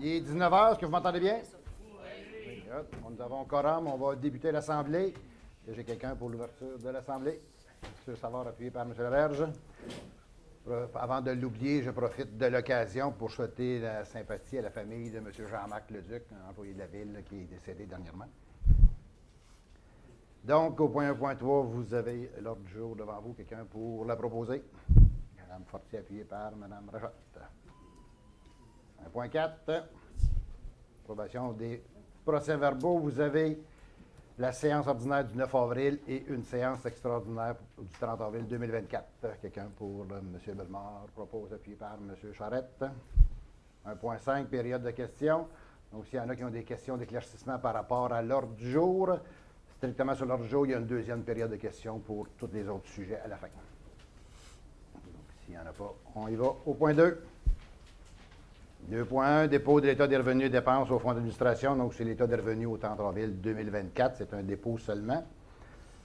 Il est 19 heures, est-ce que vous m'entendez bien? Oui. Nous avons quorum, on va débuter l'Assemblée. J'ai quelqu'un pour l'ouverture de l'Assemblée. M. Savard, appuyé par M. Laberge. Avant de l'oublier, je profite de l'occasion pour souhaiter la sympathie à la famille de M. Jean-Marc Leduc, un employé de la Ville qui est décédé dernièrement. Donc, au point 1.3, vous avez l'ordre du jour devant vous. Quelqu'un pour la proposer? Mme Fortier, appuyée par Mme Rajotte. 1.4, approbation des procès-verbaux. Vous avez la séance ordinaire du 9 avril et une séance extraordinaire du 30 avril 2024. Quelqu'un pour M. Bellemare propose, appuyé par M. Charette. 1.5, période de questions. Donc, s'il y en a qui ont des questions d'éclaircissement par rapport à l'ordre du jour, strictement sur l'ordre du jour, il y a une deuxième période de questions pour tous les autres sujets à la fin. Donc, s'il n'y en a pas, on y va au point 2. 2.1, dépôt de l'état des revenus et dépenses au fonds d'administration. Donc, c'est l'état des revenus au 30 avril 2024. C'est un dépôt seulement.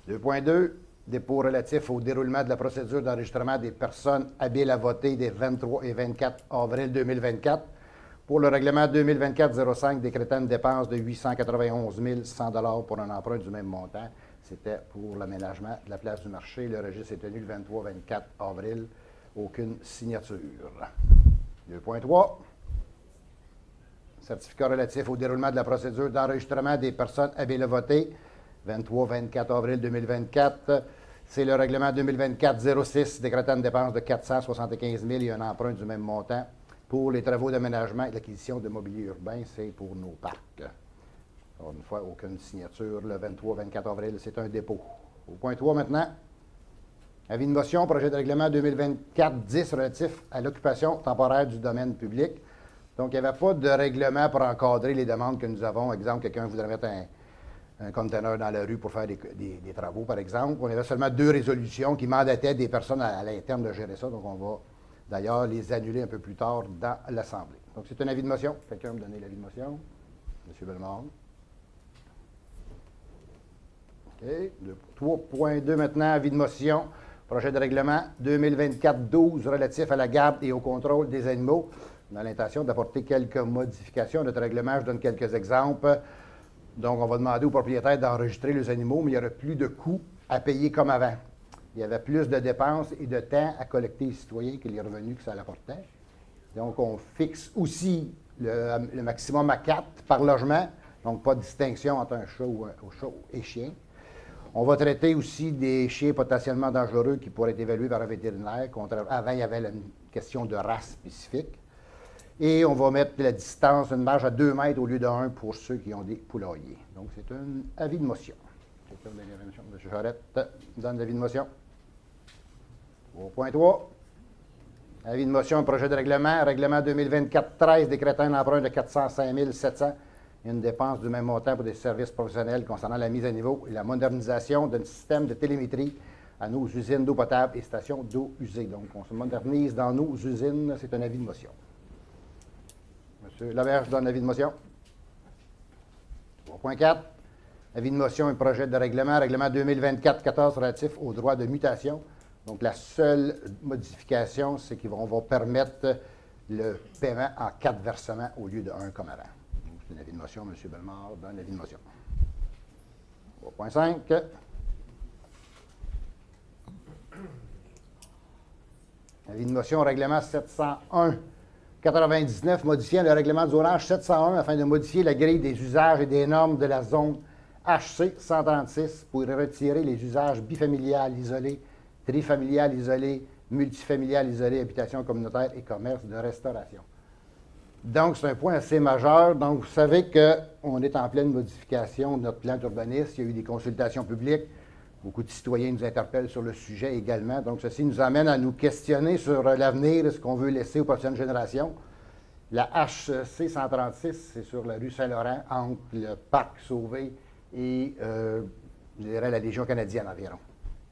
2.2, dépôt relatif au déroulement de la procédure d'enregistrement des personnes habiles à voter des 23 et 24 avril 2024 pour le règlement 2024-05 décrétant une dépense de 891 100 $ pour un emprunt du même montant. C'était pour l'aménagement de la place du marché. Le registre est tenu le 23-24 avril. Aucune signature. 2.3. Certificat relatif au déroulement de la procédure d'enregistrement des personnes habiles à voter, 23-24 avril 2024. C'est le règlement 2024-06 décrétant une dépense de 475 000 et un emprunt du même montant pour les travaux d'aménagement et l'acquisition de mobilier urbain. C'est pour nos parcs. Encore une fois, aucune signature. Le 23-24 avril, c'est un dépôt. Au point 3 maintenant. Avis de motion, projet de règlement 2024-10 relatif à l'occupation temporaire du domaine public. Donc, il n'y avait pas de règlement pour encadrer les demandes que nous avons. Exemple, quelqu'un voudrait mettre un conteneur dans la rue pour faire des travaux, par exemple. On avait seulement 2 résolutions qui mandataient des personnes à l'interne de gérer ça. Donc, on va d'ailleurs les annuler un peu plus tard dans l'Assemblée. Donc, c'est un avis de motion. Quelqu'un me donner l'avis de motion? M. Bellemare. OK. 3.2 maintenant, avis de motion. Projet de règlement 2024-12 relatif à la garde et au contrôle des animaux. On a l'intention d'apporter quelques modifications à notre règlement. Je donne quelques exemples. Donc, on va demander aux propriétaires d'enregistrer les animaux, mais il n'y aura plus de coûts à payer comme avant. Il y avait plus de dépenses et de temps à collecter les citoyens que les revenus que ça apportait. Donc, on fixe aussi le maximum à 4 par logement. Donc, pas de distinction entre un chat et chien. On va traiter aussi des chiens potentiellement dangereux qui pourraient être évalués par un vétérinaire. Avant, il y avait une question de race spécifique. Et on va mettre la distance, une marge à 2 mètres au lieu de 1 pour ceux qui ont des poulaillers. Donc, c'est un avis de motion. Quelqu'un donne l'avis de motion? M. Charette donne l'avis de motion. Au point 3. Avis de motion, projet de règlement 2024-13 décrétant un emprunt de 405 700 et une dépense du même montant pour des services professionnels concernant la mise à niveau et la modernisation d'un système de télémétrie à nos usines d'eau potable et stations d'eau usée. Donc, on se modernise dans nos usines. C'est un avis de motion. M. Laberge donne l'avis de motion. 3.4. Avis de motion et projet de règlement 2024-14 relatif aux droits de mutation. Donc, la seule modification, c'est qu'on va permettre le paiement en 4 versements au lieu de 1 comme avant. C'est un avis de motion. M. Bellemare donne l'avis de motion. 3.5. Avis de motion au règlement 701-99, modifiant le règlement de zonage 701 afin de modifier la grille des usages et des normes de la zone HC 136 pour retirer les usages bifamiliales isolés, trifamiliales isolés, multifamiliales isolés, habitations communautaires et commerces de restauration. Donc, c'est un point assez majeur. Donc, vous savez qu'on est en pleine modification de notre plan d'urbanisme. Il y a eu des consultations publiques. Beaucoup de citoyens nous interpellent sur le sujet également. Donc, ceci nous amène à nous questionner sur l'avenir et ce qu'on veut laisser aux prochaines générations. La HC 136, c'est sur la rue Saint-Laurent, entre le Parc Sauvé et, je dirais, la Légion canadienne environ.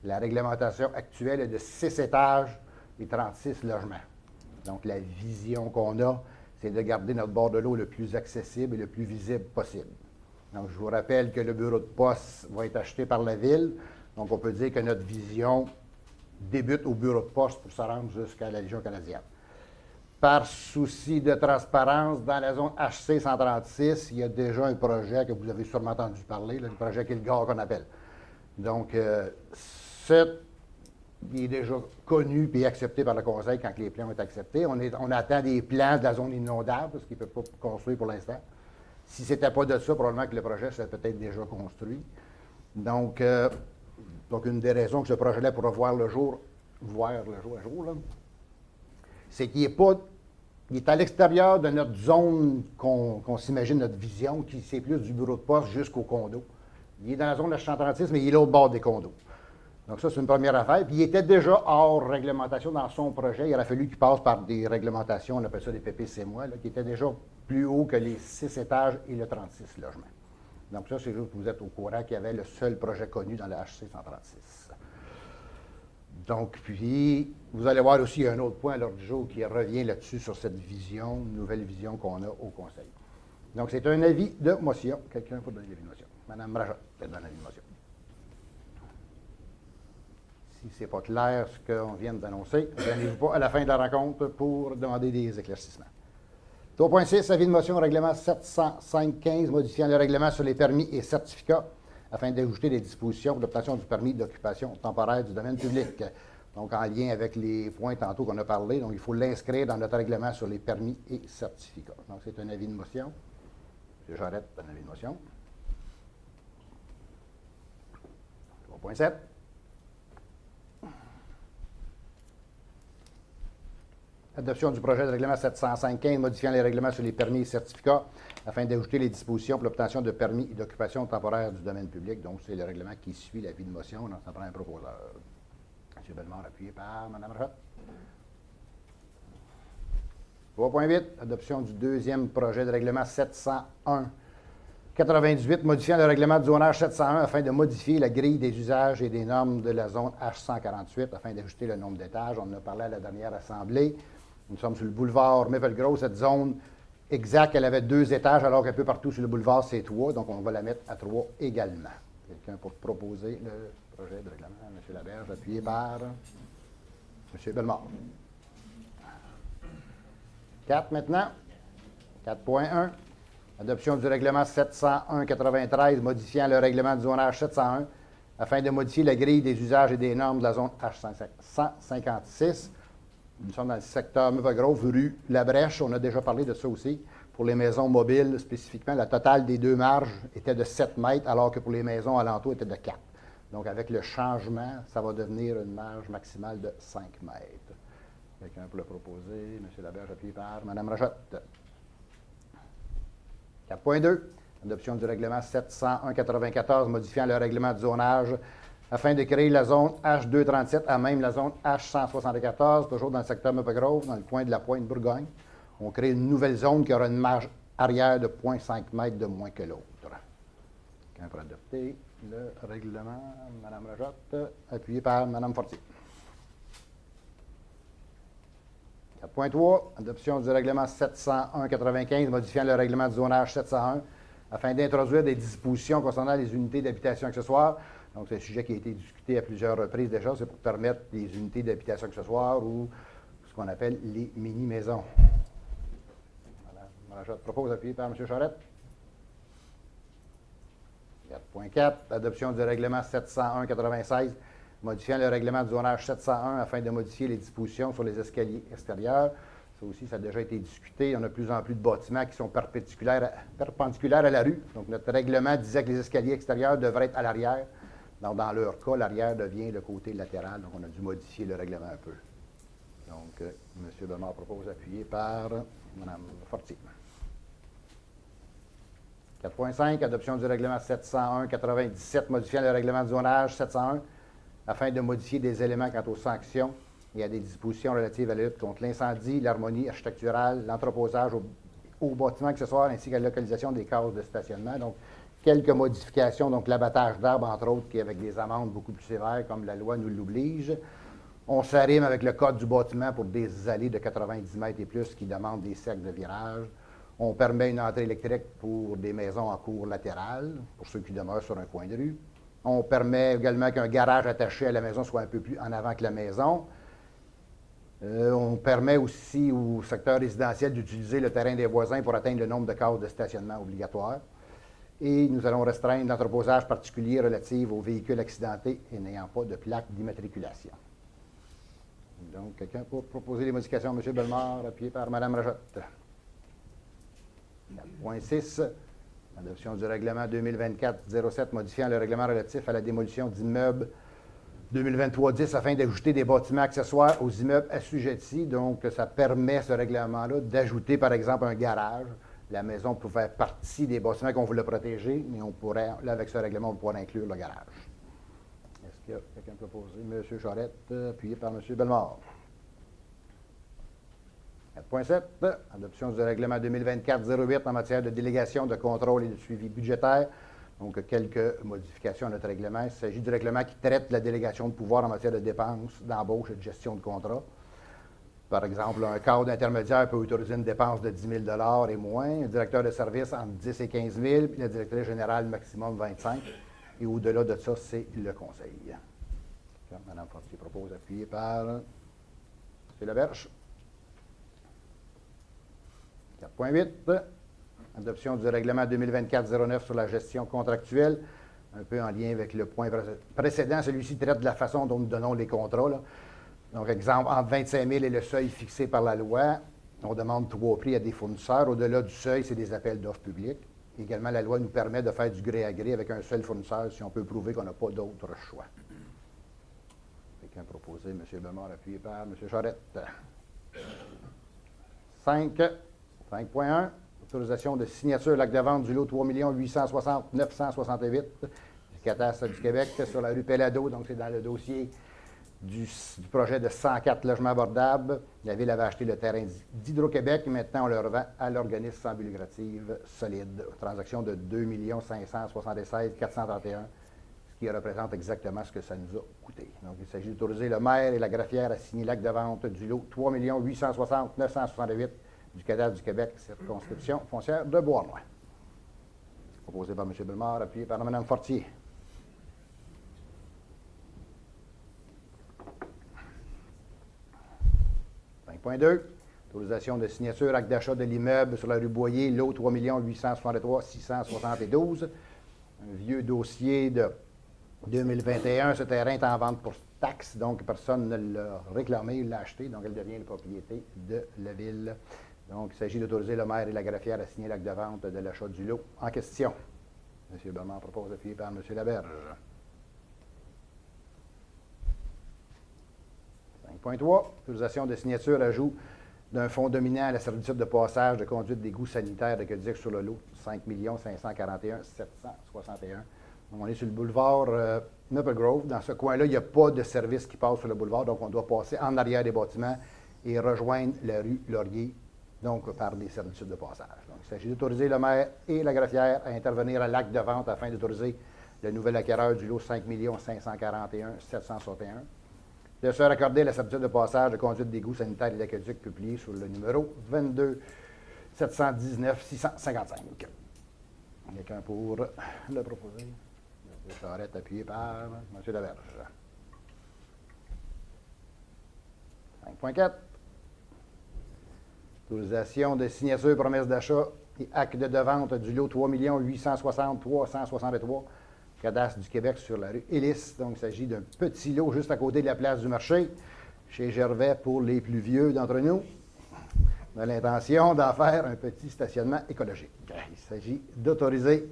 La réglementation actuelle est de 6 étages et 36 logements. Donc, la vision qu'on a, c'est de garder notre bord de l'eau le plus accessible et le plus visible possible. Donc, je vous rappelle que le bureau de poste va être acheté par la Ville. Donc, on peut dire que notre vision débute au bureau de poste pour se rendre jusqu'à la Légion canadienne. par souci de transparence, dans la zone HC 136, il y a déjà un projet que vous avez sûrement entendu parler, là, le projet Kilgore qu'on appelle. Donc, il est déjà connu et accepté par le Conseil quand les plans ont été acceptés. On attend des plans de la zone inondable, parce qu'il ne peut pas construire pour l'instant. Si ce n'était pas de ça, probablement que le projet serait peut-être déjà construit. Donc, une des raisons que ce projet-là pourra voir le jour, là, c'est qu'il n'est pas. Il est à l'extérieur de notre zone qu'on s'imagine, notre vision, qui c'est plus du bureau de poste jusqu'au condo. Il est dans la zone de 136, mais il est là au bord des condos. Donc ça, c'est une première affaire. Puis il était déjà hors réglementation dans son projet. Il aurait fallu qu'il passe par des réglementations, on appelle ça des PPC-moi, qui étaient déjà plus hauts que les 6 étages et le 36 logements. Donc ça, c'est juste que vous êtes au courant qu'il y avait le seul projet connu dans le HC 136. Donc, puis, vous allez voir aussi un autre point à l'ordre du jour qui revient là-dessus sur cette vision, nouvelle vision qu'on a au Conseil. Donc, c'est un avis de motion. Quelqu'un peut donner l'avis de motion? Mme Rajat, donne l'avis de motion. Si ce n'est pas clair ce qu'on vient d'annoncer, venez-vous pas à la fin de la rencontre pour demander des éclaircissements. 3.6, avis de motion, règlement 705-15, modifiant le règlement sur les permis et certificats afin d'ajouter des dispositions pour l'obtention du permis d'occupation temporaire du domaine public. Donc, en lien avec les points tantôt qu'on a parlé, donc il faut l'inscrire dans notre règlement sur les permis et certificats. Donc, c'est un avis de motion. M. Jarrette, un avis de motion. 3.7. Adoption du projet de règlement 705-15 modifiant les règlements sur les permis et certificats afin d'ajouter les dispositions pour l'obtention de permis et d'occupation temporaire du domaine public. Donc, c'est le règlement qui suit l'avis de motion. Donc, ça prend un proposeur. M. Bellemare, appuyé par Mme Rajat. 3.8, adoption du deuxième projet de règlement 701-98 modifiant le règlement du zonage 701 afin de modifier la grille des usages et des normes de la zone H148 afin d'ajouter le nombre d'étages. On en a parlé à la dernière assemblée. Nous sommes sur le boulevard Maple-Gros. Cette zone exacte, elle avait 2 étages, alors qu'un peu partout sur le boulevard, c'est 3. Donc, on va la mettre à 3 également. Quelqu'un pour proposer le projet de règlement? M. Laberge, appuyé par M. Bellemare. 4 maintenant. 4.1. Adoption du règlement 701-93 modifiant le règlement du zonage 701 afin de modifier la grille des usages et des normes de la zone H156. Nous sommes dans le secteur Maple-Grove, rue Labrèche. On a déjà parlé de ça aussi. Pour les maisons mobiles, spécifiquement, la totale des 2 marges était de 7 mètres, alors que pour les maisons alentours, était de 4. Donc, avec le changement, ça va devenir une marge maximale de 5 mètres. Quelqu'un peut le proposer? M. Laberge, appuyé par Mme Rajat. 4.2. Adoption du règlement 701-94 modifiant le règlement de zonage afin de créer la zone H237 à même la zone H174, toujours dans le secteur Maple-Grove, dans le coin de la Pointe-Bourgogne. On crée une nouvelle zone qui aura une marge arrière de 0,5 mètres de moins que l'autre. Quelqu'un pour adopter le règlement? Mme Rajat, appuyé par Mme Fortier. 4.3, adoption du règlement 701-95 modifiant le règlement du zonage 701 afin d'introduire des dispositions concernant les unités d'habitation accessoires. Donc, c'est un sujet qui a été discuté à plusieurs reprises déjà. C'est pour permettre les unités d'habitation accessoires ou ce qu'on appelle les mini-maisons. Mme Rajat propose, appuyé par M. Charette. 4.4, adoption du règlement 701-96 modifiant le règlement du zonage 701 afin de modifier les dispositions sur les escaliers extérieurs. Ça aussi, ça a déjà été discuté. On a de plus en plus de bâtiments qui sont perpendiculaires à la rue. Donc, notre règlement disait que les escaliers extérieurs devraient être à l'arrière. Donc, dans leur cas, l'arrière devient le côté latéral. Donc, on a dû modifier le règlement un peu. Donc, M. Bellemare propose, appuyé par Mme Fortier. 4.5, adoption du règlement 701-97 modifiant le règlement du zonage 701 afin de modifier des éléments quant aux sanctions et à des dispositions relatives à la lutte contre l'incendie, l'harmonie architecturale, l'entreposage aux bâtiments accessoires ainsi qu'à la localisation des cases de stationnement. Donc, quelques modifications, donc l'abattage d'arbres, entre autres, qui avec des amendes beaucoup plus sévères, comme la loi nous l'oblige. On s'arrime avec le code du bâtiment pour des allées de 90 mètres et plus qui demandent des cercles de virage. On permet une entrée électrique pour des maisons en cour latérale, pour ceux qui demeurent sur un coin de rue. On permet également qu'un garage attaché à la maison soit un peu plus en avant que la maison. On permet aussi au secteur résidentiel d'utiliser le terrain des voisins pour atteindre le nombre de cases de stationnement obligatoire. Et nous allons restreindre l'entreposage particulier relatif aux véhicules accidentés et n'ayant pas de plaque d'immatriculation. Donc, quelqu'un pour proposer les modifications? M. Bellemare, appuyé par Mme Rajotte. 4.6. Adoption du règlement 2024-07 modifiant le règlement relatif à la démolition d'immeubles 2023-10 afin d'ajouter des bâtiments accessoires aux immeubles assujettis. Donc, ça permet, ce règlement-là, d'ajouter, par exemple, un garage. La maison peut faire partie des bâtiments qu'on voulait protéger, mais on pourrait, là, avec ce règlement, on pourrait inclure le garage. Est-ce qu'il y a quelqu'un proposé? M. Charette, appuyé par M. Bellemare. 4.7. Adoption du règlement 2024-08 en matière de délégation, de contrôle et de suivi budgétaire. Donc, quelques modifications à notre règlement. Il s'agit du règlement qui traite la délégation de pouvoir en matière de dépenses, d'embauche et de gestion de contrat. Par exemple, un cadre intermédiaire peut autoriser une dépense de 10 000 et moins, un directeur de service entre 10 et 15 000, puis le directeur général maximum 25 000. Et au-delà de ça, c'est le conseil. Mme Fortier propose, appuyé par M. Laberge. 4.8. Adoption du règlement 2024-09 sur la gestion contractuelle, un peu en lien avec le point précédent. Celui-ci traite de la façon dont nous donnons les contrats, là. Donc, exemple, entre 25 000 et le seuil fixé par la loi, on demande 3 prix à des fournisseurs. Au-delà du seuil, c'est des appels d'offres publics. Également, la loi nous permet de faire du gré à gré avec un seul fournisseur si on peut prouver qu'on n'a pas d'autre choix. Quelqu'un proposé, M. Bellemare, appuyé par M. Charette. 5.1. Autorisation de signature l'acte de vente du lot 3 860 968 du cadastre du Québec sur la rue Pellado. Donc, c'est dans le dossier du projet de 104 logements abordables. La Ville avait acheté le terrain d'Hydro-Québec. Maintenant, on le revend à l'organisme sans but lucratif solide. Transaction de 2 576 431, ce qui représente exactement ce que ça nous a coûté. Donc, il s'agit d'autoriser le maire et la greffière à signer l'acte de vente du lot 3 860 968 du cadastre du Québec, circonscription foncière de Beauharnois. Proposé par M. Bellemare, appuyé par Mme Fortier. Point 2. Autorisation de signature, acte d'achat de l'immeuble sur la rue Boyer, lot 3 863 672. Un vieux dossier de 2021. Ce terrain est en vente pour taxe, donc personne ne l'a réclamé, il l'a acheté, donc elle devient la propriété de la Ville. Donc, il s'agit d'autoriser le maire et la greffière à signer l'acte de vente de l'achat du lot en question. M. Bellemare propose, appuyé par M. Laberge. 5.3. Autorisation de signature ajout d'un fonds dominant à la servitude de passage de conduite d'égout sanitaire de Québec sur le lot 5 541 761. Donc, on est sur le boulevard Maple Grove. Dans ce coin-là, il n'y a pas de service qui passe sur le boulevard, donc on doit passer en arrière des bâtiments et rejoindre la rue Laurier, donc par des servitudes de passage. Donc, il s'agit d'autoriser le maire et la greffière à intervenir à l'acte de vente afin d'autoriser le nouvel acquéreur du lot 5 541 761 de se raccorder la servitude de passage de conduite d'égout sanitaire et d'aqueduc publié sur le numéro 22 719 655. Quelqu'un pour le proposer? M. Charette, appuyé par M. Laberge. 5.4. Autorisation de signature, promesse d'achat et acte de vente du lot 3 860 363 cadastre du Québec sur la rue Hélice. Donc, il s'agit d'un petit lot juste à côté de la place du marché, chez Gervais pour les plus vieux d'entre nous. On a l'intention d'en faire un petit stationnement écologique. Il s'agit d'autoriser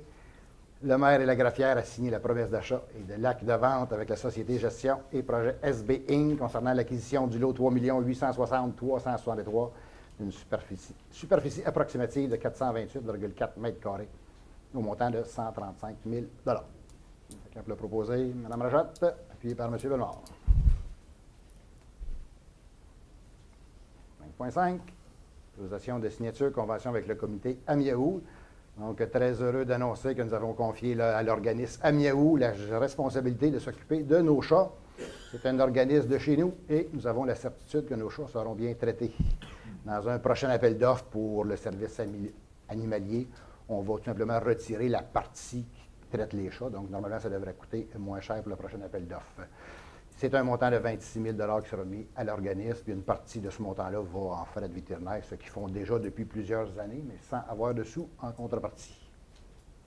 le maire et la greffière à signer la promesse d'achat et de l'acte de vente avec la Société Gestion et Projet SB Inc. concernant l'acquisition du lot 3 860 363 d'une superficie approximative de 428,4 mètres carrés au montant de 135 000 $. Quelqu'un peut le proposer? Mme Rajotte, appuyée par M. Bellemare. 5.5. Autorisation de signature, convention avec le comité Amiaou. Donc, très heureux d'annoncer que nous avons confié à l'organisme Amiaou la responsabilité de s'occuper de nos chats. C'est un organisme de chez nous et nous avons la certitude que nos chats seront bien traités. Dans un prochain appel d'offres pour le service animalier, on va tout simplement retirer la partie qui traite les chats. Donc, normalement, ça devrait coûter moins cher pour le prochain appel d'offres. Il C'est un montant de 26 000 qui sera mis à l'organisme, puis une partie de ce montant-là va en frais de vétérinaire, ce qu'ils font déjà depuis plusieurs années, mais sans avoir de sous en contrepartie.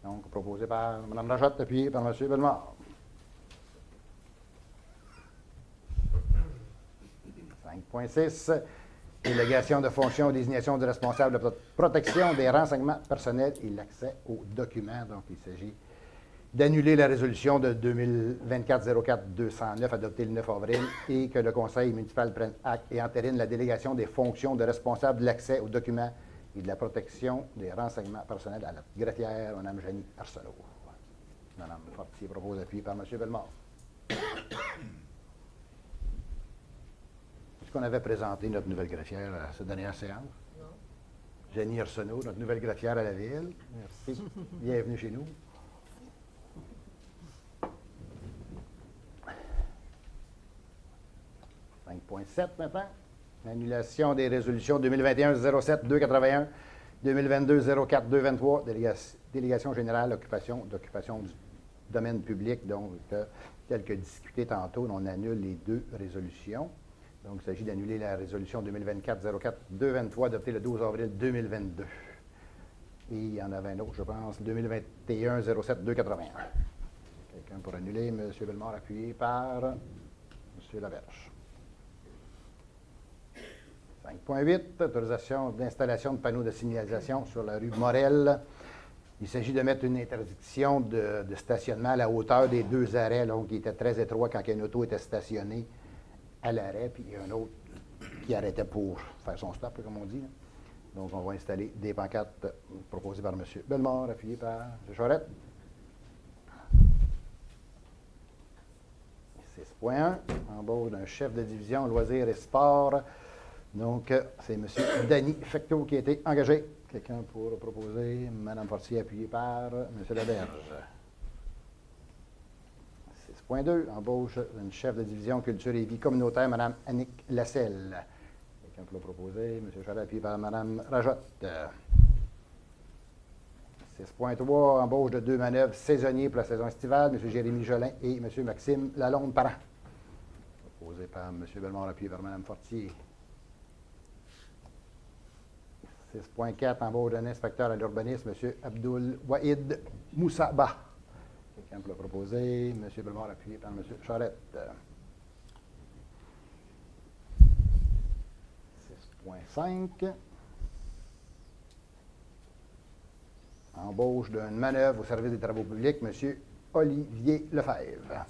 Donc, proposé par Mme Lajotte, appuyé par M. Bellemare. 5.6, délégation de fonctions et désignation du responsable de protection des renseignements personnels et l'accès aux documents. Donc, il s'agit d'annuler la résolution de 2024-04-209 adoptée le 9 avril et que le Conseil municipal prenne acte et entérine la délégation des fonctions de responsable de l'accès aux documents et de la protection des renseignements personnels à la greffière, Mme Janie Arsenault. Mme Fortier propose appuyé par M. Bellemare. Est-ce qu'on avait présenté notre nouvelle greffière à cette dernière séance? Non. Janie Arsenault, notre nouvelle greffière à la Ville. Merci. Bienvenue chez nous. 5.7 maintenant. Annulation des résolutions 2021-07-281, 2022-04-223, délégation générale d'occupation du domaine public, donc tel que discuté tantôt, on annule les deux résolutions. Donc, il s'agit d'annuler la résolution 2024-04-223 adoptée le 12 avril 2022. Et il y en avait un autre, je pense, 2021-07-281. Quelqu'un pour annuler? M. Bellemare, appuyé par M. Laberge. 5.8, autorisation d'installation de panneaux de signalisation sur la rue Morel. Il s'agit de mettre une interdiction de stationnement à la hauteur des deux arrêts, donc, qui étaient très étroits quand une auto était stationnée à l'arrêt, puis il y a un autre qui arrêtait pour faire son stop, comme on dit. Là. Donc, on va installer des pancartes proposées par M. Bellemare, appuyées par M. Charette. 6.1, embauche d'un chef de division loisirs et sports. Donc, c'est M. Danny Fecteau qui a été engagé. Quelqu'un pour proposer? Mme Fortier, appuyée par M. Laberge. 6.2, embauche d'une chef de division culture et vie communautaire, Mme Annick Lasselle. Quelqu'un pour le proposer? M. Charest, appuyé par Mme Rajotte. 6.3, embauche de deux manœuvres saisonniers pour la saison estivale, M. Jérémy Jolin et M. Maxime Lalonde-Parent. Proposé par M. Bellemare, appuyé par Mme Fortier. 6.4, embauche d'un inspecteur à l'urbanisme, M. Abdoul Wahid Moussaba. Quelqu'un pour le proposer? M. Bellemare, appuyé par M. Charette. 6.5, embauche d'une manœuvre au service des travaux publics, M. Olivier Lefebvre.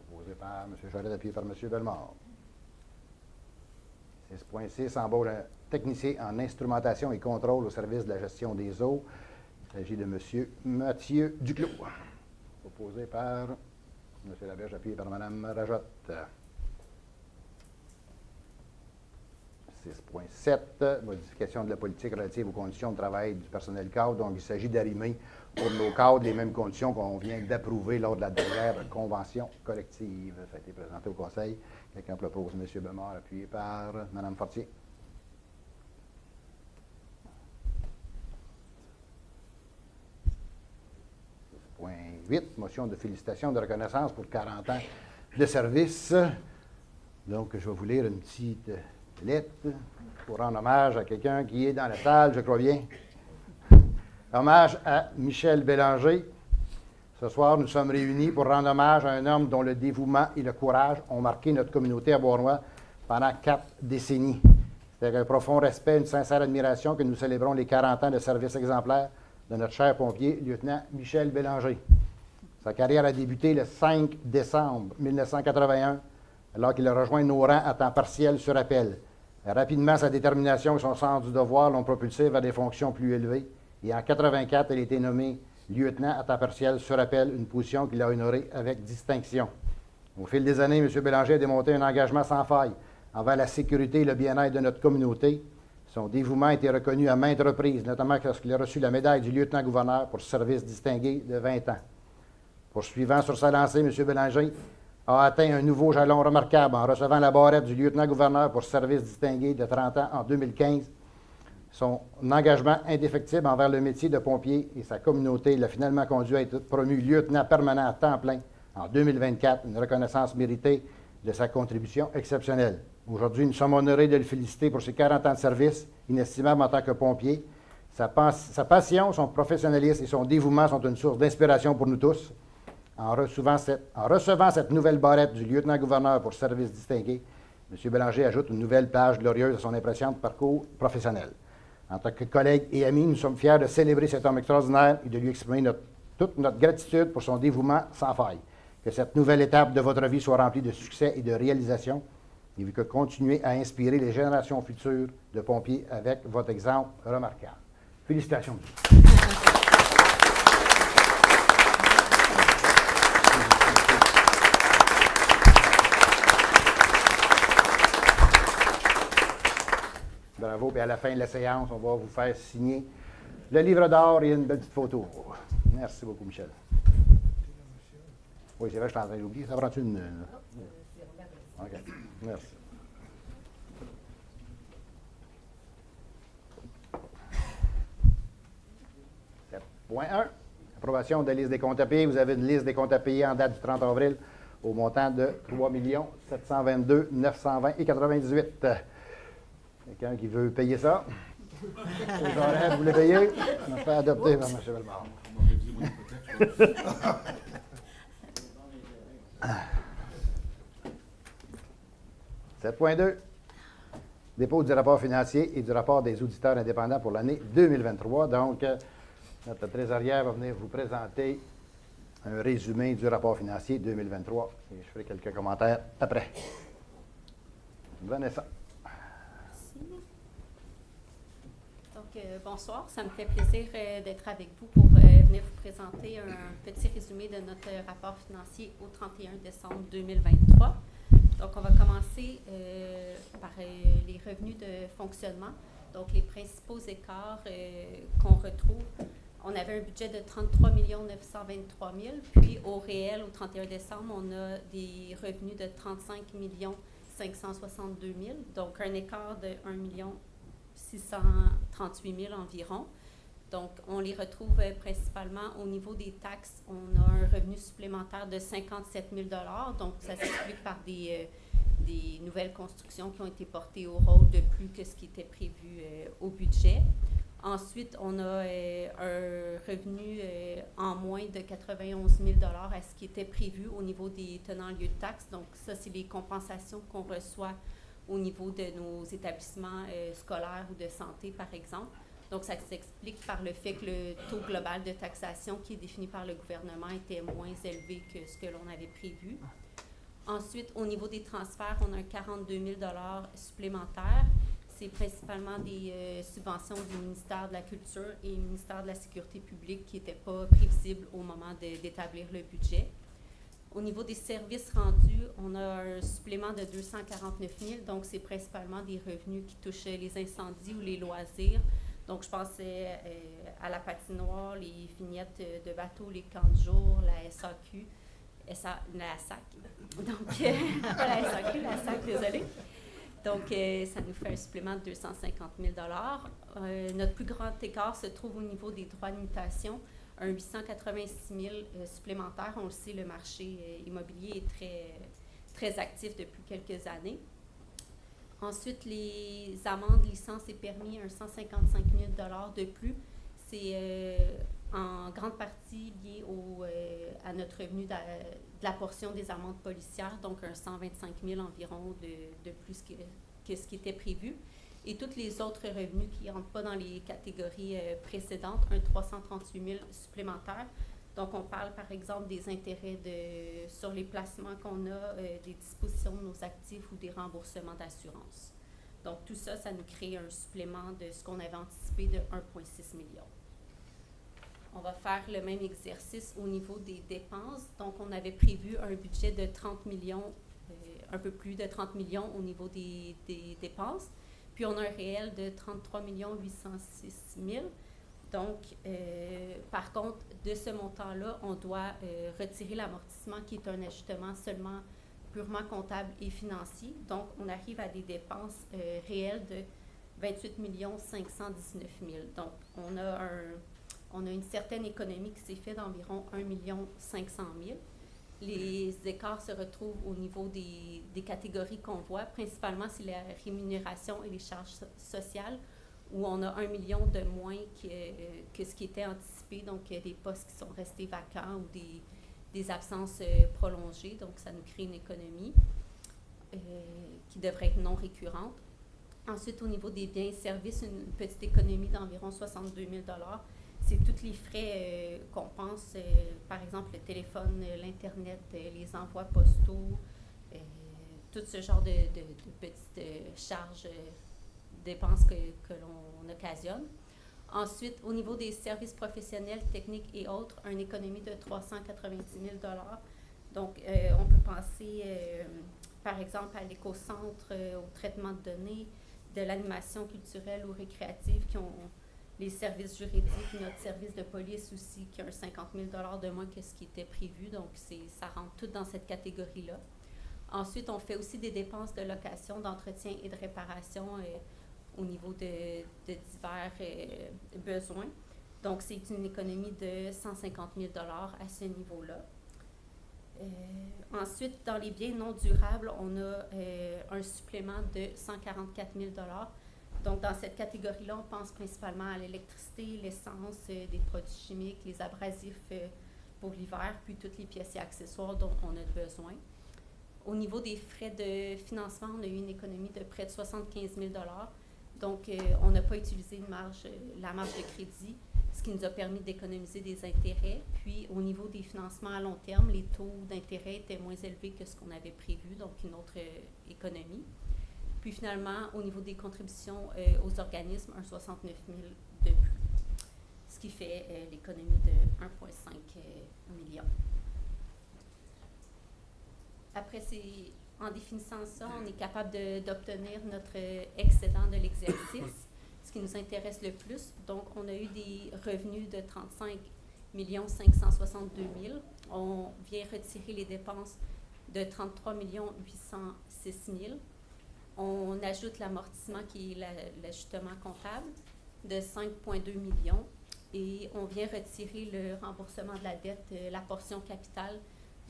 Proposé par M. Charette, appuyé par M. Bellemare. 6.6, embauche d'un technicien en instrumentation et contrôle au service de la gestion des eaux. Il s'agit de M. Mathieu Duclos. Proposé par M. Laberge, appuyé par Mme Rajotte. 6.7, modification de la politique relative aux conditions de travail du personnel cadre. Donc, il s'agit d'arrimer pour nos cadres les mêmes conditions qu'on vient d'approuver lors de la dernière convention collective. Ça a été présenté au Conseil. Quelqu'un propose M. Bellemare, appuyé par Mme Fortier. 8, motion de félicitations de reconnaissance pour 40 ans de service. Donc, je vais vous lire une petite lettre pour rendre hommage à quelqu'un qui est dans la salle, je crois bien. Hommage à Michel Bélanger. Ce soir, nous sommes réunis pour rendre hommage à un homme dont le dévouement et le courage ont marqué notre communauté à Beauharnois pendant 4 décennies. C'est avec un profond respect et une sincère admiration que nous célébrons les 40 ans de service exemplaire de notre cher pompier, lieutenant Michel Bélanger. Sa carrière a débuté le 5 décembre 1981, alors qu'il a rejoint nos rangs à temps partiel sur appel. Rapidement, sa détermination et son sens du devoir l'ont propulsé vers des fonctions plus élevées. Et en 1984, il a été nommé lieutenant à temps partiel sur appel, une position qu'il a honorée avec distinction. Au fil des années, M. Bélanger a démontré un engagement sans faille envers la sécurité et le bien-être de notre communauté. Son dévouement a été reconnu à maintes reprises, notamment lorsqu'il a reçu la médaille du lieutenant-gouverneur pour service distingué de 20 ans. Poursuivant sur sa lancée, M. Bélanger a atteint un nouveau jalon remarquable en recevant la barrette du lieutenant-gouverneur pour service distingué de 30 ans en 2015. Son engagement indéfectible envers le métier de pompier et sa communauté l'a finalement conduit à être promu lieutenant permanent à temps plein en 2024 une reconnaissance méritée de sa contribution exceptionnelle. Aujourd'hui, nous sommes honorés de le féliciter pour ses 40 ans de service, inestimable en tant que pompier. Sa passion, son professionnalisme et son dévouement sont une source d'inspiration pour nous tous. En recevant cette nouvelle barrette du lieutenant-gouverneur pour service distingué, M. Bélanger ajoute une nouvelle page glorieuse à son impressionnant parcours professionnel. En tant que collègues et amis, nous sommes fiers de célébrer cet homme extraordinaire et de lui exprimer toute notre gratitude pour son dévouement sans faille. Que cette nouvelle étape de votre vie soit remplie de succès et de réalisation, et que continuez à inspirer les générations futures de pompiers avec votre exemple remarquable. Félicitations. Bravo. Puis à la fin de la séance, on va vous faire signer le livre d'or et une belle petite photo. Merci beaucoup, Michel. Oui, c'est vrai, je suis en train d'oublier. Ça prend-tu une... OK. Merci. Point 1. Approbation de la liste des comptes à payer. Vous avez une liste des comptes à payer en date du 30 avril au montant de 3 722 920 et 98. Quelqu'un qui veut payer ça? Les horaires, vous voulez payer? On a fait adopter par M. Bellemare. 7.2. Dépôt du rapport financier et du rapport des auditeurs indépendants pour l'année 2023. Donc, notre trésorière va venir vous présenter un résumé du rapport financier 2023 et je ferai quelques commentaires après. Vanessa. Donc, bonsoir, ça me fait plaisir d'être avec vous pour venir vous présenter un petit résumé de notre rapport financier au 31 décembre 2023. Donc, on va commencer par les revenus de fonctionnement. Donc, les principaux écarts qu'on retrouve. On avait un budget de 33 923 000, puis au réel, au 31 décembre, on a des revenus de 35 562 000, donc un écart de 1 638 000 environ. Donc, on les retrouve principalement au niveau des taxes. On a un revenu supplémentaire de 57 000 donc ça s'explique par des nouvelles constructions qui ont été portées au rôle de plus que ce qui était prévu au budget. Ensuite, on a un revenu en moins de 91 000 à ce qui était prévu au niveau des tenants lieux de taxes. Donc, ça, c'est les compensations qu'on reçoit au niveau de nos établissements scolaires ou de santé, par exemple. Donc, ça s'explique par le fait que le taux global de taxation qui est défini par le gouvernement était moins élevé que ce que l'on avait prévu. Ensuite, au niveau des transferts, on a 42 000 supplémentaires. C'est principalement des subventions du ministère de la Culture et du ministère de la Sécurité publique qui n'étaient pas prévisibles au moment d'établir le budget. Au niveau des services rendus, on a un supplément de 249 000, donc c'est principalement des revenus qui touchent les incendies ou les loisirs. Donc, je pensais à la patinoire, les vignettes de bateaux, les camps de jour, la SAQ, la SAC. Donc, pas la SAQ, la SAC, désolée. Donc, ça nous fait un supplément de 250 000 Notre plus grand écart se trouve au niveau des droits de mutation, un 886 000 supplémentaires. On le sait, le marché immobilier est très actif depuis quelques années. Ensuite, les amendes, licences et permis, un 155 000 de plus. C'est en grande partie lié à notre revenu de la portion des amendes policières, donc un 125 000 environ de plus que ce qui était prévu. Et tous les autres revenus qui ne rentrent pas dans les catégories précédentes, un 338 000 supplémentaires. Donc, on parle, par exemple, des intérêts sur les placements qu'on a, des dispositions de nos actifs ou des remboursements d'assurance. Donc, tout ça, ça nous crée un supplément de ce qu'on avait anticipé de 1,6 million. On va faire le même exercice au niveau des dépenses. Donc, on avait prévu un budget de 30 millions, un peu plus de 30 millions au niveau des dépenses. Puis, on a un réel de 33 806 000. Donc, par contre, de ce montant-là, on doit retirer l'amortissement qui est un ajustement seulement purement comptable et financier. Donc, on arrive à des dépenses réelles de 28 519 000. Donc, on a une certaine économie qui s'est faite d'environ 1 500 000. les écarts se retrouvent au niveau des catégories qu'on voit. Principalement, c'est la rémunération et les charges sociales, où on a 1 million de moins que ce qui était anticipé. Donc, il y a des postes qui sont restés vacants ou des absences prolongées. Donc, ça nous crée une économie qui devrait être non récurrente. Ensuite, au niveau des biens et services, une petite économie d'environ 62 000 $. C'est tous les frais qu'on pense, par exemple le téléphone, l'Internet, les envois postaux, tout ce genre de petites charges, dépenses que l'on occasionne. Ensuite, au niveau des services professionnels, techniques et autres, une économie de 390 000 $. Donc, on peut penser, par exemple, à l'éco-centre, au traitement de données, de l'animation culturelle ou récréative qui ont les services juridiques, notre service de police aussi qui a un 50 000 $ de moins que ce qui était prévu. Donc, ça rentre tout dans cette catégorie-là. Ensuite, on fait aussi des dépenses de location, d'entretien et de réparation au niveau de divers besoins. Donc, c'est une économie de 150 000 $ à ce niveau-là. Ensuite, dans les biens non durables, on a un supplément de 144 000 $. Donc, dans cette catégorie-là, on pense principalement à l'électricité, l'essence, des produits chimiques, les abrasifs pour l'hiver, puis toutes les pièces et accessoires dont on a besoin. Au niveau des frais de financement, on a eu une économie de près de 75 000 $. Donc, on n'a pas utilisé la marge de crédit, ce qui nous a permis d'économiser des intérêts. Puis, au niveau des financements à long terme, les taux d'intérêt étaient moins élevés que ce qu'on avait prévu, donc une autre économie. Puis finalement, au niveau des contributions aux organismes, un 69 000 de plus, ce qui fait l'économie de 1,5 million. Après, en définissant ça, on est capable d'obtenir notre excédent de l'exercice, ce qui nous intéresse le plus. Donc, on a eu des revenus de 35 562 000. On vient retirer les dépenses de 33 806 000. On ajoute l'amortissement qui est l'ajustement comptable de 5,2 millions et on vient retirer le remboursement de la dette, la portion capitale,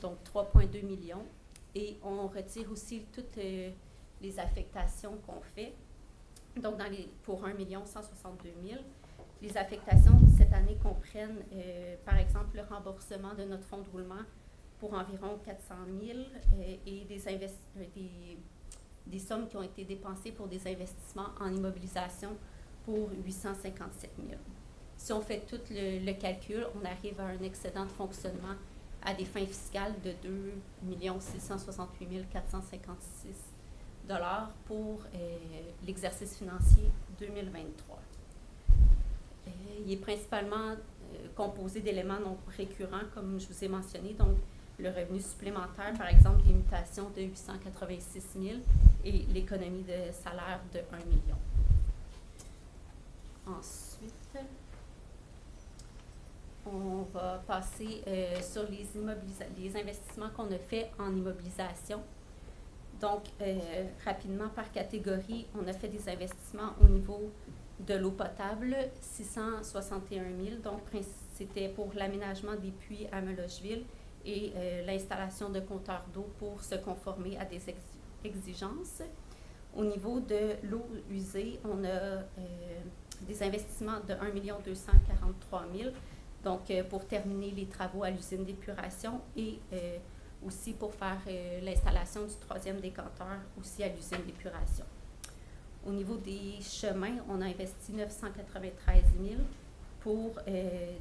donc 3,2 millions. Et on retire aussi toutes les affectations qu'on fait, donc pour 1 162 000. Les affectations cette année comprennent, par exemple, le remboursement de notre fonds de roulement pour environ 400 000 et des sommes qui ont été dépensées pour des investissements en immobilisation pour 857 000. Si on fait tout le calcul, on arrive à un excédent de fonctionnement à des fins fiscales de 2 668 456 $ pour l'exercice financier 2023. Il est principalement composé d'éléments non récurrents, comme je vous ai mentionné, donc le revenu supplémentaire, par exemple, des mutations de 886 000 et l'économie de salaire de 1 million. Ensuite, on va passer sur les investissements qu'on a fait en immobilisation. Donc, rapidement, par catégorie, on a fait des investissements au niveau de l'eau potable, 661 000. Donc, c'était pour l'aménagement des puits à Melocheville et l'installation de compteurs d'eau pour se conformer à des exigences. Au niveau de l'eau usée, on a des investissements de 1 243 000, donc pour terminer les travaux à l'usine d'épuration et aussi pour faire l'installation du 3e décanteur aussi à l'usine d'épuration. Au niveau des chemins, on a investi 993 000 pour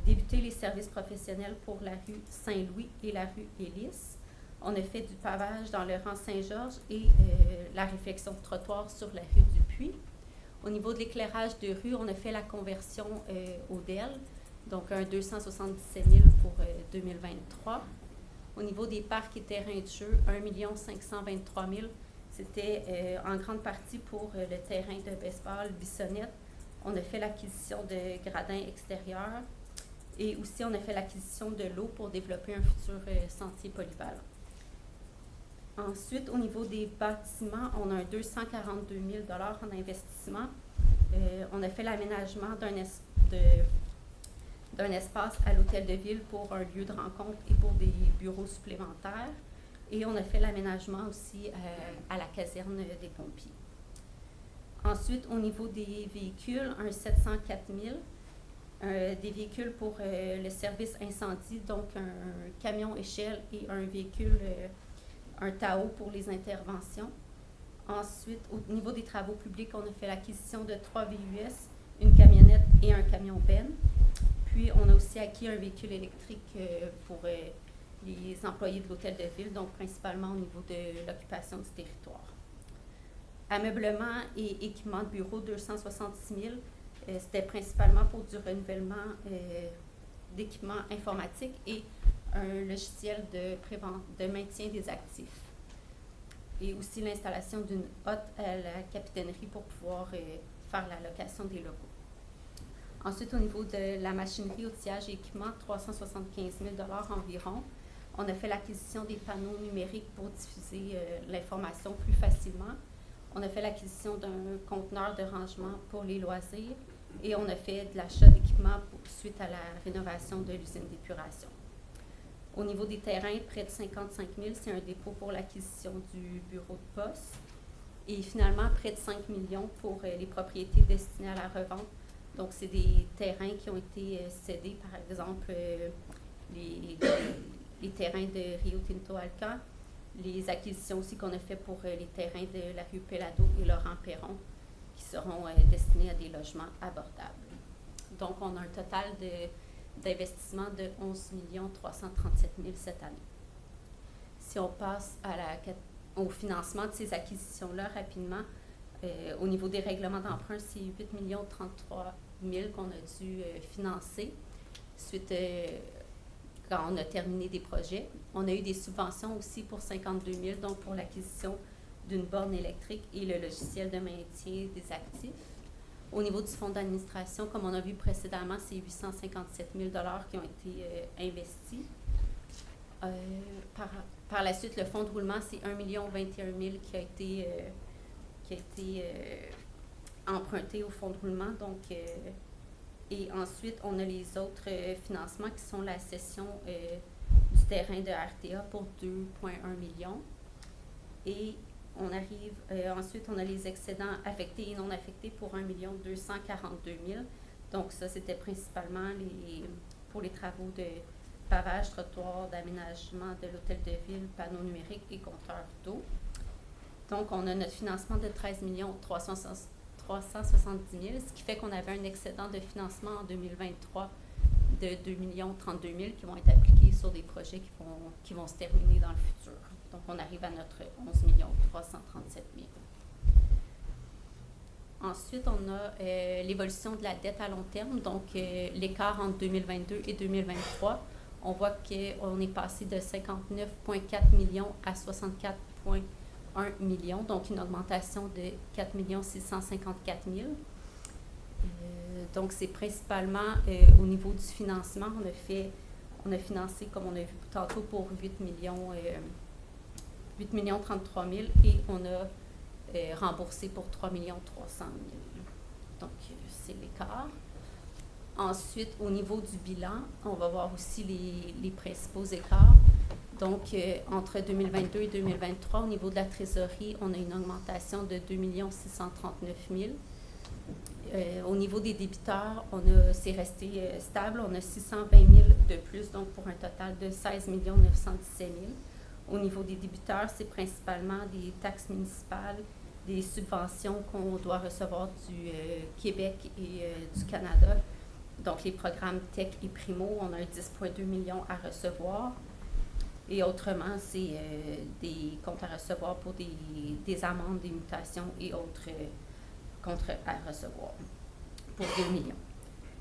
débuter les services professionnels pour la rue Saint-Louis et la rue Hélice. On a fait du pavage dans le rang Saint-Georges et la réflexion de trottoir sur la rue du Puy. Au niveau de l'éclairage de rue, on a fait la conversion au DEL, donc un 277 000 pour 2023. Au niveau des parcs et terrains de jeu, 1 523 000. C'était en grande partie pour le terrain de baseball Bissonnette. On a fait l'acquisition de gradins extérieurs et aussi on a fait l'acquisition de l'eau pour développer un futur sentier polyvalent. Ensuite, au niveau des bâtiments, on a un 242 000 $ en investissement. On a fait l'aménagement d'un espace à l'hôtel de ville pour un lieu de rencontre et pour des bureaux supplémentaires. Et on a fait l'aménagement aussi à la caserne des pompiers. Ensuite, au niveau des véhicules, un 704 000, des véhicules pour le service incendie, donc un camion échelle et un véhicule, un Tao pour les interventions. Ensuite, au niveau des travaux publics, on a fait l'acquisition de 3 VUS, une camionnette et un camion Ben. Puis, on a aussi acquis un véhicule électrique pour les employés de l'hôtel de ville, donc principalement au niveau de l'occupation du territoire. Ameublement et équipement de bureau, 266 000. C'était principalement pour du renouvellement d'équipements informatiques et un logiciel de maintien des actifs. Et aussi l'installation d'une hotte à la capitainerie pour pouvoir faire la location des locaux. Ensuite, au niveau de la machinerie, outillage et équipement, 375 000 environ. On a fait l'acquisition des panneaux numériques pour diffuser l'information plus facilement. On a fait l'acquisition d'un conteneur de rangement pour les loisirs et on a fait de l'achat d'équipements suite à la rénovation de l'usine d'épuration. Au niveau des terrains, près de 55 000, c'est un dépôt pour l'acquisition du bureau de poste. Et finalement, près de 5 millions pour les propriétés destinées à la revente. Donc, c'est des terrains qui ont été cédés, par exemple, les terrains de Rio Tinto Alcan, les acquisitions aussi qu'on a fait pour les terrains de la rue Pelado et Laurent Perron, qui seront destinés à des logements abordables. Donc, on a un total d'investissement de 11 337 000 cette année. Si on passe au financement de ces acquisitions-là rapidement, au niveau des règlements d'emprunt, c'est 8 033 000 qu'on a dû financer suite quand on a terminé des projets. On a eu des subventions aussi pour 52 000, donc pour l'acquisition d'une borne électrique et le logiciel de maintien des actifs. Au niveau du fonds d'administration, comme on a vu précédemment, c'est 857 000 qui ont été investis. Par la suite, le fonds de roulement, c'est 1 021 000 qui a été emprunté au fonds de roulement. Donc, et ensuite, on a les autres financements qui sont la cession du terrain de RTA pour 2,1 millions. Et on arrive, ensuite, on a les excédents affectés et non affectés pour 1 242 000. Donc, ça, c'était principalement pour les travaux de pavage, trottoir, d'aménagement de l'hôtel de ville, panneaux numériques et compteurs d'eau. Donc, on a notre financement de 13 370 000, ce qui fait qu'on avait un excédent de financement en 2023 de 2 032 000 qui vont être appliqués sur des projets qui vont se terminer dans le futur. Donc, on arrive à notre 11 337 000. Ensuite, on a l'évolution de la dette à long terme, donc l'écart entre 2022 et 2023. On voit qu'on est passé de 59,4 millions à 64,1 millions, donc une augmentation de 4 654 000. Donc, c'est principalement au niveau du financement. On a financé, comme on a vu tantôt, pour 8 millions 33 000 et on a remboursé pour 3 300 000. Donc, c'est l'écart. Ensuite, au niveau du bilan, on va voir aussi les principaux écarts. Donc, entre 2022 et 2023, au niveau de la trésorerie, on a une augmentation de 2 639 000. Au niveau des débiteurs, c'est resté stable. On a 620 000 de plus, donc pour un total de 16 917 000. Au niveau des débiteurs, c'est principalement des taxes municipales, des subventions qu'on doit recevoir du Québec et du Canada. Donc, les programmes Tech et Primo, on a 10,2 millions à recevoir. Et autrement, c'est des comptes à recevoir pour des amendes, des mutations et autres comptes à recevoir pour 2 millions.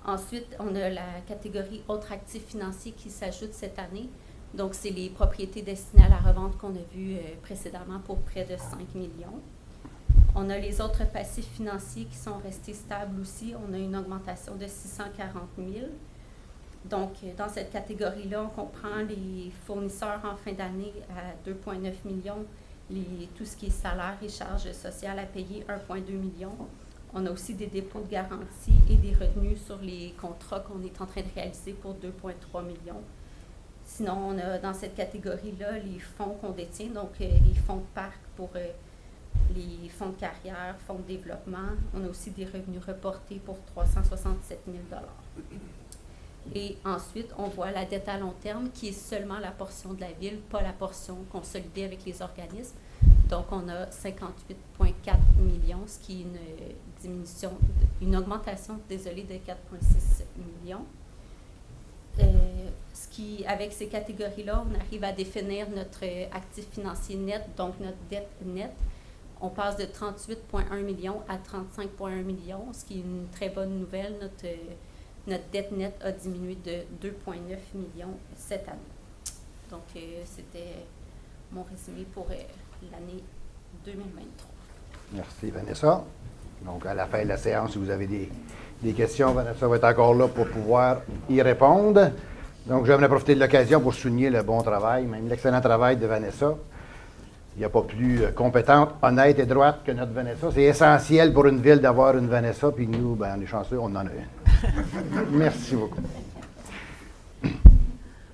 Ensuite, on a la catégorie autres actifs financiers qui s'ajoute cette année. Donc, c'est les propriétés destinées à la revente qu'on a vues précédemment pour près de 5 millions. On a les autres passifs financiers qui sont restés stables aussi. On a une augmentation de 640 000. Donc, dans cette catégorie-là, on comprend les fournisseurs en fin d'année à 2,9 millions, tout ce qui est salaire et charges sociales à payer, 1,2 million. On a aussi des dépôts de garantie et des retenues sur les contrats qu'on est en train de réaliser pour 2,3 millions. Sinon, on a dans cette catégorie-là les fonds qu'on détient, donc les fonds de parc pour les fonds de carrière, fonds de développement. On a aussi des revenus reportés pour 367 000 Et ensuite, on voit la dette à long terme qui est seulement la portion de la ville, pas la portion consolidée avec les organismes. Donc, on a 58,4 millions, ce qui est une augmentation, désolé, de 4,6 millions. Avec ces catégories-là, on arrive à définir notre actif financier net, donc notre dette nette. On passe de 38,1 millions à 35,1 millions, ce qui est une très bonne nouvelle. Notre dette nette a diminué de 2,9 millions cette année. Donc, c'était mon résumé pour l'année 2023. Merci, Vanessa. Donc, à la fin de la séance, si vous avez des questions, Vanessa va être encore là pour pouvoir y répondre. Donc, j'aimerais profiter de l'occasion pour souligner le bon travail, même l'excellent travail de Vanessa. Il n'y a pas plus compétente, honnête et droite que notre Vanessa. C'est essentiel pour une ville d'avoir une Vanessa, puis nous, ben, on est chanceux, on en a une. Merci beaucoup.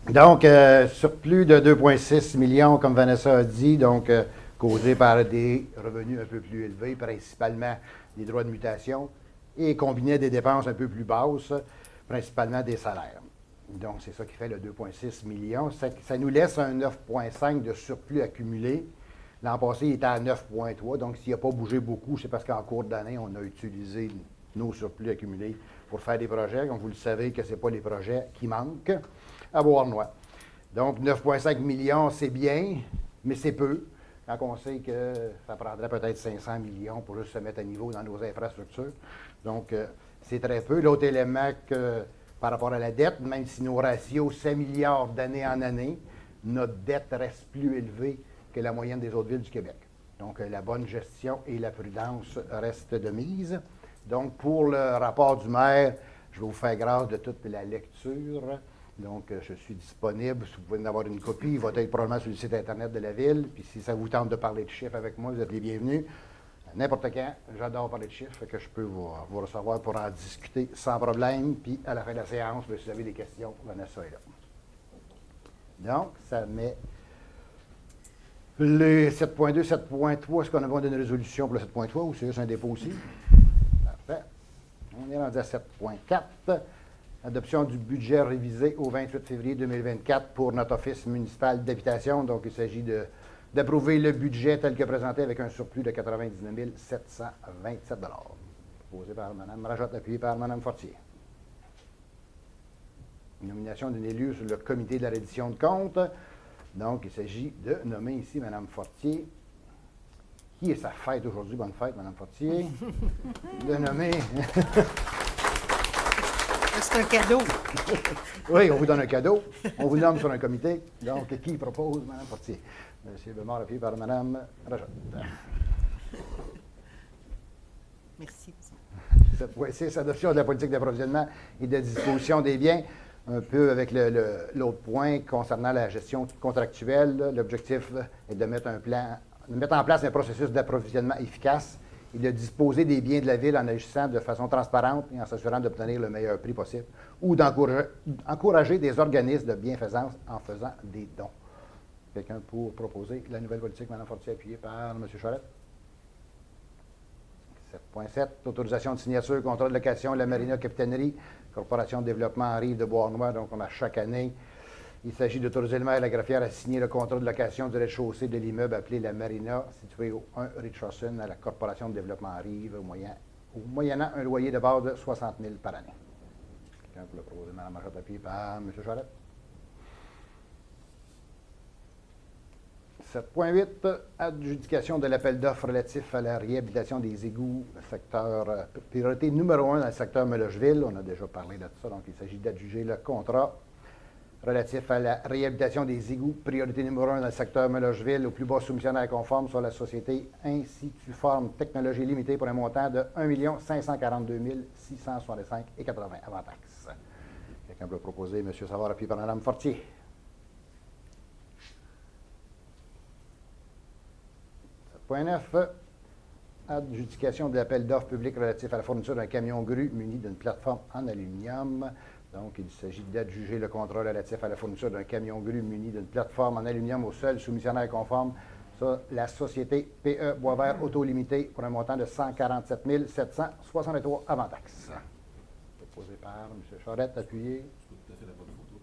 Donc, surplus de 2,6 millions, comme Vanessa a dit, donc causé par des revenus un peu plus élevés, principalement des droits de mutation, et combiné des dépenses un peu plus basses, principalement des salaires. Donc, c'est ça qui fait le 2,6 millions. Ça nous laisse un 9,5 de surplus accumulé. L'an passé, il était à 9,3. Donc, s'il n'a pas bougé beaucoup, c'est parce qu'en cours d'année, on a utilisé nos surplus accumulés pour faire des projets. Comme vous le savez, que ce n'est pas les projets qui manquent à Beauharnois. Donc, 9,5 millions, c'est bien, mais c'est peu. Quand on sait que ça prendrait peut-être 500 millions pour juste se mettre à niveau dans nos infrastructures. Donc, c'est très peu. L'autre élément par rapport à la dette, même si nos ratios s'améliorent d'année en année, notre dette reste plus élevée que la moyenne des autres villes du Québec. Donc, la bonne gestion et la prudence restent de mise. Donc, pour le rapport du maire, je vais vous faire grâce de toute la lecture. Donc, je suis disponible. Si vous pouvez en avoir une copie, il va être probablement sur le site Internet de la Ville. Puis, si ça vous tente de parler de chiffres avec moi, vous êtes les bienvenus. N'importe quand, j'adore parler de chiffres, fait que je peux vous recevoir pour en discuter sans problème. Puis, à la fin de la séance, si vous avez des questions, Vanessa est là. Donc, ça met les 7.2, 7.3. Est-ce qu'on a besoin d'une résolution pour le 7.3 ou c'est juste un dépôt aussi? Parfait. On est rendu à 7.4. Adoption du budget révisé au 28 février 2024 pour notre office municipal d'habitation. Donc, il s'agit d'approuver le budget tel que présenté avec un surplus de 99 727 $. Proposé par Mme Rajotte, appuyé par Mme Fortier. Nomination d'une élue sur le comité de la reddition de comptes. Donc, il s'agit de nommer ici Mme Fortier, qui est sa fête aujourd'hui. Bonne fête, Mme Fortier. De nommer... C'est un cadeau. Oui, on vous donne un cadeau. On vous nomme sur un comité. Donc, qui propose Mme Fortier? Monsieur Bemard, appuyé par Mme Rajotte. Merci. 7.6, adoption de la politique d'approvisionnement et de disposition des biens. Un peu avec l'autre point concernant la gestion contractuelle. L'objectif est de mettre en place un processus d'approvisionnement efficace et de disposer des biens de la Ville en agissant de façon transparente et en s'assurant d'obtenir le meilleur prix possible ou d'encourager des organismes de bienfaisance en faisant des dons. Quelqu'un pour proposer la nouvelle politique, Mme Fortier, appuyée par M. Charette. 7.7, autorisation de signature, contrat de location, la Marina Capitainerie, Corporation de développement en rive de Beauharnois. Donc, on a chaque année. Il s'agit d'autoriser le maire et la greffière à signer le contrat de location du rez-de-chaussée de l'immeuble appelé la Marina, situé au 1 Richardson, à la Corporation de développement en rive, moyennant un loyer de base de 60 000 par année. Quelqu'un pour le proposer, Mme Rajotte, appuyée par M. Charette. 7.8, adjudication de l'appel d'offres relatif à la réhabilitation des égouts, secteur priorité numéro 1 dans le secteur Melocheville. On a déjà parlé de ça, donc il s'agit d'adjuger le contrat relatif à la réhabilitation des égouts, priorité numéro 1 dans le secteur Melocheville, au plus bas soumissionnaire conforme sur la société Instituform Technologie Limitée pour un montant de 1 542 665,80 avant taxe. Quelqu'un peut proposer, M. Savard, appuyé par Mme Fortier. 7.9, adjudication de l'appel d'offres public relatif à la fourniture d'un camion grue muni d'une plateforme en aluminium. Donc, il s'agit d'adjuger le contrat relatif à la fourniture d'un camion grue muni d'une plateforme en aluminium au seul soumissionnaire conforme, la société PE Boisvert Auto Limité, pour un montant de 147 763 avant taxes. Proposé par M. Charette, appuyé. C'est tout à fait la bonne photo,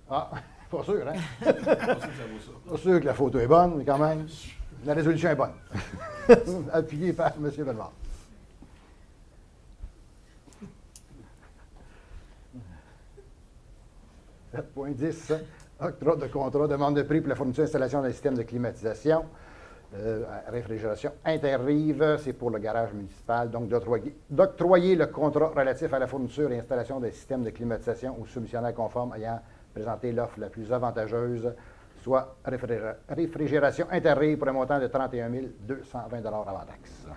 Ah, par exemple. pas sûr, hein? Pas sûr que ça vaut ça. Pas sûr que la photo est bonne, mais quand même, la résolution est bonne. Appuyé par M. Bellemare. « 7.10. Octroi de contrat, demande de prix pour la fourniture et installation d'un système de climatisation, réfrigération interrive, c'est pour le garage municipal. Donc, d'octroyer le contrat relatif à la fourniture et installation d'un système de climatisation au soumissionnaire conforme ayant présenté l'offre la plus avantageuse, soit réfrigération interrive pour un montant de 31 220 avant taxe.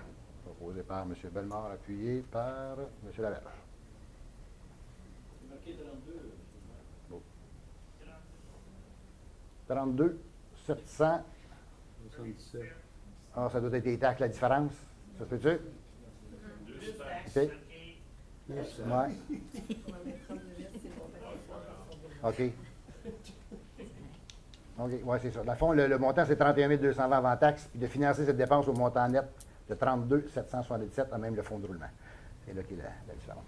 Proposé par M. Bellemare, appuyé par M. Laverge. C'est marqué 32. 32 700. 77. Ah, ça doit être les taxes, la différence. Ça se peut-tu? OK. Ouais. OK. OK, oui, c'est ça. Dans le fond, le montant, c'est 31 220 avant taxe, puis de financer cette dépense au montant net de 32 777 à même le fonds de roulement. C'est là qu'il y a la différence.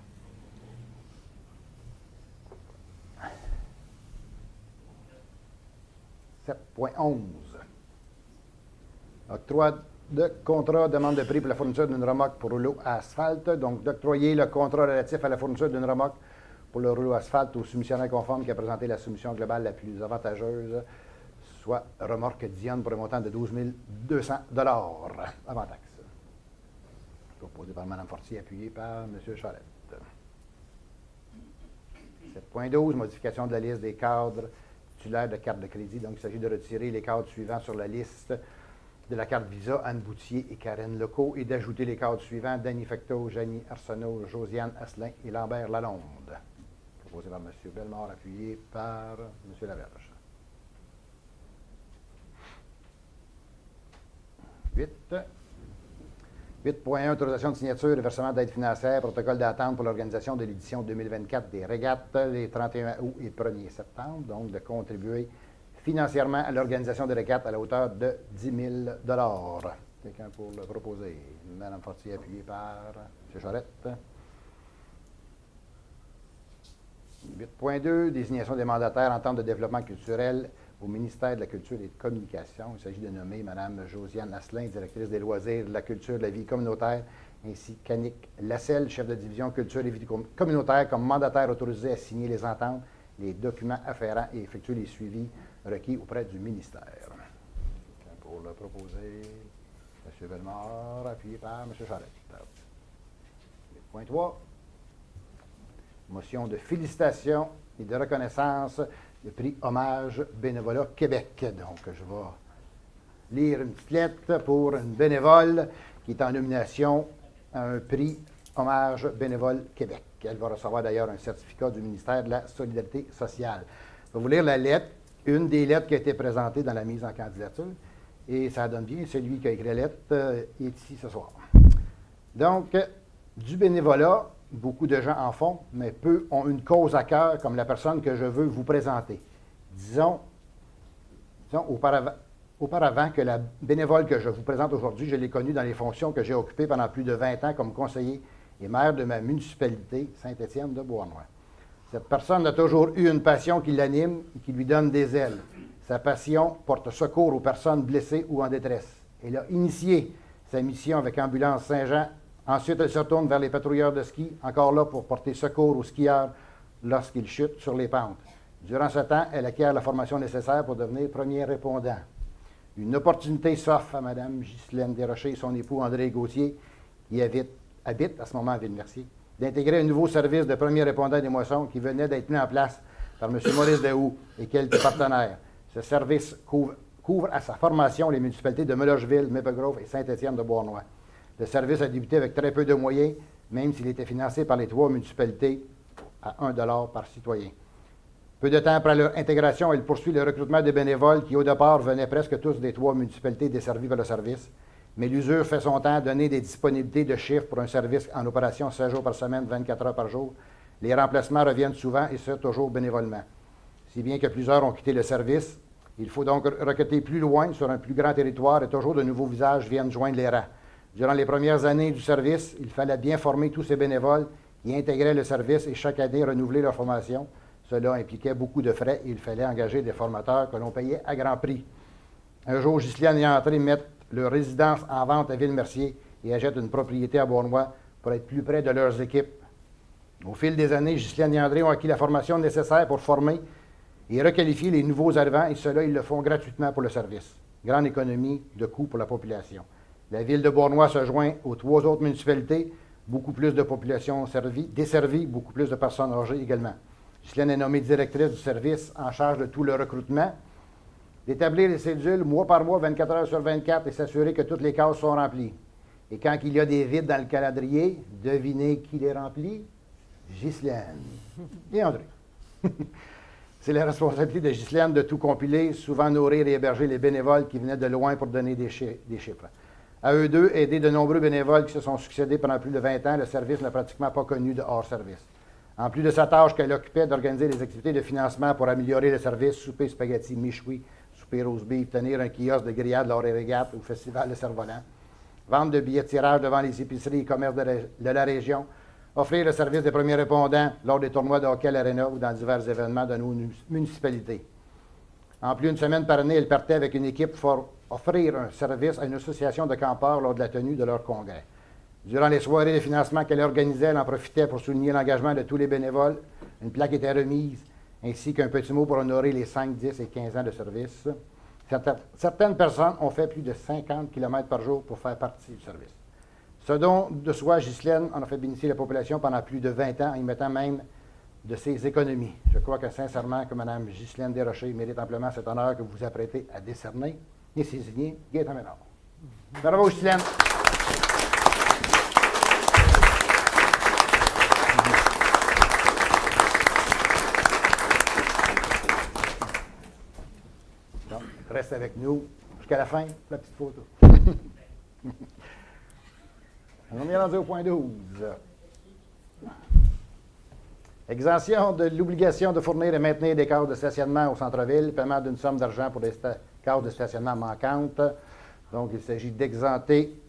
« 7.11. Octroi de contrat, demande de prix pour la fourniture d'une remorque pour rouleau à asphalte. Donc, d'octroyer le contrat relatif à la fourniture d'une remorque pour le rouleau asphalte au soumissionnaire conforme qui a présenté la soumission globale la plus avantageuse, soit remorque Dionne pour un montant de 12 200 avant taxe. Proposé par Mme Fortier, appuyé par M. Charette. 7.12, modification de la liste des cadres titulaires de carte de crédit. Donc, il s'agit de retirer les cadres suivants sur la liste de la carte Visa, Anne Boutier et Karen Lecault, et d'ajouter les cadres suivants, Danny Fecteau, Janie Arsenault, Josiane Asselin et Lambert Lalonde. Proposé par M. Bellemare, appuyé par M. Laverge. 8.1, autorisation de signature et versement d'aide financière, protocole d'attente pour l'organisation de l'édition 2024 des régates les 31 août et 1er septembre, donc de contribuer financièrement à l'organisation des régates à la hauteur de 10 000 Quelqu'un pour le proposer? Mme Fortier, appuyée par M. Charette. 8.2, désignation des mandataires en termes de développement culturel au ministère de la Culture et de Communication. Il s'agit de nommer Mme Josiane Asselin, directrice des loisirs, de la culture, de la vie communautaire, ainsi qu'Annick Lasselle, chef de division culture et vie communautaire, comme mandataire autorisé à signer les ententes, les documents afférents et effectuer les suivis requis auprès du ministère. Pour le proposer, M. Bellemare, appuyé par M. Charette. 8.3. Motion de félicitations et de reconnaissance du prix Hommage Bénévolat Québec. Donc, je vais lire une petite lettre pour une bénévole qui est en nomination à un prix Hommage Bénévole Québec. Elle va recevoir d'ailleurs un certificat du ministère de la Solidarité sociale. Je vais vous lire la lettre, une des lettres qui a été présentée dans la mise en candidature, et ça donne bien. Celui qui a écrit la lettre est ici ce soir. Donc, du bénévolat, beaucoup de gens en font, mais peu ont une cause à cœur comme la personne que je veux vous présenter. Disons auparavant que la bénévole que je vous présente aujourd'hui, je l'ai connue dans les fonctions que j'ai occupées pendant plus de 20 ans comme conseiller et maire de ma municipalité, Saint-Étienne de Beauharnois. Cette personne a toujours eu une passion qui l'anime et qui lui donne des ailes. Sa passion porte secours aux personnes blessées ou en détresse. Elle a initié sa mission avec Ambulance Saint-Jean. Ensuite, elle se retourne vers les patrouilleurs de ski, encore là pour porter secours aux skieurs lorsqu'ils chutent sur les pentes. Durant ce temps, elle acquiert la formation nécessaire pour devenir premier répondant. Une opportunité s'offre à Mme Ghislaine Desrochers et son époux André Gauthier, qui habite à ce moment à Ville-Mercier, d'intégrer un nouveau service de premier répondant des moissons qui venait d'être mis en place par M. Maurice Dahoud et quelques partenaires. Ce service couvre à sa formation les municipalités de Melogeville, Maple Grove et Saint-Étienne de Beauharnois. Le service a débuté avec très peu de moyens, même s'il était financé par les 3 municipalités à 1 $ par citoyen. Peu de temps après leur intégration, il poursuit le recrutement de bénévoles qui, au départ, venaient presque tous des 3 municipalités desservies par le service, Mais l'usure fait son temps à donner des disponibilités de chiffres pour un service en opération 16 jours par semaine, 24 heures par jour. Les remplacements reviennent souvent et ce, toujours bénévolement. Si bien que plusieurs ont quitté le service, il faut donc recruter plus loin, sur un plus grand territoire, et toujours de nouveaux visages viennent joindre les rangs. Durant les premières années du service, il fallait bien former tous ces bénévoles qui intégraient le service et chaque année renouveler leur formation. Cela impliquait beaucoup de frais et il fallait engager des formateurs que l'on payait à grand prix. Un jour, Ghislaine et André mettent leur résidence en vente à Ville-Mercier et achètent une propriété à Beauharnois pour être plus près de leurs équipes. Au fil des années, Ghislaine et André ont acquis la formation nécessaire pour former et requalifier les nouveaux arrivants, et cela, ils le font gratuitement pour le service. Grande économie de coûts pour la population. La ville de Beauharnois se joint aux 3 autres municipalités, beaucoup plus de population desservie, beaucoup plus de personnes âgées également. Ghislaine est nommée directrice du service en charge de tout le recrutement, d'établir les cédules mois par mois, 24 heures sur 24, et s'assurer que toutes les cases sont remplies. Et quand il y a des vides dans le calendrier, devinez qui les remplit? Ghislaine et André. C'est la responsabilité de Ghislaine de tout compiler, souvent nourrir et héberger les bénévoles qui venaient de loin pour donner des chiffres. À eux deux, aider de nombreux bénévoles qui se sont succédés pendant plus de 20 ans, le service n'a pratiquement pas connu de hors-service. En plus de sa tâche qu'elle occupait d'organiser des activités de financement pour améliorer le service, souper spaghetti michoui, souper rose beef, tenir un kiosque de grillade lors des régates au festival de Cerf-Volant, vendre de billets de tirage devant les épiceries et commerces de la région, offrir le service des premiers répondants lors des tournois de hockey à l'Arena ou dans divers événements de nos municipalités. En plus, une semaine par année, elle partait avec une équipe pour offrir un service à une association de campeurs lors de la tenue de leur congrès. Durant les soirées de financement qu'elle organisait, elle en profitait pour souligner l'engagement de tous les bénévoles. Une plaque était remise, ainsi qu'un petit mot pour honorer les 5, 10 et 15 ans de service. Certaines personnes ont fait plus de 50 km par jour pour faire partie du service. Ce dont de soi, Ghislaine en a fait bénéficier la population pendant plus de 20 ans, en y mettant même de ses économies. Je crois que sincèrement que Mme Ghislaine Desrochers mérite amplement cet honneur que vous vous apprêtez à décerner. Et c'est signé Gaëtan Ménard. Bravo, Ghislaine! Donc, reste avec nous jusqu'à la fin, la petite photo. On est rendu au point 12. Exemption de l'obligation de fournir et maintenir des cases de stationnement au centre-ville, paiement d'une somme d'argent pour des cases de stationnement manquantes. Donc, il s'agit d'exempter,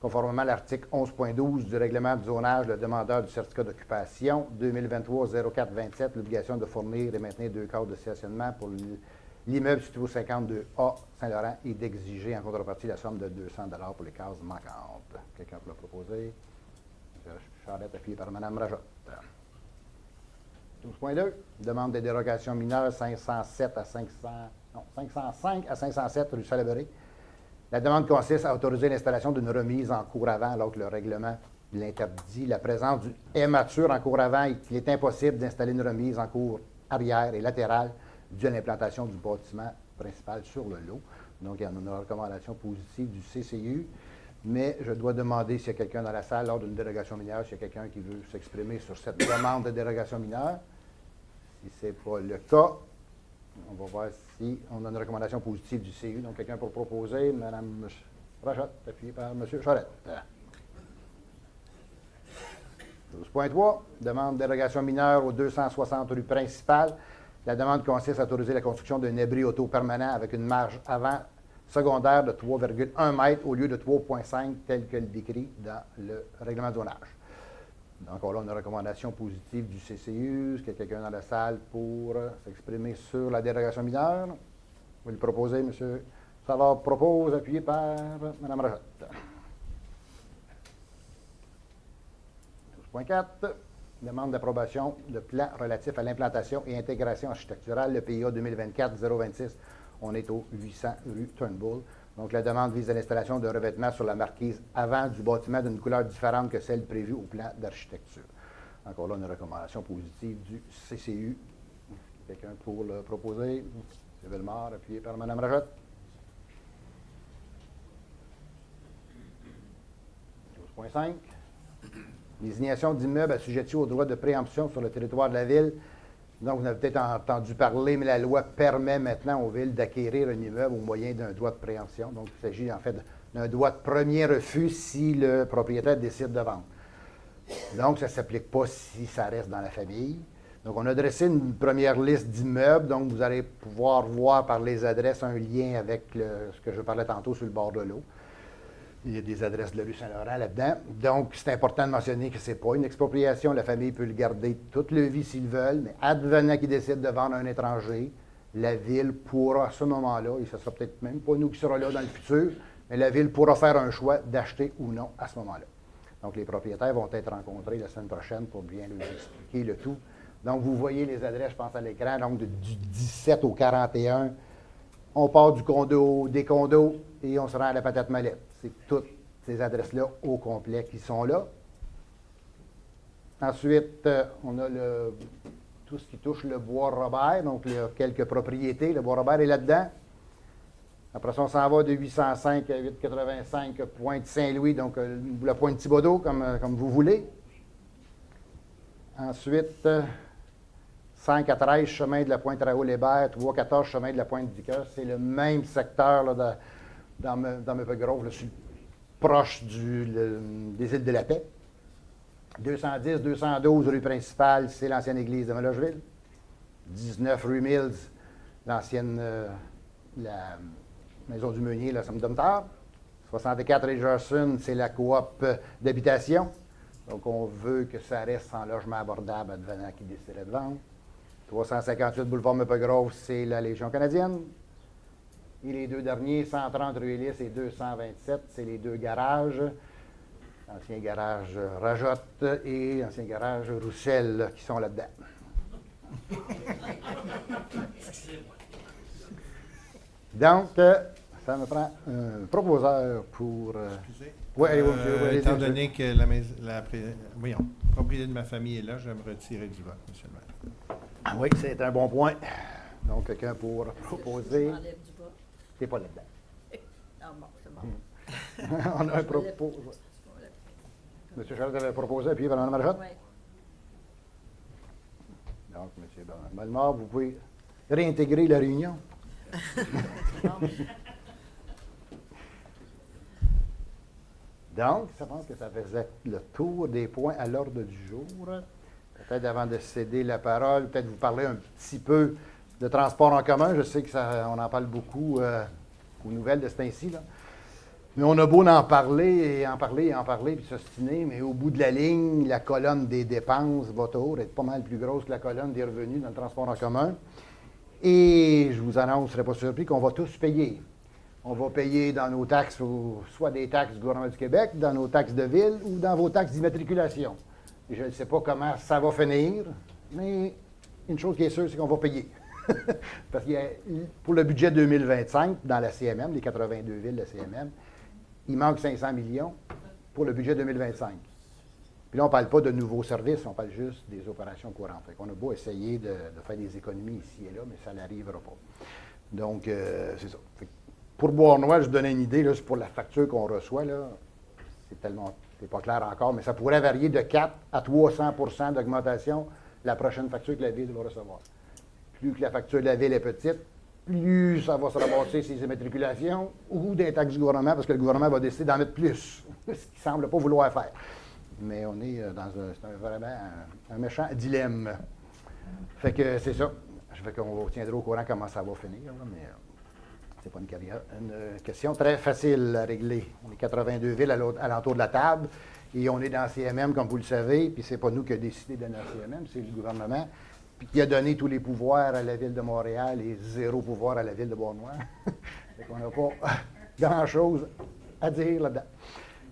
conformément à l'article 11.12 du règlement de zonage, le demandeur du certificat d'occupation 2023-04-27, l'obligation de fournir et maintenir 2 cases de stationnement pour l'immeuble situé au 52A Saint-Laurent et d'exiger en contrepartie la somme de 200 $ pour les cases manquantes. Quelqu'un peut le proposer? M. Charette, appuyé par Mme Rajotte. 12.2, demande de dérogation mineure 505 à 507 rue Salaberry. La demande consiste à autoriser l'installation d'une remise en cour avant alors que le règlement l'interdit. La présence est mature en cour avant et qu'il est impossible d'installer une remise en cour arrière et latérale due à l'implantation du bâtiment principal sur le lot. Donc, il y a une recommandation positive du CCU, mais je dois demander s'il y a quelqu'un dans la salle lors d'une dérogation mineure, s'il y a quelqu'un qui veut s'exprimer sur cette demande de dérogation mineure. Si ce n'est pas le cas, on va voir si on a une recommandation positive du CU. Donc, quelqu'un pour proposer, Mme Rajotte, appuyée par M. Charette. 12.3, demande de dérogation mineure aux 260 rue principale. La demande consiste à autoriser la construction d'un abri auto permanent avec une marge avant secondaire de 3,1 mètres au lieu de 3,5 tel que le décrit dans le règlement de zonage. Donc, on a une recommandation positive du CCU. Est-ce qu'il y a quelqu'un dans la salle pour s'exprimer sur la dérogation mineure? Vous le proposez, M. Savard propose, appuyé par Mme Rajotte. 12.4, demande d'approbation de plan relatif à l'implantation et intégration architecturale, le PIA 2024-026. On est au 800 rue Turnbull. Donc, la demande vise à l'installation de revêtements sur la marquise avant du bâtiment d'une couleur différente que celle prévue au plan d'architecture. Encore là, une recommandation positive du CCU. Quelqu'un pour le proposer? M. Bellemare, appuyé par Mme Rajotte. 12.5. Désignation d'immeubles assujettis au droit de préemption sur le territoire de la ville. Donc, vous avez peut-être entendu parler, mais la loi permet maintenant aux villes d'acquérir un immeuble au moyen d'un droit de préemption. Donc, il s'agit en fait un droit de premier refus si le propriétaire décide de vendre. Donc, ça ne s'applique pas si ça reste dans la famille. Donc, on a dressé une première liste d'immeubles. Donc, vous allez pouvoir voir par les adresses un lien avec ce que je parlais tantôt sur le bord de l'eau. Il y a des adresses de la rue Saint-Laurent là-dedans. Donc, c'est important de mentionner que ce n'est pas une expropriation. La famille peut le garder toute leur vie s'ils veulent, mais advenant qu'ils décident de vendre à un étranger, la Ville pourra, à ce moment-là, et ce ne sera peut-être même pas nous qui serons là dans le futur, mais la Ville pourra faire un choix d'acheter ou non à ce moment-là. Donc, les propriétaires vont être rencontrés la semaine prochaine pour bien leur expliquer le tout. Donc, vous voyez les adresses, je pense, à l'écran, donc du 17 au 41. On part du condo, des condos, et on se rend à la patate mallette. C'est toutes ces adresses-là au complet qui sont là. Ensuite, on a tout ce qui touche le Bois-Robert, donc il y a quelques propriétés. Le Bois-Robert est là-dedans. Après ça, on s'en va de 805 à 885 Pointe-Saint-Louis, donc la Pointe-Thibodeau, comme vous voulez. Ensuite, 5 à 13 chemin de la Pointe-Raoul-Hébert, 3 à 14 chemin de la Pointe-Dicker. C'est le même secteur là, dans Maple Grove, là, proche des îles de la Paix. 210, 212 rue principale, c'est l'ancienne église de Malogeville. 19 rue Mills, l'ancienne la maison du meunier, la Somme-Domtar. 64 rue Gerson, c'est la coop d'habitation. Donc, on veut que ça reste en logement abordable advenant qui déciderait de vendre. 358 boulevard Maple Grove, c'est la Légion canadienne. Et les deux derniers, 130 rue Élis et 227, c'est les deux garages. Ancien garage Rajotte et ancien garage Roussel qui sont là-dedans. Donc, ça me prend un proposeur pour... Excusez. Oui, allez-vous, monsieur. Allez-y, Étant monsieur. donné que la propriété de ma famille est là, je vais me retirer du vote, monsieur le maire. Oui, c'est un bon point. Donc, quelqu'un pour proposer. Je m'enlève du bas. T'es pas là-dedans. Ah bon, c'est bon. On a un propos. Monsieur Charles avait proposé, puis Mme Marjotte. Oui. Donc, M. Bellemare, vous pouvez réintégrer la réunion. Donc, ça pense que ça faisait le tour des points à l'ordre du jour. Peut-être avant de céder la parole, peut-être vous parler un petit peu de transport en commun. Je sais qu'on en parle beaucoup aux nouvelles de ce temps-ci, là. Mais on a beau en parler, puis s'ostiner, mais au bout de la ligne, la colonne des dépenses va toujours être pas mal plus grosse que la colonne des revenus dans le transport en commun. Et je vous annonce, vous ne serez pas surpris qu'on va tous payer. On va payer dans nos taxes, soit des taxes du gouvernement du Québec, dans nos taxes de ville ou dans vos taxes d'immatriculation. Et je ne sais pas comment ça va finir, mais une chose qui est sûre, c'est qu'on va payer. Parce que pour le budget 2025, dans la CMM, les 82 villes de la CMM, il manque 500 millions pour le budget 2025. Puis là, on ne parle pas de nouveaux services, on parle juste des opérations courantes. Fait qu'on a beau essayer de faire des économies ici et là, mais ça n'arrivera pas. Donc, c'est ça. Fait que pour Bois-Noir, je vous donnais une idée, là, c'est pour la facture qu'on reçoit, là. C'est pas clair encore, mais ça pourrait varier de 4 à 300 % d'augmentation la prochaine facture que la Ville va recevoir. Plus que la facture de la Ville est petite, plus ça va se ramasser ses immatriculations ou des taxes du gouvernement, parce que le gouvernement va décider d'en mettre plus, ce qu'il ne semble pas vouloir faire. Mais on est vraiment un méchant dilemme. Fait que c'est ça. Fait qu'on vous tiendra au courant comment ça va finir, là, mais c'est pas une question très facile à régler. On est 82 villes à l'entour de la table et on est dans CMM, comme vous le savez, puis c'est pas nous qui avons décidé de donner à CMM, c'est le gouvernement, puis qui a donné tous les pouvoirs à la Ville de Montréal et 0 pouvoir à la Ville de Bois-Noir. Fait qu'on n'a pas grand-chose à dire là-dedans.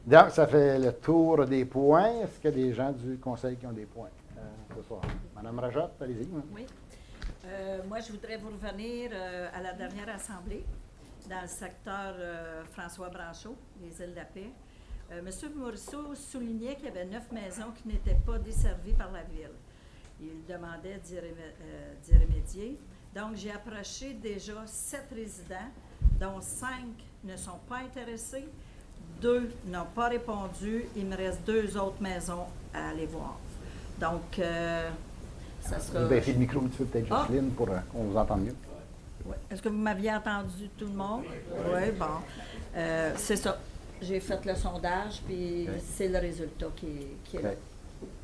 Donc, ça fait le tour des points. Est-ce qu'il y a des gens du Conseil qui ont des points ce soir? Madame Rajotte, allez-y. Oui. Moi, je voudrais vous revenir à la dernière assemblée dans le secteur François Branchot, les îles de la Paix. M. Morisseau soulignait qu'il y avait 9 maisons qui n'étaient pas desservies par la Ville. Il demandait d'y remédier. Donc, j'ai approché déjà 7 résidents, dont 5 ne sont pas intéressés. 2 n'ont pas répondu. Il me reste 2 autres maisons à aller voir. Donc, ça sera... Baissez le micro un petit peu, peut-être, Jocelyne, pour qu'on vous entende mieux. Ouais. Est-ce que vous m'aviez entendu, tout le monde? Oui, bon. C'est ça. J'ai fait le sondage, puis Ok. c'est le résultat qui est là. OK.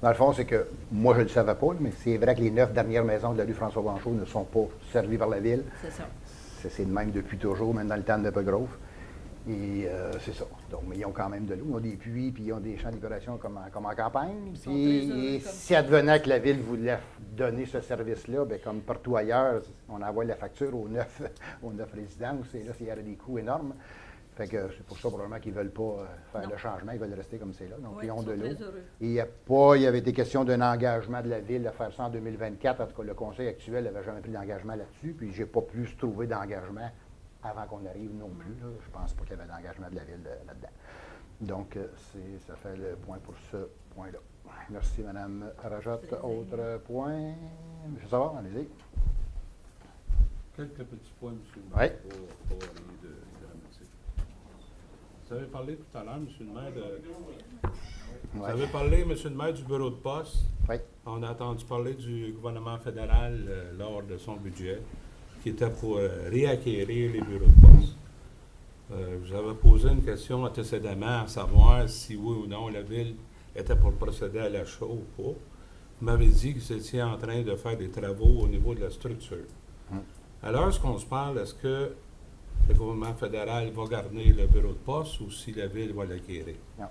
Dans le fond, c'est que moi, je ne le savais pas, mais c'est vrai que les 9 dernières maisons de la rue François-Branchaud ne sont pas servies par la ville. C'est ça. C'est le même depuis toujours, même dans le temps de Grove. Et c'est ça. Donc, mais ils ont quand même de l'eau. Ils ont des puits, puis ils ont des champs d'épuration comme en campagne. sont Puis, très heureux et comme si ça. advenant que la ville voulait donner ce service-là, bien, comme partout ailleurs, on envoie la facture aux 9, aux 9 résidences. Et là, il y aurait des coûts énormes. Fait que c'est pour ça probablement qu'ils ne veulent pas faire Non. le changement, ils veulent rester comme c'est là. Donc, Oui, ils ont ils de sont l'eau. très heureux. Et il y avait été question d'un engagement de la ville à faire ça en 2024. En tout cas, le conseil actuel n'avait jamais pris d'engagement là-dessus. Puis, je n'ai pas pu trouver d'engagement avant qu'on arrive non plus. Là. Je pense pas qu'il y avait d'engagement de la ville là-dedans. Donc, ça fait le point pour ce point-là. Merci, Mme Rajotte. Plaisir. Autre point? M. Savard, allez-y. Quelques petits points, M. le Oui. maire, pour rien de dramatique. Vous avez parlé tout à l'heure, M. le maire, Vous Ouais. avez parlé, M. le maire, du bureau de poste. Oui. On a entendu parler du gouvernement fédéral lors de son budget, qui était pour réacquérir les bureaux de poste. Vous avez posé une question antécédemment à savoir si oui ou non la ville était pour procéder à l'achat ou pas. Vous m'avez dit que vous étiez en train de faire des travaux au niveau de la structure. Alors, est-ce qu'on se parle, est-ce que le gouvernement fédéral va garder le bureau de poste ou si la ville va l'acquérir? Non.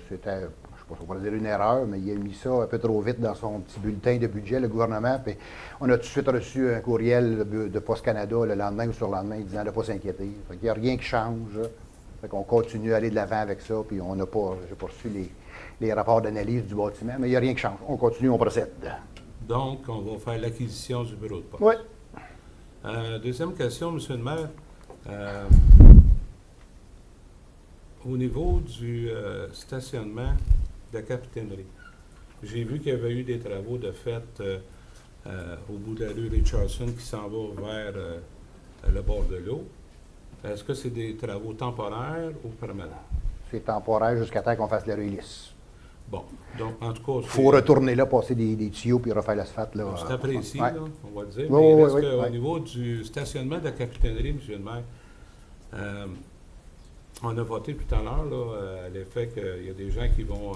C'était, je ne sais pas si on pourrait dire une erreur, mais il a mis ça un peu trop vite dans son petit bulletin de budget, le gouvernement. Puis on a tout de suite reçu un courriel de Poste Canada le lendemain ou sur le lendemain disant de ne pas s'inquiéter. Il n'y a rien qui change. Fait qu'on continue à aller de l'avant avec ça. Puis on n'a pas, j'ai pas reçu les rapports d'analyse du bâtiment, mais il n'y a rien qui change. On continue, on procède. Donc, on va faire l'acquisition du bureau de poste. Oui. Deuxième question, M. le maire. Au niveau du stationnement de la capitainerie, j'ai vu qu'il y avait eu des travaux de fait au bout de la rue Richardson qui s'en va vers le bord de l'eau. Est-ce que c'est des travaux temporaires ou permanents? C'est temporaire jusqu'à temps qu'on fasse la rue lisse. Bon, donc en tout cas, Il faut retourner là, passer des tuyaux puis refaire l'asphalte. Là. c'est apprécié, Ouais. là, on va le dire. Oui, Mais oui, est-ce oui, qu'au oui. niveau du stationnement de la capitainerie, M. le maire, on a voté tout à l'heure là, à l'effet qu'il y a des gens qui vont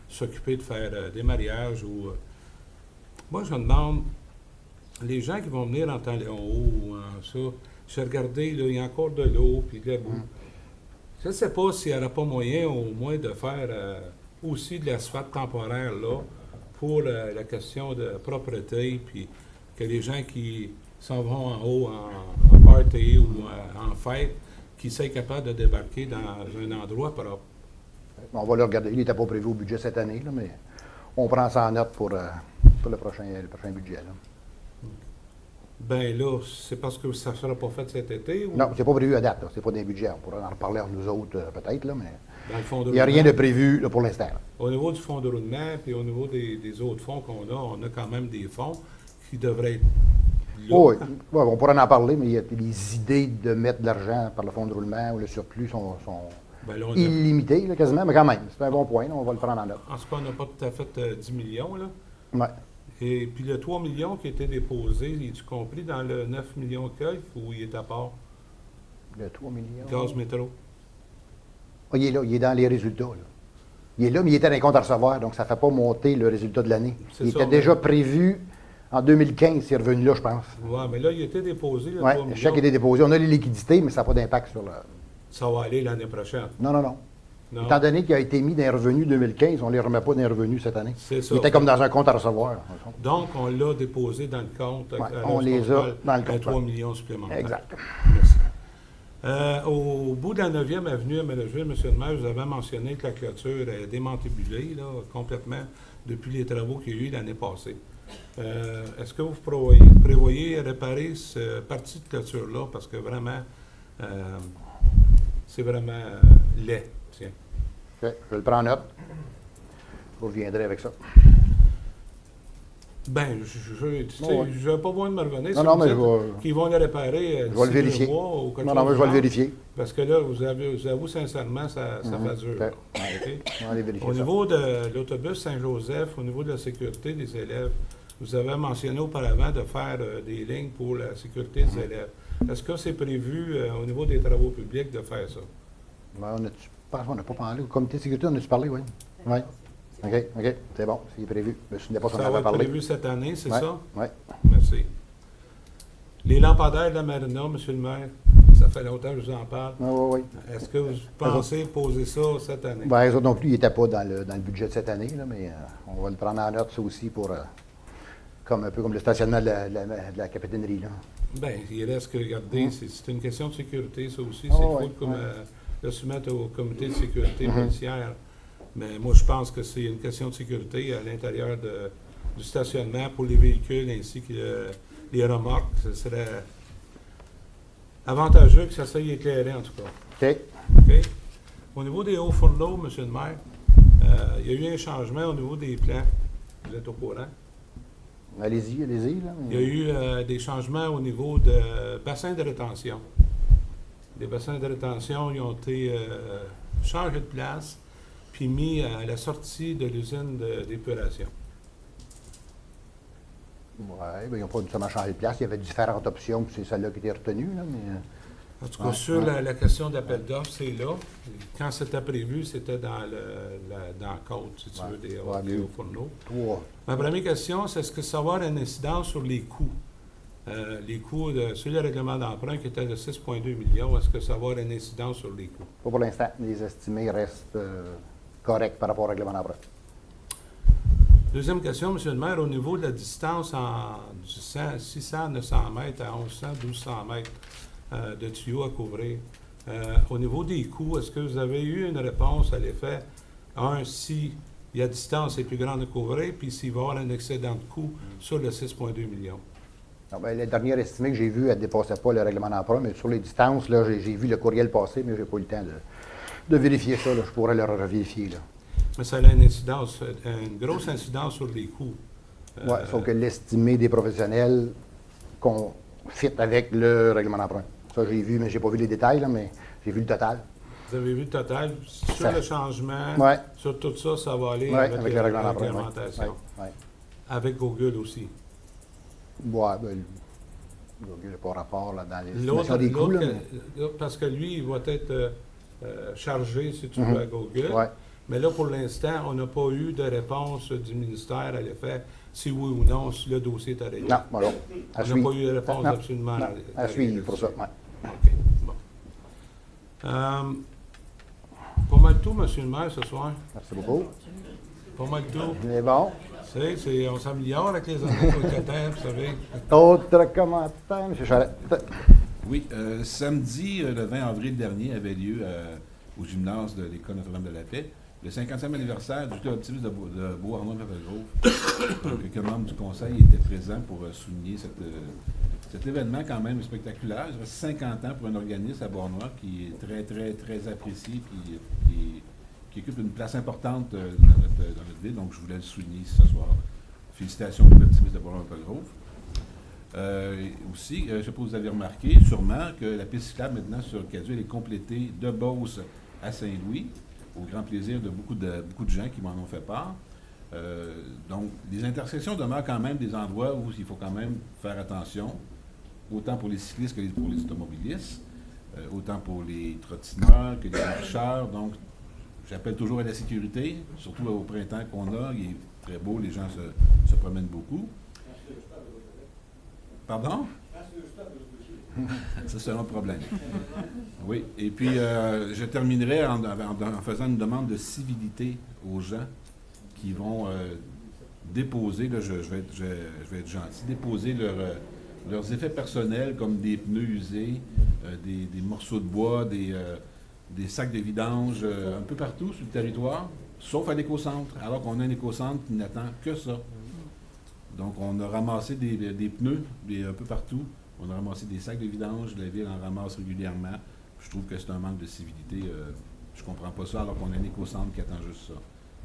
s'occuper de faire des mariages ou. Moi, je me demande, les gens qui vont venir en temps en haut ou en ça, j'ai regardé, là, il y a encore de l'eau puis de la boue. Je ne sais pas s'il n'y aurait pas moyen au moins de faire aussi de l'asphalte temporaire là pour la question de propreté, puis que les gens qui s'en vont en haut en party ou en fête, qui soient capables de débarquer dans un endroit propre. On va le regarder. Il n'était pas prévu au budget cette année, là, mais on prend ça en note pour le prochain budget. Là. Ben là, c'est parce que ça ne sera pas fait cet été ou Non, c'est pas prévu à date. Ce n'est pas des budgets. On pourra en reparler entre nous autres peut-être, là, mais dans le fond de il n'y a rien de roulement? prévu là, pour l'instant. là. Au niveau du fonds de roulement, puis au niveau des autres fonds on a quand même des fonds qui devraient être là. Oui, ouais, on pourra en parler, mais il y a des idées de mettre de l'argent par le fonds de roulement ou le surplus sont Ben là, illimitées, là, quasiment, mais quand même, c'est un bon point. Là, on va le prendre en note. en ce cas, on n'a pas tout à fait 10 millions, là. Ouais. Et puis le 3 millions qui a été déposé, est-tu compris dans le 9 millions quelques ou il est à part? Le 3 millions. Gaz métro. Ah, il est là, il est dans les résultats. Là. Il est là, mais il était dans les comptes à recevoir, donc ça ne fait pas monter le résultat de l'année. C'est Il ça, était mais- déjà prévu en 2015, c'est revenu là, je pense. Oui, mais là, il a été déposé, le Oui, 3 le millions. chèque est déposé. On a les liquidités, mais ça n'a pas d'impact sur le. Ça va aller l'année prochaine. Non, non, non. Non. Étant donné qu'il a été mis dans les revenus 2015, on ne les remet pas dans les revenus cette année. C'est ça. Il était comme dans un compte à recevoir. dans le fond. Donc, on l'a déposé dans le compte. Ouais, alors, on ce les qu'on a parle, dans le un compte, 3 ouais. millions supplémentaires. Exact. Merci. Au bout de la 9e avenue à Ménageville, M. le maire, vous avez mentionné que la clôture est démantibulée là, complètement depuis les travaux qu'il y a eu l'année passée. Est-ce que vous prévoyez réparer cette partie de clôture-là? Parce que vraiment, c'est vraiment laid. Tiens. OK, je le prends en note. Je reviendrai avec ça. Ben, tu sais, Ouais. je n'ai pas besoin de me revenir. Non, si non, vous mais dites je vais- qu'ils vont le réparer Je vais le d'ici 2 vérifier. mois ou quelque Non, chose non, mais du je vais le genre. vérifier. Parce que là, vous avouez sincèrement, ça fait dur. OK. là. OK? On va aller vérifier Au ça. niveau de l'autobus Saint-Joseph, au niveau de la sécurité des élèves, vous avez mentionné auparavant de faire des lignes pour la sécurité des élèves. Est-ce que c'est prévu au niveau des travaux publics de faire ça? Ben, on n'a pas parlé. Au comité de sécurité, on a-tu parlé, oui? Oui. OK. C'est bon, c'est prévu. Je me souviens pas si on Ça en va avait être parlé. prévu cette année, c'est Ouais, ça? Oui. Merci. Les lampadaires de la marina, M. le maire, ça fait longtemps que je vous en parle. Oui. Est-ce que vous pensez poser ça cette année? Ben, les autres non plus, ils n'étaient pas dans le budget de cette année, là, mais on va le prendre en note, ça aussi, pour un peu comme le stationnement de la capitainerie. Là. Bien, il reste que regarder, c'est une question de sécurité, ça aussi. Ah, C'est ouais, cool comme ouais. le soumettre au comité de sécurité policière. Mais moi, je pense que c'est une question de sécurité à l'intérieur du stationnement pour les véhicules ainsi que les remorques. Ce serait avantageux que ça soit éclairé, en tout cas. OK. OK? Au niveau des hauts fourneaux, M. le maire, il y a eu un changement au niveau des plans. Vous êtes au courant? Allez-y. Là, Il y a eu des changements au niveau de bassins de rétention. Les bassins de rétention, ils ont été changés de place puis mis à la sortie de l'usine d'épuration. Oui, ben, ils n'ont pas nécessairement changé de place. Il y avait différentes options, puis c'est celle-là qui était retenue. Là, mais, En tout cas, sur la question d'appel d'offres, c'est là. Quand c'était prévu, c'était dans la côte, si tu veux, des hauts fourneaux. 3. Ma première question, c'est est-ce que ça va avoir une incidence sur les coûts? Les coûts sur le règlement d'emprunt qui était de 6,2 millions, est-ce que ça va avoir une incidence sur les coûts? Pas pour l'instant. Les estimés restent corrects par rapport au règlement d'emprunt. Deuxième question, M. le maire, au niveau de la distance du 600, 900 mètres à 1100, 1200 mètres de tuyaux à couvrir, au niveau des coûts, est-ce que vous avez eu une réponse à l'effet, si la distance est plus grande à couvrir, puis s'il va y avoir un excédent de coûts sur le 6,2 millions? Non, ben, la dernière estimée que j'ai vue, elle ne dépassait pas le règlement d'emprunt, mais sur les distances, là, j'ai vu le courriel passer, mais je n'ai pas eu le temps de vérifier ça. Là. Je pourrais le revérifier. Mais ça a une incidence, une grosse incidence sur les coûts. Oui, sauf que l'estimé des professionnels qu'on fit avec le règlement d'emprunt. Ça, j'ai vu, mais je n'ai pas vu les détails, là, mais j'ai vu le total. Vous avez vu le total. Sur Ça- le changement, Ouais. sur tout ça, ça va aller Oui, avec avec le règlement la d'emprunt. réglementation. Oui. Avec Google aussi. Ouais, ben, il n'y a pas rapport là, dans L'autre, l'estimation des coûts. Là, parce que lui, il va être chargé, si tu veux, à Google. Ouais. Mais là, pour l'instant, on n'a pas eu de réponse du ministère à l'effet si oui ou non, si le dossier est arrêté. Non, voilà. On n'a pas eu de réponse Non, absolument. non, à suivre pour ça. Ouais. OK, bon. Pas mal tout, M. le maire, ce soir. Merci beaucoup. Pas mal tout. C'est bon. On s'améliore avec les années colocataires, vous savez. Autre commentaire, M. Charette. Oui, samedi, le 20 avril dernier, avait lieu au gymnase de l'École Notre-Dame-de-la-Paix le 50e anniversaire du club optimiste de Beauharnois-Maple-Grove. Quelques membres du conseil étaient présents pour souligner cet événement quand même spectaculaire. Ça fait 50 ans pour un organisme à Beauharnois qui est très, très, très apprécié et qui occupe une place importante dans notre ville. Donc, je voulais le souligner ce soir. Félicitations au club optimiste de Beauharnois-Maple-Grove. Aussi, je ne sais pas si vous avez remarqué, sûrement, que la piste cyclable maintenant sur Caduel est complétée de Beauce à Saint-Louis, au grand plaisir de beaucoup de gens qui m'en ont fait part. Donc, les intersections demeurent quand même des endroits où il faut quand même faire attention, autant pour les cyclistes que pour les automobilistes, autant pour les trottineurs que les marcheurs. Donc, j'appelle toujours à la sécurité, surtout au printemps qu'on a. Il est très beau, les gens se promènent beaucoup. Pardon? Ça, c'est un autre problème. Oui, et puis je terminerai en faisant une demande de civilité aux gens qui vont déposer, là, je vais être gentil, déposer leurs effets personnels comme des pneus usés, des morceaux de bois, des sacs de vidange un peu partout sur le territoire, sauf à l'écocentre, alors qu'on a un écocentre qui n'attend que ça. Donc, on a ramassé des pneus un peu partout. On a ramassé des sacs de vidange. La ville en ramasse régulièrement. Je trouve que c'est un manque de civilité. Je ne comprends pas ça alors qu'on a un écocentre qui attend juste ça.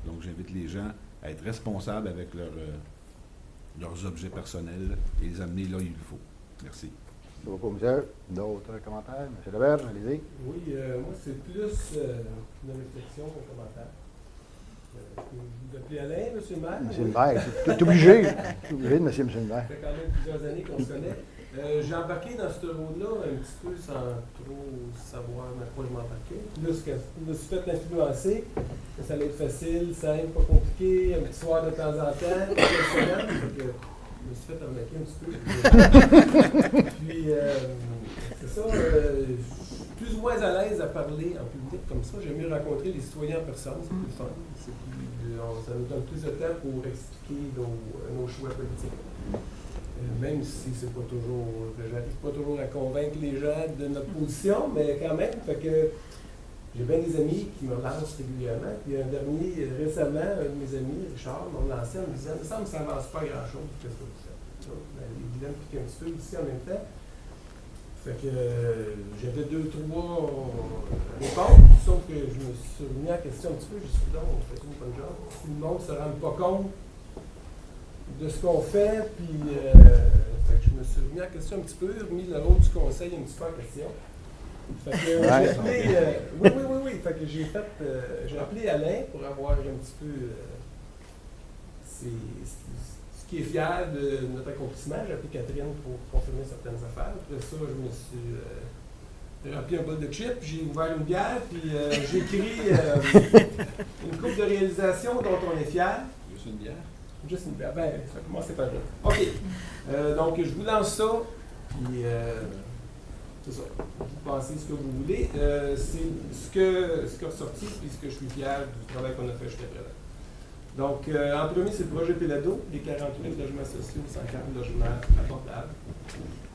Donc, j'invite les gens à être responsables avec leurs objets personnels et les amener là où il le faut. Merci. Merci beaucoup, monsieur. D'autres commentaires? M. Lebert, allez-y. Oui, moi, c'est plus une réflexion qu'un commentaire. Vous appelez Alain, M. le maire? Monsieur le maire, c'est obligé. C'est obligé de monsieur le maire. Ça fait quand même plusieurs années qu'on se connaît. J'ai embarqué dans ce rôle-là un petit peu sans trop savoir dans quoi je m'embarquais. Là, je me suis fait influencer. Ça allait être facile, simple, pas compliqué, un petit soir de temps en temps, impressionnant. Je me suis fait arnaquer un petit peu. Puis, c'est ça, je suis plus ou moins à l'aise à parler en public comme ça. J'aime mieux rencontrer les citoyens en personne, c'est plus fun. Ça nous donne plus de temps pour expliquer nos choix politiques. Même si c'est pas toujours, j'arrive pas toujours à convaincre les gens de notre position, mais quand même, fait que j'ai bien des amis qui me lancent régulièrement. Puis un dernier, récemment, un de mes amis, Richard, m'a lancé en me disant, il me semble que ça n'avance pas grand-chose, qu'est-ce que vous faites? Les dilemme piquent un petit peu ici en même temps. Fait que j'avais 2-3 réponses, sauf que je me suis remis en question un petit peu, je me suis dit, non, on fait une bonne job. Si le monde ne se rend pas compte de ce qu'on fait, puis fait que je me suis remis en question un petit peu, remis le rôle du conseil un petit peu en question. Fait que j'ai appelé, oui. Fait que j'ai appelé Alain pour avoir un petit peu ce qui est fier de notre accomplissement. J'ai appelé Catherine pour confirmer certaines affaires. Après ça, je me suis rempli un bol de chips, j'ai ouvert une bière, puis j'ai écrit une couple de réalisations dont on est fier. Juste une bière? Juste une bière. Ben, ça a commencé par là. OK. Donc, je vous lance ça, puis c'est ça. Vous pensez ce que vous voulez. C'est ce qui est ressorti, puis ce que je suis fier du travail qu'on a fait jusqu'à présent. Donc, en premier, c'est le projet Pelado, les 48 logements sociaux, 140 logements abordables.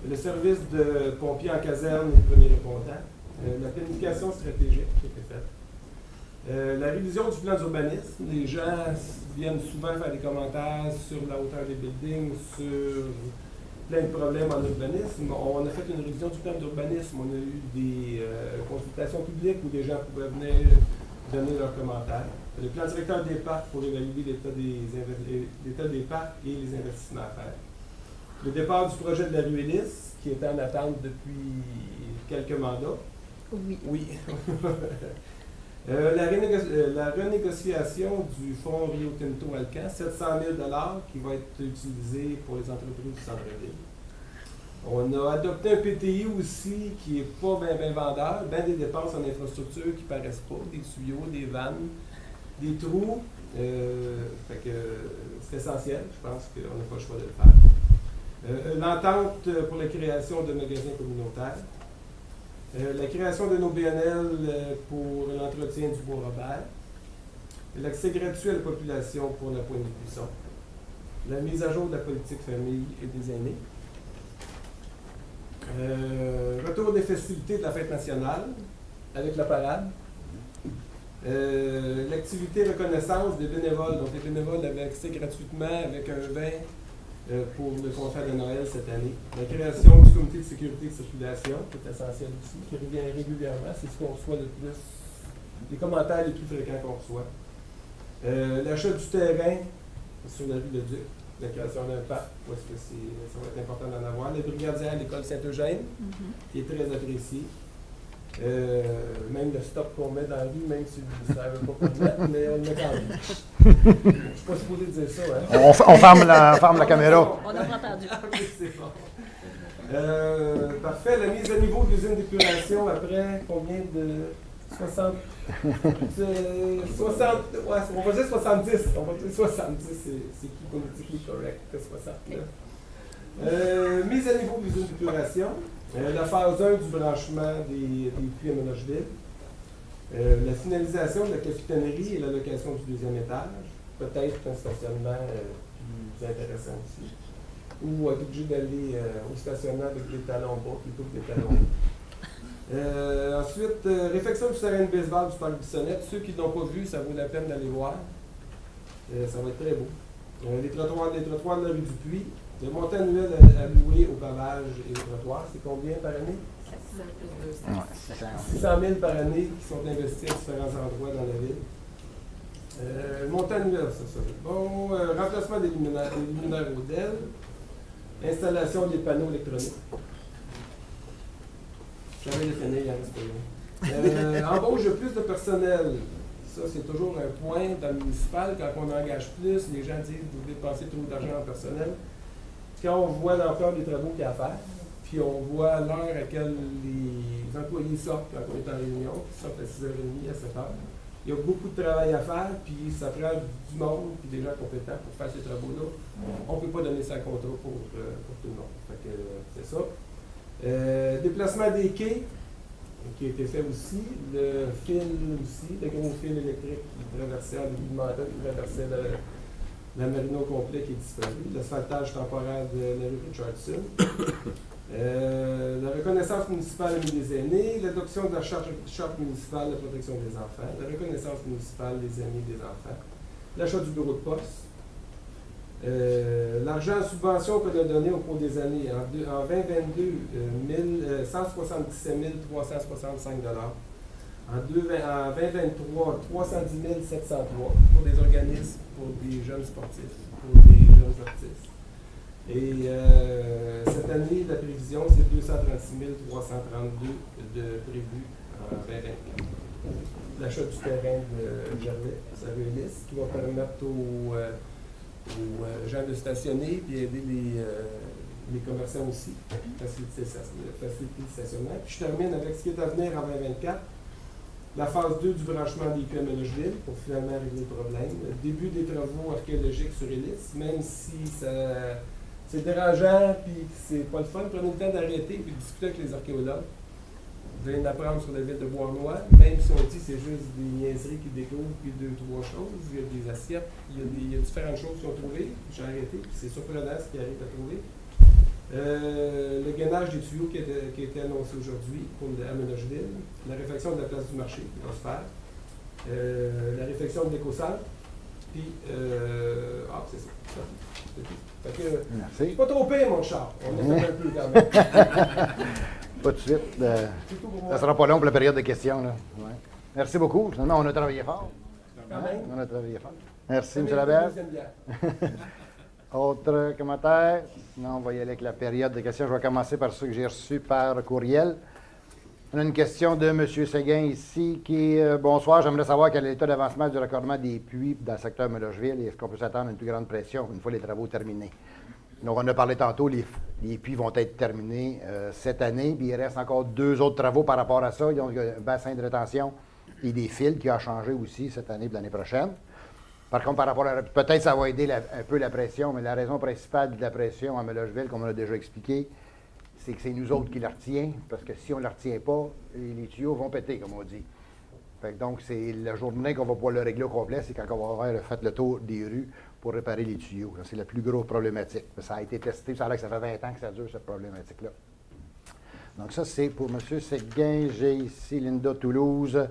Le service de pompiers en caserne et premier répondant. La planification stratégique qui a été faite. La révision du plan d'urbanisme. Les gens viennent souvent faire des commentaires sur la hauteur des buildings, sur plein de problèmes en urbanisme. On a fait une révision du plan d'urbanisme. On a eu des consultations publiques où des gens pouvaient venir donner leurs commentaires. Le plan directeur des parcs pour évaluer l'état des parcs et les investissements à faire. Le départ du projet de la rue Ellis, qui était en attente depuis quelques mandats. Oui. La renégociation du fonds Rio Tinto Alcan, 700 000 $ qui va être utilisé pour les entreprises du centre-ville. On a adopté un PTI aussi qui n'est pas bien vendeur, bien des dépenses en infrastructure qui ne paraissent pas, des tuyaux, des vannes, des trous. Fait que c'est essentiel, je pense qu'on n'a pas le choix de le faire. L'entente pour la création de magasins communautaires. La création de nos BNL pour l'entretien du bois Robert. L'accès gratuit à la population pour la Pointe des Buissons. La mise à jour de la politique famille et des aînés. Retour des festivités de la fête nationale avec la parade. L'activité reconnaissance des bénévoles. Donc les bénévoles avaient accès gratuitement avec un vin pour le concert de Noël cette année. La création du comité de sécurité et de circulation, qui est essentiel aussi, qui revient régulièrement. C'est ce qu'on reçoit le plus, les commentaires les plus fréquents qu'on reçoit. L'achat du terrain sur la rue Leduc. La création d'un parc, parce que ça va être important d'en avoir. Les brigadières à l'école Saint-Eugène, qui est très apprécié. Même le stop qu'on met dans la rue, même si vous ne savez pas quoi mettre, mais on le met quand même. Je ne suis pas supposé dire ça, hein? On ferme la caméra. On n'a pas entendu. Ok, c'est bon. Parfait. La mise à niveau de l'usine d'épuration après combien de 60? 60, ouais, on va dire 70. On va dire 70, c'est plus politiquement correct que 69. Mise à niveau de l'usine d'épuration. La phase 1 du branchement des puits à Ménageville. La finalisation de la capitainerie et la location du deuxième étage. Peut-être un stationnement plus intéressant aussi. Ou être obligé d'aller au stationnement avec des talons bas plutôt que des talons hauts. Ensuite, réfection du terrain de baseball du parc Bissonnette. Ceux qui ne l'ont pas vu, ça vaut la peine d'aller voir. Ça va être très beau. Les trottoirs de la rue du Puy. Le montant annuel alloué au pavage et au trottoir, c'est combien par année? 600 000 par année qui sont investis à différents endroits dans la ville. Le montant annuel, ça va être bon. Remplacement des luminaires ODEL. Installation des panneaux électroniques. J'avais les finir, il en reste pas. Embauche de plus de personnel. Ça, Ça, c'est toujours un point dans le municipal. Quand on engage plus, les gens disent vous dépensez trop d'argent en personnel. Quand on voit l'ampleur des travaux qu'il y a à faire, puis on voit l'heure à laquelle les employés sortent quand on est en réunion, ils sortent à 6h30, à 7h. Il y a beaucoup de travail à faire, puis ça prend du monde, puis des gens compétents pour faire ces travaux-là. On ne peut pas donner ça à contrat pour tout le monde. Fait que c'est ça. Déplacement des quais, qui a été fait aussi. Le fil aussi, le gros fil électrique qui traversait l'Élémentaire, qui traversait la marina au complet qui est disparu. L'asphaltage temporaire de la rue Richardson. La reconnaissance municipale à des aînés, l'adoption de la charte municipale de protection des enfants, la reconnaissance municipale des aînés des enfants, l'achat du bureau de poste, l'argent en subvention qu'on a donné au cours des années. En 2022, 177 365 $. En 2023, 310 703 pour des organismes, pour des jeunes sportifs, pour des jeunes artistes. Et cette année, la prévision, c'est 236 332 de prévu en 2024. L'achat du terrain de Gervais, ça réunisse, qui va permettre aux gens de stationner et aider les commerçants aussi, faciliter le stationnement. Puis je termine avec ce qui est à venir en 2024. La phase 2 du branchement des puits à Ménageville pour finalement régler le problème. Le début des travaux archéologiques sur Hélice, même si c'est dérangeant puis c'est pas le fun, prenez le temps d'arrêter et de discuter avec les archéologues. Vous allez en apprendre sur la ville de Beauharnois, même si on dit que c'est juste des niaiseries qu'ils découvrent puis 2-3 choses. Il y a des assiettes, il y a différentes choses qu'ils ont trouvées. J'ai arrêté, puis c'est surprenant ce qu'ils arrivent à trouver. Le gainage des tuyaux qui a été annoncé aujourd'hui à Ménageville, la réfection de la place du marché qui va se faire, la réfection de l'éco-centre, puis c'est ça. C'est tout. Fait que, Merci. c'est pas trop pire, mon char. On est un peu quand même. Pas tout de suite. C'est tout pour moi. Ça ne sera pas long pour la période de questions. Là. Ouais. Merci beaucoup. Finalement, on a travaillé fort. Quand même. On a travaillé fort. Merci, M. C'est Labelle. deuxième bière. Autre commentaire? Sinon, on va y aller avec la période de questions. Je vais commencer par ceux que j'ai reçus par courriel. On a une question de M. Séguin ici qui bonsoir, j'aimerais savoir quel est l'état d'avancement du raccordement des puits dans le secteur Ménageville et est-ce qu'on peut s'attendre à une plus grande pression une fois les travaux terminés? Donc, on a parlé tantôt, les puits vont être terminés cette année, puis il reste encore 2 autres travaux par rapport à ça. Donc, il y a un bassin de rétention et des fils qui a changé aussi cette année et l'année prochaine. Par contre, par rapport à peut-être ça va aider un peu la pression, mais la raison principale de la pression à Ménageville, comme on l'a déjà expliqué, c'est que c'est nous autres qui la retient, parce que si on ne la retient pas, les tuyaux vont péter, comme on dit. Fait que donc, c'est la journée qu'on va pouvoir le régler au complet, c'est quand on va avoir fait le tour des rues pour réparer les tuyaux. C'est la plus grosse problématique. Ça a été testé, ça a l'air que ça fait 20 ans que ça dure, cette problématique-là. Donc ça, c'est pour M. Séguin. J'ai ici Linda Toulouse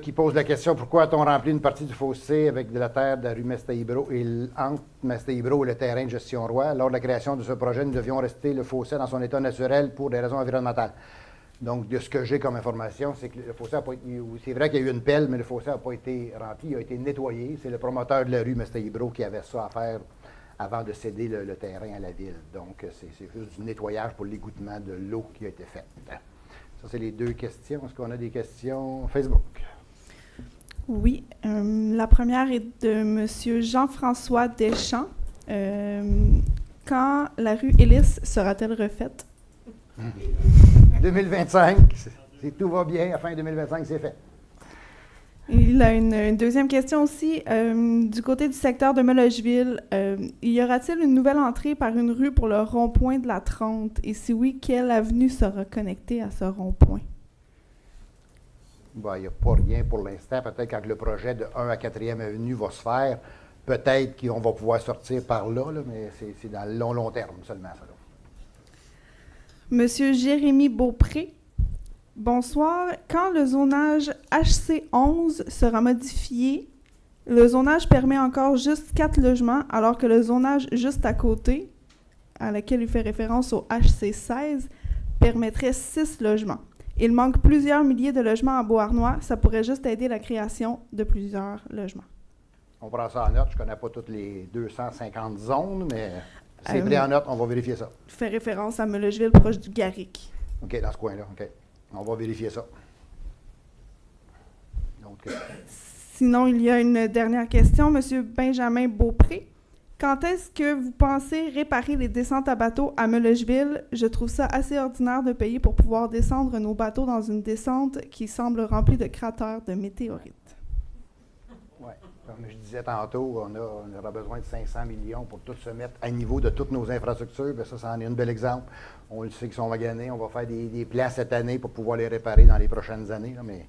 qui pose la question, pourquoi a-t-on rempli une partie du fossé avec de la terre de la rue Mestre-Hébro et entre Mestre-Hébro et le terrain de gestion Roy? Lors de la création de ce projet, nous devions rester le fossé dans son état naturel pour des raisons environnementales. Donc, de ce que j'ai comme information, c'est que le fossé n'a pas été... C'est vrai qu'il y a eu une pelle, mais le fossé n'a pas été rempli, il a été nettoyé. C'est le promoteur de la rue Mestre-Hébro qui avait ça à faire avant de céder le terrain à la ville. Donc, c'est juste du nettoyage pour l'égouttement de l'eau qui a été fait. Ça, c'est les 2 questions. Est-ce qu'on a des questions Facebook? Oui. La première est de M. Jean-François Deschamps. Quand la rue Hélice sera-t-elle refaite? 2025, si tout va bien, à fin 2025, c'est fait. Il a une deuxième question aussi. Du côté du secteur de Ménageville, y aura-t-il une nouvelle entrée par une rue pour le rond-point de la 30? Et si oui, quelle avenue sera connectée à ce rond-point? Il n'y a pas rien pour l'instant. Peut-être quand le projet de 1 à 4e avenue va se faire, peut-être qu'on va pouvoir sortir par là, mais c'est dans le long terme seulement, ça. Là. Monsieur Jérémy Beaupré. Bonsoir. Quand le zonage HC11 sera modifié, le zonage permet encore juste 4 logements, alors que le zonage juste à côté, à laquelle il fait référence au HC16, permettrait 6 logements. Il manque plusieurs milliers de logements à Beauharnois. Ça pourrait juste aider la création de plusieurs logements. On prend ça en note. Je ne connais pas toutes les 250 zones, mais c'est pris en note. On va vérifier ça. Fait référence à Ménageville, proche du Garrick. OK, dans ce coin-là. OK. On va vérifier ça. Donc, Sinon, il y a une dernière question. Monsieur Benjamin Beaupré. Quand est-ce que vous pensez réparer les descentes à bateau à Melocheville? Je trouve ça assez ordinaire de payer pour pouvoir descendre nos bateaux dans une descente qui semble remplie de cratères de météorites. Oui. Comme je disais tantôt, on aura besoin de 500 millions pour tout se mettre à niveau de toutes nos infrastructures. Bien, ça en est un bel exemple. On le sait qu'ils sont maganés. On va faire des plans cette année pour pouvoir les réparer dans les prochaines années. Là, mais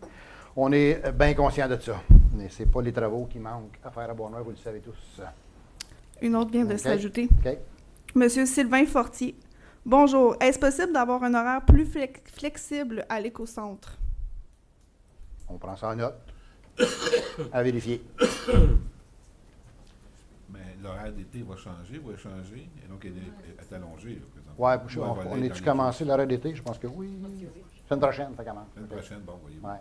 on est bien conscient de ça. Mais ce n'est pas les travaux qui manquent à faire à Bois-Noir, vous le savez tous. Une autre vient de OK. s'ajouter. OK. Monsieur Sylvain Fortier. Bonjour. Est-ce possible d'avoir un horaire plus flexible à l'écocentre? On prend ça en note. À vérifier. Mais l'horaire d'été va changer, et donc elle est allongée, là, présentement. Oui, On va on aller est-tu dans les commencé l'horaire d'été? Je pense que oui. Semaine prochaine, ça commence. semaines prochaines, bon, voyez-vous. Oui.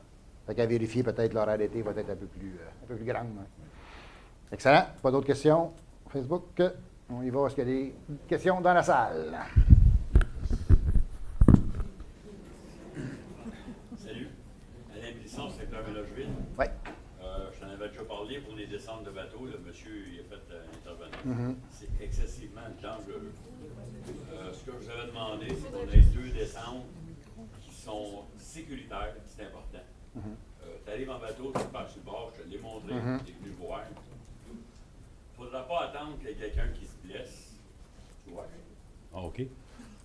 Fait qu'à vérifier, peut-être l'horaire d'été va être un peu plus grande. Ouais. Excellent. Pas d'autres questions? Facebook? On y va. Est-ce qu'il y a des questions dans la salle? Salut. Alain Blisson, secteur Melocheville. Oui. Je t'en avais déjà parlé pour les descentes de bateaux. Le monsieur il a fait intervenir. Mhm. C'est excessivement dangereux. Ce que je vous avais demandé, c'est qu'on ait 2 descentes qui sont sécuritaires, c'est important. Tu arrives en bateau, tu pars sur le bord, je te l'ai montré, tu es venu le voir. Il ne faudra pas attendre qu'il y ait quelqu'un qui se blesse. Tu vois? Ah, OK.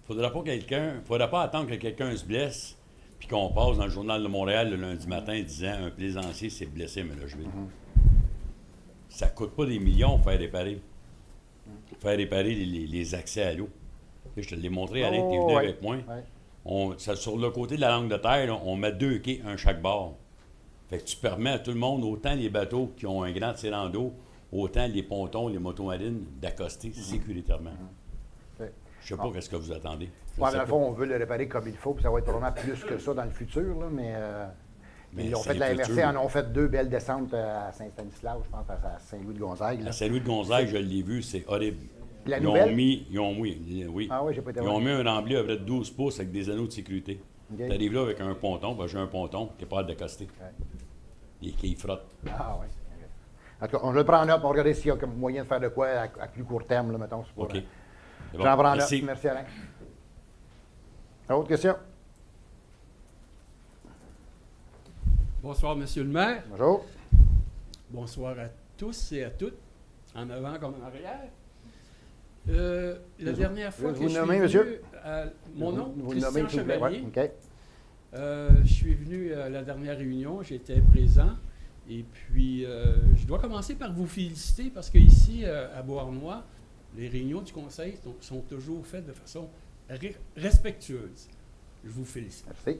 Faudra pas attendre que quelqu'un se blesse puis qu'on passe dans le Journal de Montréal le lundi matin disant un plaisancier s'est blessé, mais là, je vais. Ça coûte pas des millions faire réparer. Faire réparer les accès à l'eau. Tu sais, je te l'ai montré, Alain, tu es venu avec moi. Ouais. Sur le côté de la langue de terre, là, on met 2 quais, un chaque bord. Fait que tu permets à tout le monde, autant les bateaux qui ont un grand tirant d'eau, autant les pontons, les motomarines, d'accoster sécuritairement. OK. Je sais pas qu'est-ce que vous attendez. Je Ouais, sais dans le pas. fond, on veut le réparer comme il faut, puis ça va être probablement plus que ça dans le futur, là, mais ils ont c'est fait de la le MRC, futur. en ont fait 2 belles descentes à Saint-Stanislas, je pense, à Saint-Louis-de-Gonzague. là. À Saint-Louis-de-Gonzague, je l'ai vu, c'est horrible. La Ils nouvelle? oui. Ah oui, j'ai pas été Ils voir. ont mis un remblai à près de 12 pouces avec des anneaux de sécurité. OK. Tu arrives là avec un ponton, ben j'ai un ponton, tu n'es pas hâte d'accoster. Et qui frotte. Ah oui. En tout cas, on le prend en note, on va regarder s'il y a comme moyen de faire de quoi à plus court terme, là, mettons. OK. C'est bon. J'en prends en note. Merci. Merci, Alain. Autre question? Bonsoir, Monsieur le maire. Bonjour. Bonsoir à tous et à toutes, en avant comme en arrière. La dernière fois que vous je suis nommer, venu monsieur? mon nom, Vous Christian nommez, s'il vous plaît. Chevalier. Ouais, OK. Je suis venu à la dernière réunion, j'étais présent. Et puis, je dois commencer par vous féliciter parce qu'ici, à Beauharnois, les réunions du conseil sont toujours faites de façon respectueuse. Je vous félicite. Merci.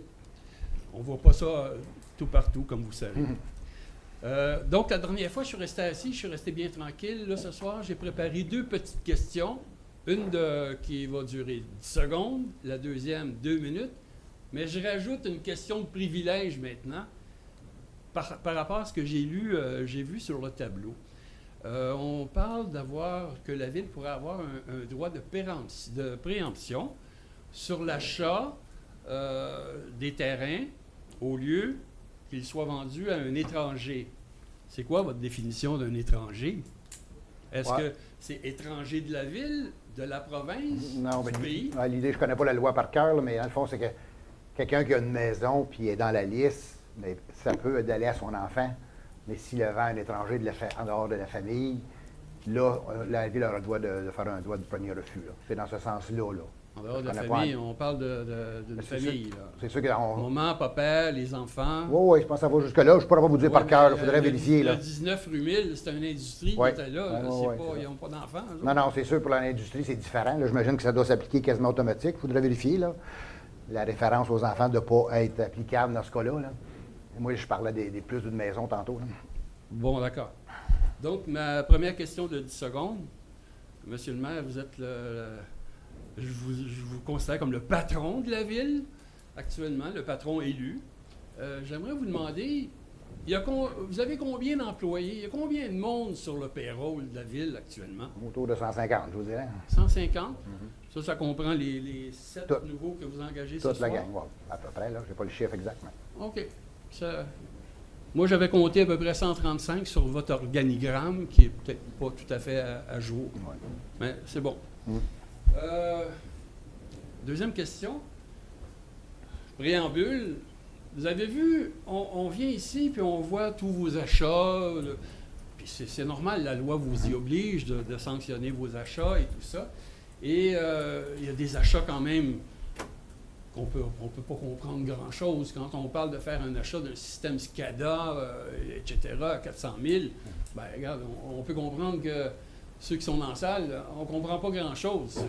On ne voit pas ça tout partout, comme vous savez. Donc, la dernière fois, je suis resté assis, je suis resté bien tranquille. Là, ce soir, j'ai préparé 2 petites questions. Une qui va durer 10 secondes, la deuxième 2 minutes. Mais je rajoute une question de privilège maintenant par rapport à ce que j'ai vu sur le tableau. On parle que la Ville pourrait avoir un droit de préemption sur l'achat des terrains au lieu qu'ils soient vendus à un étranger. C'est quoi votre définition d'un étranger? Est-ce que c'est étranger de la ville, de la province, du pays? L'idée, je ne connais pas la loi par cœur, là, mais dans le fond, c'est que quelqu'un qui a une maison puis est dans la liste, mais ça peut d'aller à son enfant. Mais s'il le vend à un étranger en dehors de la famille, là, la ville aura le droit de faire un droit de premier refus. là. C'est dans ce sens-là. Là. En dehors de la connais famille, pas- on parle d'une famille. là. C'est sûr que Maman, papa, les enfants. Oui, je pense que ça va jusque-là. Je ne pourrais pas vous dire Ouais, par cœur. Il mais, faudrait vérifier. Le Là. 19 rue 1000, c'est une industrie Ouais. qui était là. Ouais, c'est ouais, pas, c'est ils ça. n'ont pas d'enfants. eux autres. Non, c'est sûr, pour l'industrie, c'est différent. Là. J'imagine que ça doit s'appliquer quasiment automatique. Il faudrait vérifier. Là. La référence aux enfants de ne pas être applicable dans ce cas-là. Là. Moi, je parlais des plus d'une maison tantôt. Là. Bon, d'accord. Donc, ma première question de 10 secondes. Monsieur le maire, vous êtes je vous considère comme le patron de la ville, actuellement, le patron élu. J'aimerais vous demander, vous avez combien d'employés? Il y a combien de monde sur le payroll de la ville actuellement? Autour de 150, je vous dirais. 150? Ça comprend les 7 Tout. nouveaux que vous engagez ce Toute la soir? gang, ouais, à peu près. Je n'ai pas le chiffre exact. Mais... OK. Ça, Moi, j'avais compté à peu près 135 sur votre organigramme, qui est peut-être pas tout à fait à jour. Ouais. Mais c'est bon. Deuxième question. Préambule. Vous avez vu, on vient ici, puis on voit tous vos achats. Puis c'est normal, la loi vous y oblige de sanctionner vos achats et tout ça. Et il y a des achats quand même qu'on peut pas comprendre grand-chose. Quand on parle de faire un achat d'un système SCADA, etc., à 400 000, ben regarde, on peut comprendre que ceux qui sont dans la salle, on ne comprend pas grand-chose.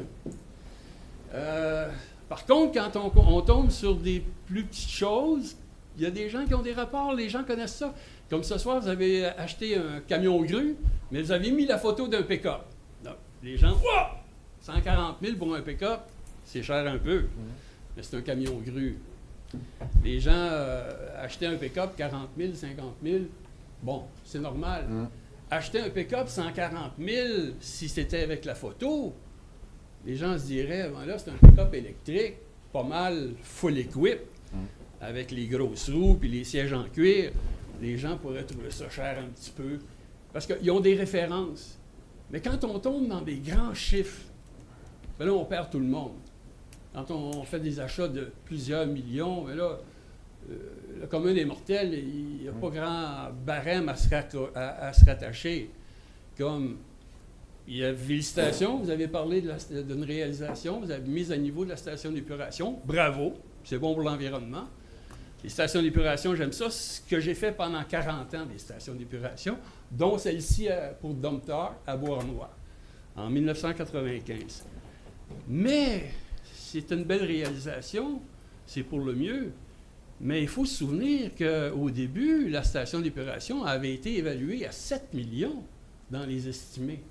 Par contre, quand on tombe sur des plus petites choses, il y a des gens qui ont des rapports, les gens connaissent ça. Comme ce soir, vous avez acheté un camion grue, mais vous avez mis la photo d'un pick-up. Donc, les gens, wow! 140 000 pour un pick-up, c'est cher un peu, mais c'est un camion grue. Les gens achetaient un pick-up 40 000, 50 000, bon, c'est normal. Acheter un pick-up 140 000, si c'était avec la photo, les gens se diraient, ben là, c'est un pick-up électrique, pas mal full equip, avec les grosses roues et les sièges en cuir. Les gens pourraient trouver ça cher un petit peu, parce qu'ils ont des références. Mais quand on tombe dans des grands chiffres, ben là, on perd tout le monde. Quand on fait des achats de plusieurs millions, ben là, le commun des mortels, il n'y a pas grand barème à se rattacher. Comme, il y a félicitations, vous avez parlé d'une réalisation, vous avez mis à niveau de la station d'épuration. Bravo, c'est bon pour l'environnement. Les stations d'épuration, j'aime ça. Ce que j'ai fait pendant 40 ans des stations d'épuration, dont celle-ci pour Domtar à Beauharnois, en 1995. Mais c'est une belle réalisation, c'est pour le mieux. Mais il faut se souvenir qu'au début, la station d'épuration avait été évaluée à 7 millions dans les estimés.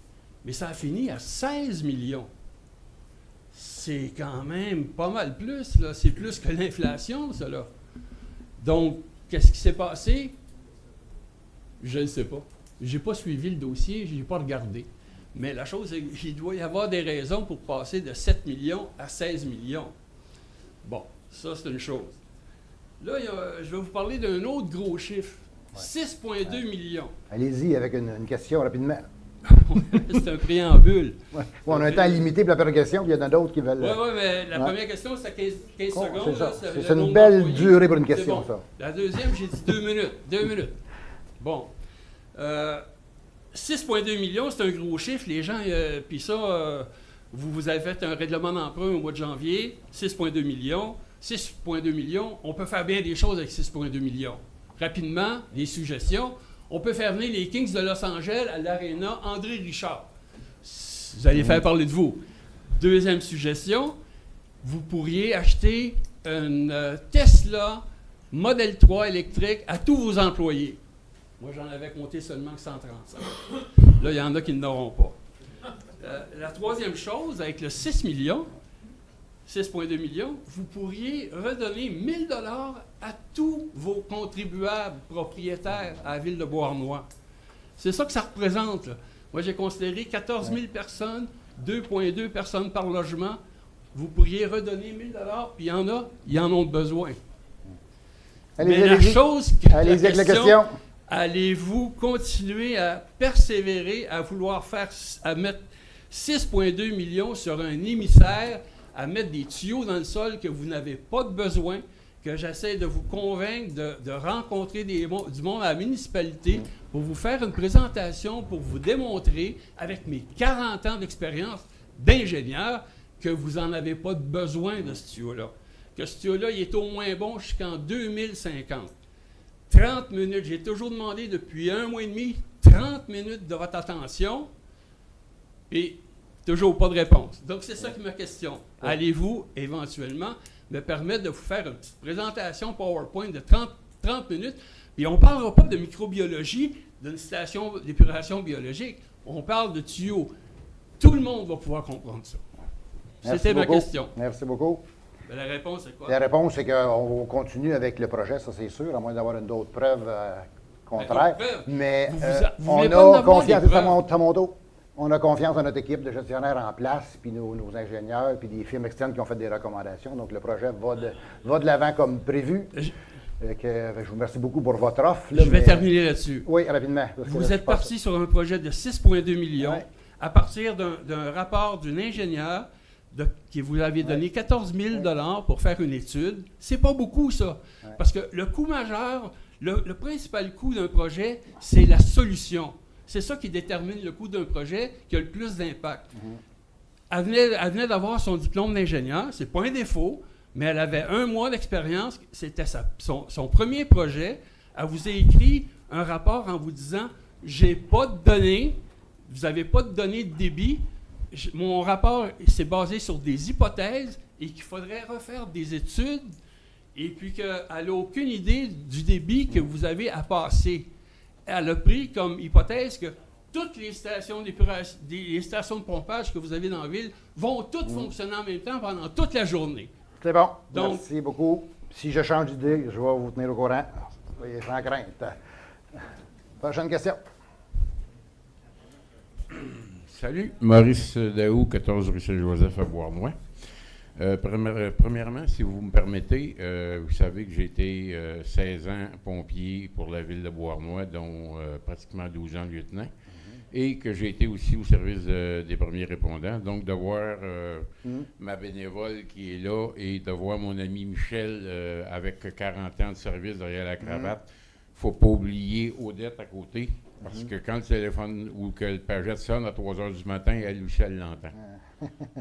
Mais ça a fini à 16 millions. C'est quand même pas mal plus, là. C'est plus que l'inflation, ça, là. Donc, qu'est-ce qui s'est passé? Je ne sais pas. Je n'ai pas suivi le dossier, je n'ai pas regardé. Mais la chose, c'est qu'il doit y avoir des raisons pour passer de 7 millions à 16 millions. Bon, ça, c'est une chose. Là, je vais vous parler d'un autre gros chiffre. 6,2 millions. Allez-y avec une question rapidement. C'est un préambule. Ouais. Bon, on a un temps limité pour la première question, puis il y en a d'autres qui veulent... Oui, mais la première question, c'est 15 secondes. C'est ça. Là, C'est une belle durée pour une question, bon. ça. La deuxième, j'ai dit 2 minutes. 2 minutes. Bon. 6,2 millions, c'est un gros chiffre. Les gens, puis ça, vous avez fait un règlement d'emprunt au mois de janvier, 6,2 millions. 6,2 millions, on peut faire bien des choses avec 6,2 millions. Rapidement, des suggestions. On peut faire venir les Kings de Los Angeles à l'Arena André Richard. Vous allez faire parler de vous. Deuxième suggestion, vous pourriez acheter une Tesla Model 3 électrique à tous vos employés. Moi, j'en avais compté seulement 135. Là, il y en a qui n'auront pas. La troisième chose, avec le 6 millions, 6,2 millions, vous pourriez redonner 1 000 $ à tous vos contribuables propriétaires à la ville de Beauharnois. C'est ça que ça représente, là. Moi, j'ai considéré 14 000 personnes, 2,2 personnes par logement. Vous pourriez redonner 1 000 $, puis il y en a, ils en ont besoin. Mais la chose, allez-y avec la question. Allez-vous continuer à persévérer, à vouloir à mettre 6,2 millions sur un émissaire, à mettre des tuyaux dans le sol que vous n'avez pas de besoin, que j'essaie de vous convaincre de rencontrer du monde à la municipalité pour vous faire une présentation, pour vous démontrer, avec mes 40 ans d'expérience d'ingénieur, que vous n'en avez pas de besoin de ce tuyau-là. Que ce tuyau-là, il est au moins bon jusqu'en 2050. 30 minutes, j'ai toujours demandé depuis 1 mois et demi, 30 minutes de votre attention, et toujours pas de réponse. Donc, c'est ça qui est ma question. Allez-vous, éventuellement, me permettre de vous faire une petite présentation PowerPoint de 30 minutes, puis on ne parlera pas de microbiologie, d'une station d'épuration biologique, on parle de tuyaux. Tout le monde va pouvoir comprendre ça. C'était ma question. Merci beaucoup. Ben, la réponse, c'est quoi? La réponse, c'est qu'on continue avec le projet, ça c'est sûr, à moins d'avoir d'autres preuves contraires. Mais on a confiance, à mon dos. On a confiance dans notre équipe de gestionnaires en place, puis nos ingénieurs, puis des firmes externes qui ont fait des recommandations. Donc, le projet va de l'avant comme prévu. Je vous remercie beaucoup pour votre offre. là, Je vais mais- terminer là-dessus. Oui, rapidement. parce que Vous là, êtes je pense- parti sur un projet de 6,2 millions Ouais. à partir d'un rapport d'une ingénieure qui vous avait donné 14 000 pour faire une étude. C'est pas beaucoup, ça. Ouais. Parce que le coût majeur, le principal coût d'un projet, c'est la solution. C'est ça qui détermine le coût d'un projet qui a le plus d'impact. Elle venait d'avoir son diplôme d'ingénieur, c'est pas un défaut, mais elle avait 1 mois d'expérience, c'était son premier projet. Elle vous a écrit un rapport en vous disant « J'ai pas de données, vous n'avez pas de données de débit, mon rapport s'est basé sur des hypothèses et qu'il faudrait refaire des études et puis qu'elle n'a aucune idée du débit que vous avez à passer. » Elle a pris comme hypothèse que toutes les stations d'épuration, les stations de pompage que vous avez dans la ville vont toutes fonctionner en même temps pendant toute la journée. C'est bon. Donc- Merci beaucoup. Si je change d'idée, je vais vous tenir au courant. Soyez sans crainte. Prochaine question. Salut, Maurice Daou, 14 rue Saint-Joseph à Bois-Nouin. Premièrement, si vous me permettez, vous savez que j'ai été 16 ans pompier pour la ville de Bois-Nouin, dont pratiquement 12 ans lieutenant, et que j'ai été aussi au service des premiers répondants. Donc, de voir ma bénévole qui est là et de voir mon ami Michel avec 40 ans de service derrière la cravate, faut pas oublier Odette à côté. Parce que quand le téléphone ou que le pagette sonne à 3 heures du matin, elle aussi, elle l'entend.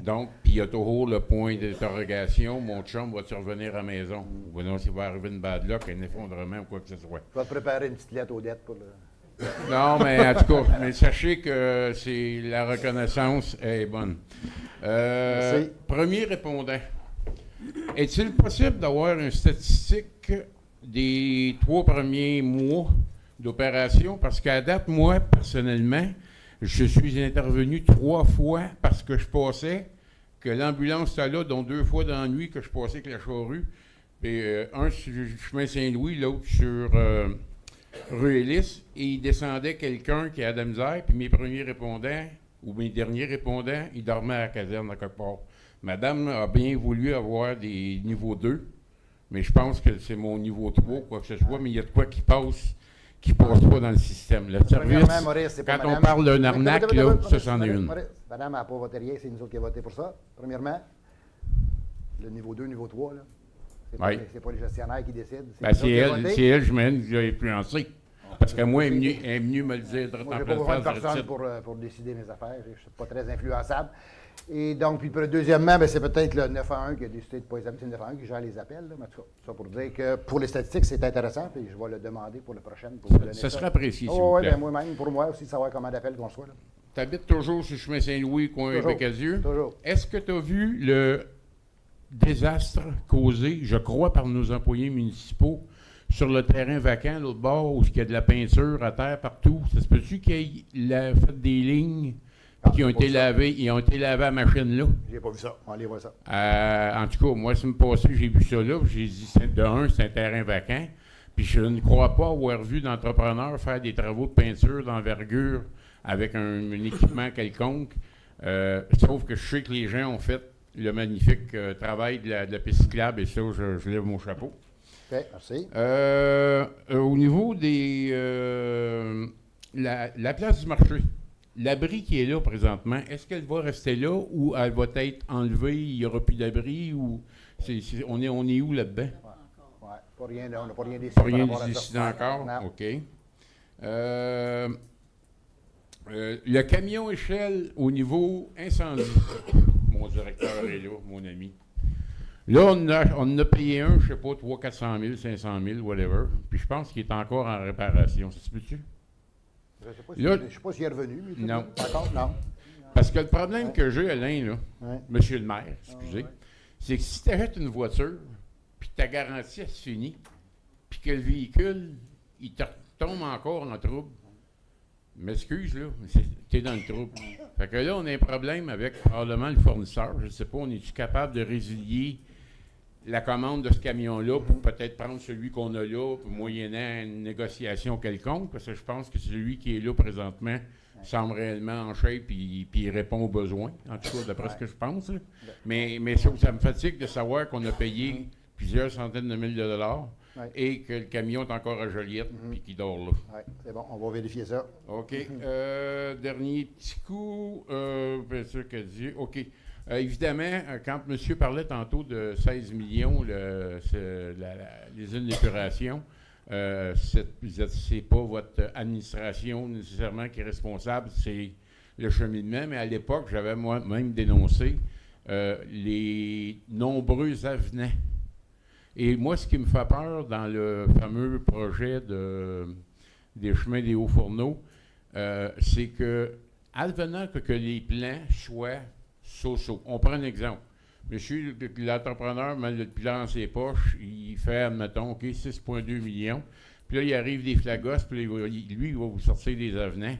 Donc, puis il y a toujours le point d'interrogation, mon chum, va-tu revenir à la maison? Ou non, s'il va arriver une bad luck, un effondrement ou quoi que ce soit. Je vais te préparer une petite lettre aux dettes pour le... Non, mais en tout cas, mais sachez que c'est la reconnaissance est bonne. Merci. Premier répondant. Est-il possible d'avoir une statistique des 3 premiers mois d'opération? Parce qu'à date, moi, personnellement, je suis intervenu 3 fois parce que je passais, que l'ambulance était là, dont 2 fois dans la nuit que je passais avec la charrue. Et un sur le chemin Saint-Louis, l'autre sur rue Hélice, et il descendait quelqu'un qui a de la misère, puis mes premiers répondants, ou mes derniers répondants, ils dormaient à la caserne à quelque part. Madame a bien voulu avoir des niveaux 2, mais je pense que c'est mon niveau 3, quoi que ce soit, mais il y a de quoi qui passe pas dans le système. Le service, Premièrement, Maurice, c'est pas quand on madame. parle d'un arnaque, là, ça, c'en est une. Maurice, madame n'a pas voté rien, c'est nous autres qui avons voté pour ça. Premièrement, le niveau 2, niveau 3, là. Oui. C'est pas les gestionnaires qui décident. Ben, nous autres c'est qui avons elle, voté. j'imagine, qui a influencé. Parce que moi, elle est venue me le dire de Moi, en je n'ai pas pleine besoin de face. personne pour décider mes affaires. Je ne suis pas très influençable. Et donc, puis deuxièmement, ben, c'est peut-être le 911 qui a décidé de ne pas examiner. C'est le 911 qui gère les appels. Là, mais en tout cas, ça pour dire que pour les statistiques, c'est intéressant. Puis je vais le demander pour la prochaine. Pour vous donner Ça serait apprécié, s'il Oh, vous oui, plaît. bien moi-même, pour moi aussi, savoir comment d'appels qu'on soit. Tu habites toujours sur le chemin Saint-Louis, coin Toujours. Bécasieux. Toujours. Est-ce que tu as vu le désastre causé, je crois, par nos employés municipaux sur le terrain vacant, l'autre bord, où il y a de la peinture à terre partout? Ça se peut-tu qu'ils aient fait des lignes qui ont été lavées, ils ont été lavées à la machine là? J'ai pas vu ça. On va aller voir ça. En tout cas, moi, ça me passait, j'ai vu ça là, puis j'ai dit, c'est un terrain vacant. Puis je ne crois pas avoir vu d'entrepreneur faire des travaux de peinture d'envergure avec un équipement quelconque. Sauf que je sais que les gens ont fait le magnifique travail de la piste cyclable, et ça, je lève mon chapeau. OK, merci. Au niveau des la place du marché, l'abri qui est là présentement, est-ce qu'elle va rester là ou elle va être enlevée, il n'y aura plus d'abri ou on est où là-dedans? Ouais, pas rien, on n'a pas rien décidé. Pas rien par rapport à ça. décidé encore? Non. OK. Le camion échelle au niveau incendie. Mon directeur est là, mon ami. Là, on en a payé un, je ne sais pas, 300 000, 400 000, 500 000, whatever. Puis je pense qu'il est encore en réparation. Ça se peut-tu? Je ne sais pas Là- sais pas s'il est revenu. Mais Non. D'accord, non. Parce que le problème que j'ai, Alain, là, Ouais. monsieur le maire, excusez, ouais. c'est que si tu achètes une voiture, puis ta garantie, elle se finit, puis que le véhicule, il te tombe encore en trouble, m'excuse, là, tu es dans le trouble. Fait que là, on a un problème avec probablement le fournisseur. Je ne sais pas, on est-tu capable de résilier la commande de ce camion-là pour peut-être prendre celui qu'on a là, moyennant une négociation quelconque, parce que je pense que celui qui est là présentement semble réellement en shape puis il répond aux besoins, en tout cas, d'après ce que je pense. Là. Mais ça me fatigue de savoir qu'on a payé plusieurs centaines de milliers de dollars, Ouais. et que le camion est encore à Joliette puis qu'il dort là. Oui, c'est bon, on va vérifier ça. OK. Dernier petit coup. Bien sûr que Dieu. OK. Évidemment, quand M. parlait tantôt de 16 millions, les usines d'épuration, c'est pas votre administration nécessairement qui est responsable, c'est le cheminement. Mais à l'époque, j'avais moi-même dénoncé les nombreux avenants. Et moi, ce qui me fait peur dans le fameux projet des chemins des Hauts-Fourneaux, c'est que, advenant que les plans soient so-so. On prend un exemple. Monsieur, l'entrepreneur met le plan dans ses poches, il fait, admettons, OK, 6,2 millions. Puis là, il arrive des flagosses, puis lui, il va vous sortir des avenants.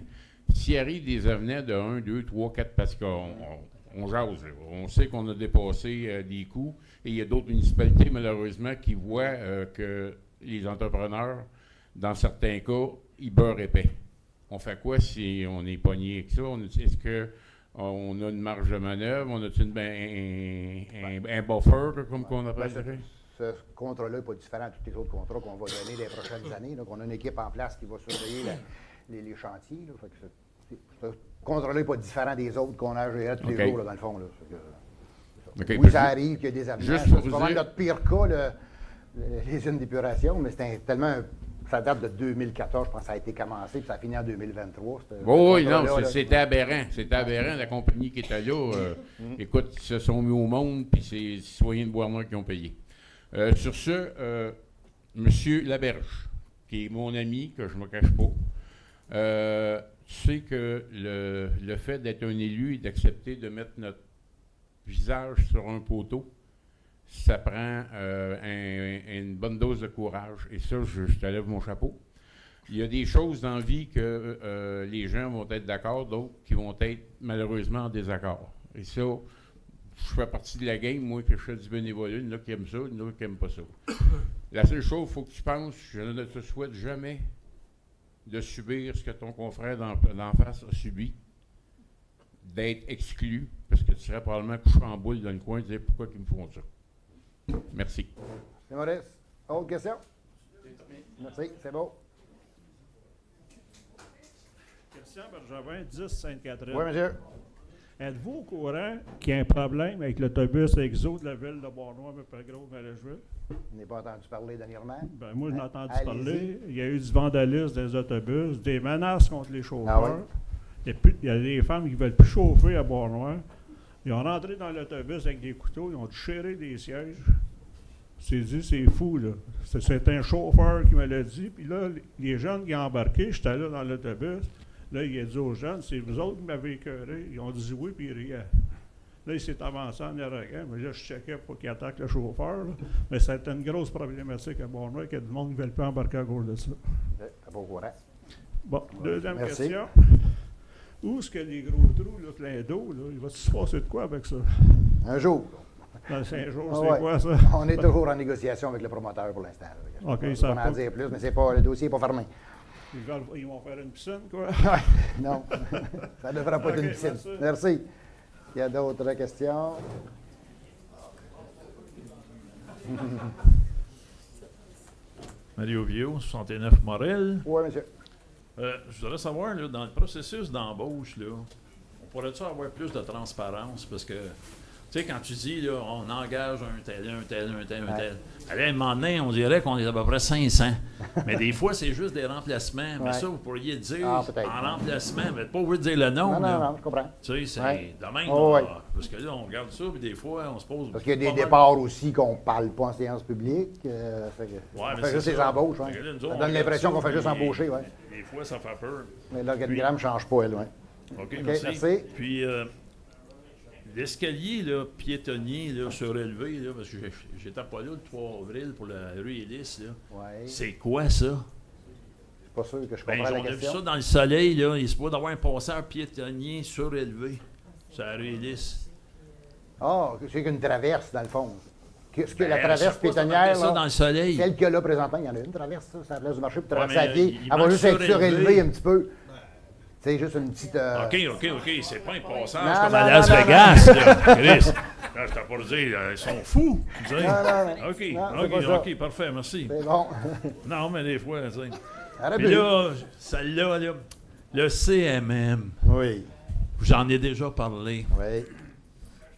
S'il arrive des avenants de 1, 2, 3, 4, parce qu'on jase, là. On sait qu'on a dépassé des coûts, et il y a d'autres municipalités, malheureusement, qui voient que les entrepreneurs, dans certains cas, ils beurrent épais. On fait quoi si on est pogné avec ça? Est-ce qu'on a une marge de manœuvre? On a un buffer, comme on appelle ça? Ce contrat-là n'est pas différent de tous les autres contrats qu'on va donner les prochaines années. Donc, on a une équipe en place qui va surveiller les chantiers. Là. Fait que ce contrat-là n'est pas différent des autres qu'on a à gérer tous les jours, là, dans le fond. Là. Oui, ça arrive qu'il y a des avenants. C'est vraiment notre pire cas, les usines d'épuration, mais c'était tellement... Ça date de 2014, je pense que ça a été commencé, puis ça a fini en 2023. Oui, non, c'était aberrant. C'était aberrant, la compagnie qui était là. Écoute, ils se sont mis au monde, puis c'est les citoyens de Bois-Noir qui ont payé. Sur ce, M. Laberge, qui est mon ami, que je ne me cache pas, tu sais que le fait d'être un élu et d'accepter de mettre notre visage sur un poteau, ça prend une bonne dose de courage. Et ça, je te lève mon chapeau. Il y a des choses dans la vie que les gens vont être d'accord, d'autres qui vont être malheureusement en désaccord. Et ça, je fais partie de la game, moi, que je fais du bénévolat. Il y en a qui aiment ça, il y en a qui n'aiment pas ça. La seule chose, il faut que tu penses, je ne te souhaite jamais de subir ce que ton confrère d'en face a subi, d'être exclu, parce que tu serais probablement couché en boule dans le coin et dire pourquoi ils me font ça. Merci. C'est Maurice. Autre question? Merci, c'est beau. Christian Bergevin, 10 Sainte-Catherine. Oui, monsieur. Êtes-vous au courant qu'il y a un problème avec l'autobus EXO de la ville de Bois-Noir, Maple-Gros-Malajouille? Je n'ai pas entendu parler dernièrement. Ben, moi, je l'ai entendu Allez-y. parler. Il y a eu du vandalisme des autobus, des menaces contre les chauffeurs. Ah oui? Il y a des femmes qui ne veulent plus chauffer à Bois-Noir. Ils ont rentré dans l'autobus avec des couteaux, ils ont déchiré des sièges. C'est dit, c'est fou, là. C'est un chauffeur qui me l'a dit. Puis là, les jeunes qui ont embarqué, j'étais là dans l'autobus. Là, il a dit aux jeunes, c'est vous autres qui m'avez écœuré. Ils ont dit oui, puis ils riaient. Là, il s'est avancé en arrogant, mais là, je checkais pour qu'il attaque le chauffeur. Là. Mais c'était une grosse problématique à Bois-Noir, qu'il y a du monde qui ne veulent pas embarquer à cause de ça. C'est pas au courant. Bon, deuxième Merci. question. Où est-ce que les gros trous, là, plein d'eau, là, il va se passer de quoi avec ça? Un jour. Dans 5 jours, Ah c'est ouais. quoi ça? On est toujours en négociation avec le promoteur pour l'instant. là. OK, Je peux ça pas va en pas. dire plus, mais le dossier n'est pas fermé. Ils vont faire une piscine, quoi? Ouais, non, ça ne devra pas être OK, une piscine. merci. Merci. Il y a d'autres questions? Mario Viau, 69 Morel. Oui, monsieur. Je voudrais savoir, là, dans le processus d'embauche, là, on pourrait-tu avoir plus de transparence? Parce que, tu sais, quand tu dis, là, on engage un tel. Allez, à un moment donné, on dirait qu'on est à peu près 500. Mais des fois, c'est juste des remplacements. Mais ça, vous pourriez dire, en remplacement, mais pas obligé de dire le nom. Non, je comprends. Tu sais, c'est de même. Oh, là, parce que là, on regarde ça, puis des fois, on se pose... Parce qu'il y a des pas mal- départs aussi qu'on ne parle pas en séance publique. On fait juste les embauches. Fait que là, nous autres, Ça on donne regarde l'impression ça, qu'on fait juste puis embaucher. Ouais. Des fois, ça fait peur. Mais l'organigramme ne change pas, elle. Ouais. OK, merci. Puis, l'escalier là, piétonnier là, surélevé, là, parce que j'étais pas là le 3 avril pour la rue Hélice, là. Ouais. C'est quoi ça? Je suis pas sûr que je comprends Ben, la on a vu question. ça dans le soleil, là. Il se peut d'avoir un passeur piétonnier surélevé sur la rue Hélice. Ah, c'est qu'une traverse, dans le fond. Ce que Ben, la je traverse sais pas si on piétonnière, appelle ça là, dans le soleil. celle qu'il y a là présentement, il y en a une traverse, ça, c'est la place du marché pour traverser Ouais, à mais pied. il Elle va manque juste être surélevé. surélevée un petit peu. C'est juste une petite... OK, c'est pas un passeur, Non, c'est comme non, à Las non, non, Vegas, non. là. Chris. Là, je t'ai pas dire, ils sont fous. Tu sais. Non, non, OK, non, c'est pas ça. OK, parfait, merci. C'est bon. Non, mais des fois, tu sais. Arrête Puis de- là, celle-là, là, le CMM, Oui. j'en ai déjà parlé. Oui.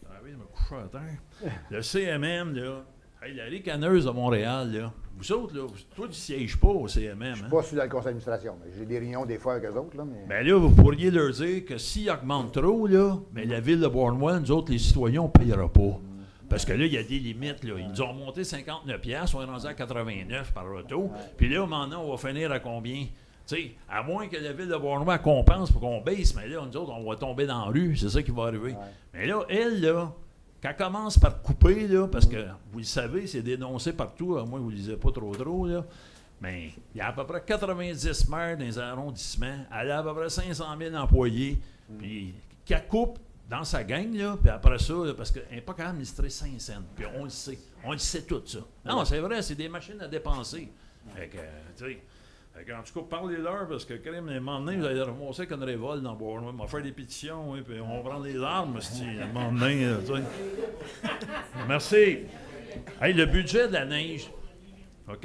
Ah oui, je me couche à terre. Le CMM, là, hey, la ricaneuse de Montréal, là, vous autres, là, toi, tu sièges pas au CMM. Je suis Hein? pas sur le conseil d'administration, mais j'ai des réunions des fois avec eux autres, là, mais... Ben là, vous pourriez leur dire que s'ils augmentent trop, là, mais la ville de Bournemouth, nous autres, les citoyens, on ne payera pas. Parce que là, il y a des limites. Là. Ils nous ont monté 59 $, on est rendu à 89 par auto. Puis là, maintenant, on va finir à combien? Tu sais, à moins que la ville de Bournemouth compense pour qu'on baisse, mais là, nous autres, on va tomber dans la rue. C'est ça qui va arriver. Ouais. Mais là, elle, là, quand elle commence par couper, là, parce que, vous le savez, c'est dénoncé partout, à moins que vous ne le lisez pas trop, là, mais il y a à peu près 90 maires dans les arrondissements, elle a à peu près 500 000 employés, puis qu'elle coupe dans sa gang, là, puis après ça, là, parce qu'elle n'est pas capable d'administrer 5 cents, puis on le sait tout ça. Non, c'est vrai, c'est des machines à dépenser. Fait que, tu sais, en tout cas, parlez-leur, parce que, quand même, à un moment donné, vous allez ramasser avec une révolte dans Bournemouth. On va faire des pétitions, oui, puis on va prendre les armes, à un moment donné, là, tu sais. Merci. Hey, le budget de la neige, OK?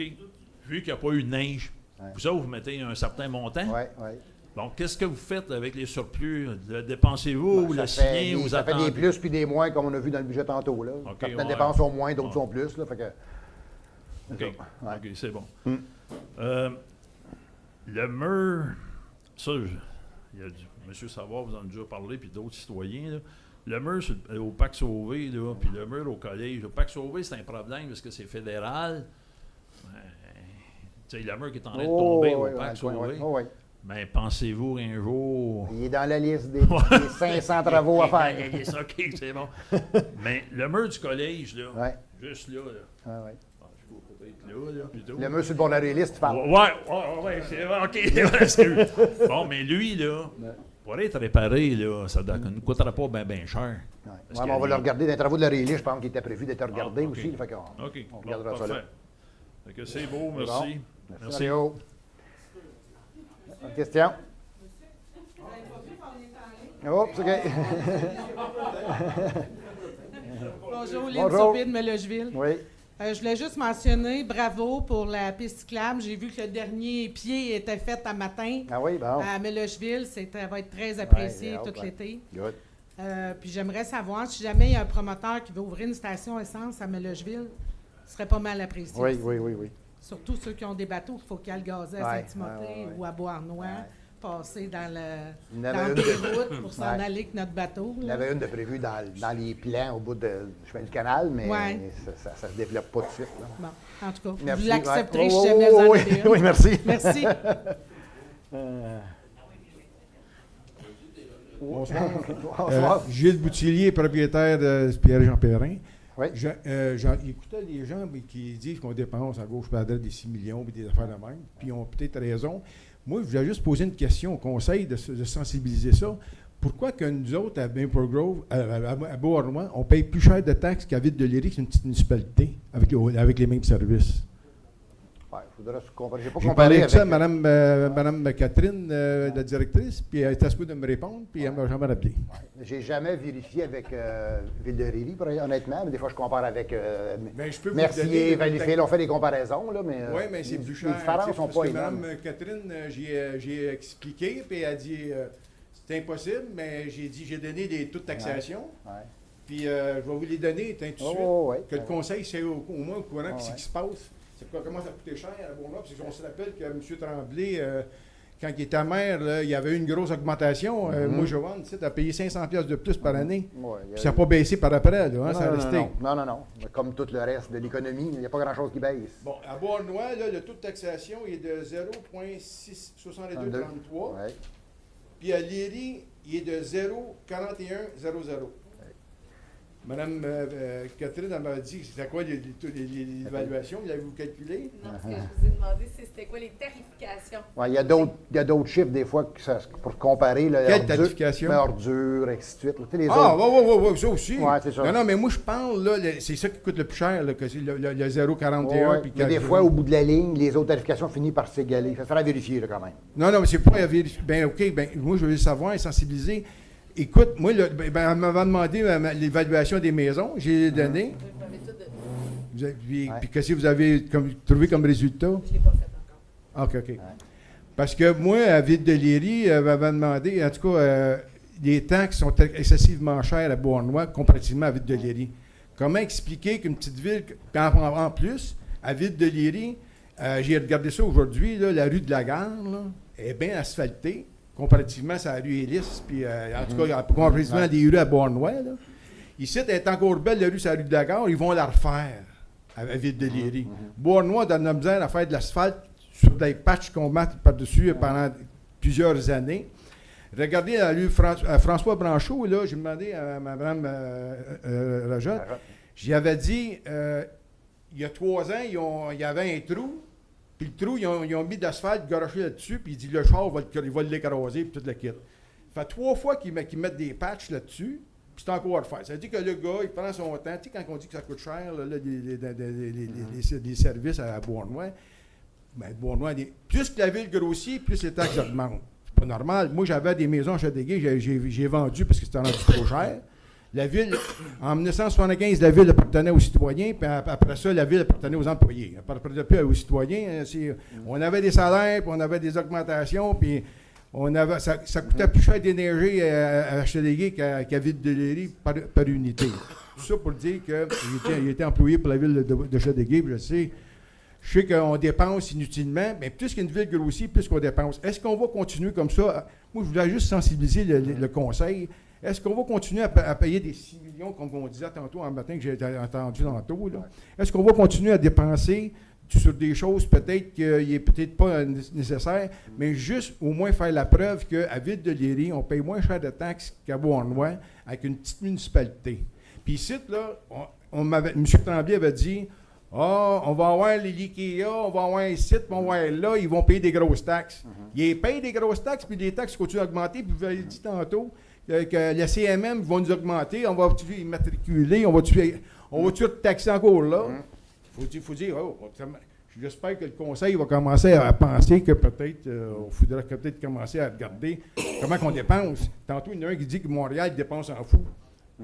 Vu qu'il n'y a pas eu de neige, vous autres, vous mettez un certain montant. Oui, oui. Bon, qu'est-ce que vous faites avec les surplus? Le dépensez-vous ou le Ça fait signez ou vous ça fait attendez? des plus puis des moins, comme on a vu dans le budget tantôt. Là. OK, Certaines ouais. dépenses sont moins, d'autres sont plus. Là, fait que, OK, Ouais. OK, c'est bon. Hmm. Le mur, ça, il y a M. Savard vous en a déjà parlé, puis d'autres citoyens. Là. Le mur au Parc Sauvé, là, puis le mur au collège. Le Parc Sauvé, c'est un problème parce que c'est fédéral. Tu sais, le mur qui est en train de tomber au Parc Sauvé. Oui. Mais pensez-vous un jour... Il est dans la liste des 500 travaux à faire. OK, c'est bon. Mais le mur du collège, là, Ouais. juste là, Ah, ouais. je vais peut-être là, plutôt. Le monsieur de bord de la liste, tu parles. Ouais, c'est vrai, OK. Excuse. Bon, mais lui, là, pour être réparé, là, ça ne nous coûtera pas bien cher. Ouais. Parce Ouais, mais qu'il y a on va des- le regarder dans les travaux de la rééliste, je pense qu'il était prévu d'être regardé OK. aussi. Fait qu'on OK, on regardera bon, ça là. parfait. Fait que c'est beau, C'est merci. bon. Merci. Mario. Une question? Oh, c'est OK. Bonjour, Lynn Bonjour. Sorbet de Melogeville. Oui. Je voulais juste mentionner, bravo pour la piste cyclable. J'ai vu que le dernier pied était fait à matin Ah oui, bon. à Melogeville. Ça va être très apprécié Ouais, j'ai hâte, tout ouais. l'été. Good. Puis j'aimerais savoir, si jamais il y a un promoteur qui veut ouvrir une station essence à Melogeville, ce serait pas mal apprécié. Oui, oui, oui, oui. Surtout ceux qui ont des bateaux qu'il faut qu'ils aillent gazer à Ouais, Saint-Timothée ouais, ouais. ou à Beauharnois, Ouais. passer dans Il y en dans avait des une de- routes pour s'en Ouais. aller avec notre bateau. Il y en là. avait une de prévue dans les plans au bout du chemin du canal, mais Ouais. ça se développe pas tout de suite. Là. Bon, en tout cas, Merci. vous l'accepterez Ouais. si Oh, jamais vous en oui, avez une. oui, merci. Merci. Bonsoir. Bonsoir. Gilles Boutillier, propriétaire de Pierre-Jean Perrin. Oui. J'écoutais les gens qui disent qu'on dépense à gauche et à droite des 6 millions et des affaires de même, puis ils ont peut-être raison. Moi, je voulais juste poser une question au conseil de sensibiliser ça. Pourquoi que nous autres, à Maple Grove, à Beauharnois, on paye plus cher de taxes qu'à Ville-de-Léry, qui est une petite municipalité, avec les mêmes services? Ouais, faudra se comparer. J'ai pas J'ai comparé parlé de avec... ça à Mme Catherine, la directrice, puis elle était à ce de me répondre, puis elle m'a jamais rappelé. J'ai jamais vérifié avec Ville de Rély, honnêtement, mais des fois je compare avec Ben, je peux vous donner Mercier, le Valleyfield, on fait des comparaisons, là, mais Oui, mais c'est plus cher. les différences sont parce pas que énormes. Mme Catherine, j'ai expliqué, puis elle a dit c'est impossible, mais j'ai donné des taux de taxation. Ouais. Puis je vais vous les donner tout de suite. Oh, ouais. Que le conseil soit au moins au courant de ce ouais. qui se passe. C'est quoi commence à coûter cher à Bournemouth. Parce qu'on se rappelle que M. Tremblay, quand il était maire, là, il y avait eu une grosse augmentation. Moi, Joanne, tu as payé 500 $$ de plus par année. Ouais, Puis ça n'a pas baissé par après, là, hein, non, ça a non, resté. non. Comme tout le reste de l'économie, il n'y a pas grand-chose qui baisse. Bon, à Bournemouth, là, le taux de taxation est de 0,6233. Ouais. Puis à Léry, il est de 0,4100. Madame Catherine, elle m'a dit, c'était quoi l'évaluation? L'avez-vous calculé? Non, ce que je vous ai demandé, c'était quoi les tarifications? Ouais, il y a d'autres chiffres, des fois, pour comparer. Là, Quelle tarification? Ordures, et ainsi de suite. Là. Tu sais, les Ah, autres... oui, ça aussi. Ouais, c'est ça. Non, mais moi, je parle, là, c'est ça qui coûte le plus cher, là, que c'est le 0,41. Ouais, puis mais des fois, au bout de la ligne, les autres tarifications finissent par s'égaler. Ça sera à vérifier, là, quand même. Non, mais c'est pas à vérifier. Ben, OK, ben, moi, je veux savoir et sensibiliser. Écoute, moi, elle m'avait demandé l'évaluation des maisons. J'ai donné. Puis qu'est-ce que vous avez trouvé comme résultat? Je ne l'ai pas fait encore. OK. Parce que moi, à Ville de Léry, elle m'avait demandé, en tout cas, les taxes sont excessivement chères à Beauharnois comparativement à Ville de Léry. Comment expliquer qu'une petite ville, en plus, à Ville de Léry, j'ai regardé ça aujourd'hui, la rue de la Gare, là, est bien asphaltée, comparativement à la rue Hélice, puis en tout cas, comparativement à des rues à Beauharnois. Là. Ici, elle est encore belle, la rue sur la rue de la Gare, ils vont la refaire à Ville de Léry. Beauharnois, dans la misère à faire de l'asphalte sur des patchs qu'on met par-dessus pendant plusieurs années. Regardez la rue François Branchot, là, j'ai demandé à Mme Rajotte, j'y avais dit, il y a 3 ans, il y avait un trou, puis le trou, ils ont mis de l'asphalte garoché là-dessus, puis il dit, le char il va l'écraser, puis tout le kit. Ça fait 3 fois qu'ils mettent des patchs là-dessus, puis c'est encore à refaire. Ça veut dire que le gars, il prend son temps. Tu sais, quand on dit que ça coûte cher, là, les services à Beauharnois, bien, Beauharnois, plus que la ville grossit, plus les taxes augmentent. C'est pas normal. Moi, j'avais des maisons à Châteauguay, j'ai vendu parce que c'était rendu trop cher. La ville, en 1975, la ville appartenait aux citoyens, puis après ça, la ville appartenait aux employés. Elle appartenait plus aux citoyens. On avait des salaires, puis on avait des augmentations, puis ça coûtait plus cher d'énergie à Châteauguay qu'à Ville de Léry par unité. Tout ça pour dire qu'il était employé pour la ville de Châteauguay, puis je sais qu'on dépense inutilement, mais plus qu'une ville grossit, plus qu'on dépense. Est-ce qu'on va continuer comme ça? Moi, je voulais juste sensibiliser le conseil. Est-ce qu'on va continuer à payer des 6 millions, comme on disait tantôt en matin, que j'ai entendu tantôt? Là? Est-ce qu'on va continuer à dépenser sur des choses peut-être qui n'est peut-être pas nécessaire, mais juste au moins faire la preuve qu'à Ville de Léry, on paye moins cher de taxes qu'à Beauharnois avec une petite municipalité. Puis ici, là, M. Tremblay avait dit, on va avoir les l'IKEA, on va avoir un site, on va avoir là, ils vont payer des grosses taxes. Ils payent des grosses taxes, puis les taxes continuent à augmenter, puis vous avez dit tantôt que la CMM vont nous augmenter, on va les matriculer, on va taxer encore là. Il faut dire, j'espère que le conseil va commencer à penser que peut-être, il faudrait peut-être commencer à regarder comment on dépense. Tantôt, il y en a un qui dit que Montréal dépense en fou.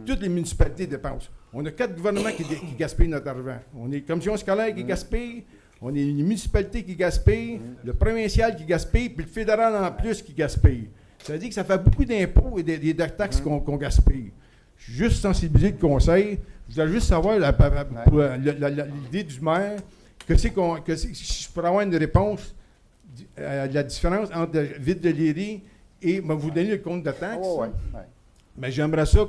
Toutes les municipalités dépensent. On a 4 gouvernements qui gaspillent notre argent. On est commission scolaire qui gaspille, on est une municipalité qui gaspille, le provincial qui gaspille, puis le fédéral en plus qui gaspille. Ça veut dire que ça fait beaucoup d'impôts et des taxes qu'on gaspille. Juste sensibiliser le conseil. Je voudrais juste savoir l'idée du maire, que si je pourrais avoir une réponse à la différence entre Ville de Léry et vous donner le compte de taxes. Mais j'aimerais ça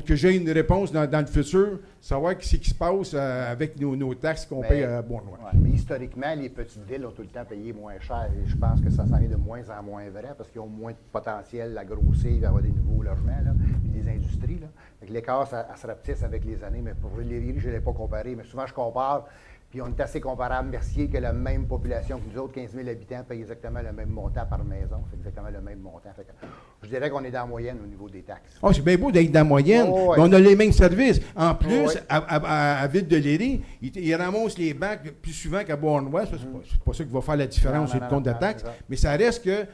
que j'ai une réponse dans le futur, savoir ce qui se passe avec nos taxes qu'on paye à Beauharnois. Mais historiquement, les petites villes ont tout le temps payé moins cher. Et je pense que ça s'en est de moins en moins vrai parce qu'ils ont moins de potentiel à grossir, il va y avoir des nouveaux logements, là, puis des industries. L'écart, ça se rapetisse avec les années, mais pour les Léry, je ne l'ai pas comparé. Mais souvent, je compare. Puis on est assez comparable, Mercier, que la même population que nous autres, 15 000 habitants, paye exactement le même montant par maison. C'est exactement le même montant. Fait que, je dirais qu'on est dans la moyenne au niveau des taxes. C'est bien beau d'être dans la moyenne, mais on a les mêmes services. En plus, à Ville de Léry, ils ramassent les bacs plus souvent qu'à Beauharnois. C'est pas ça qui va faire la différence sur le compte de taxes. Mais ça reste que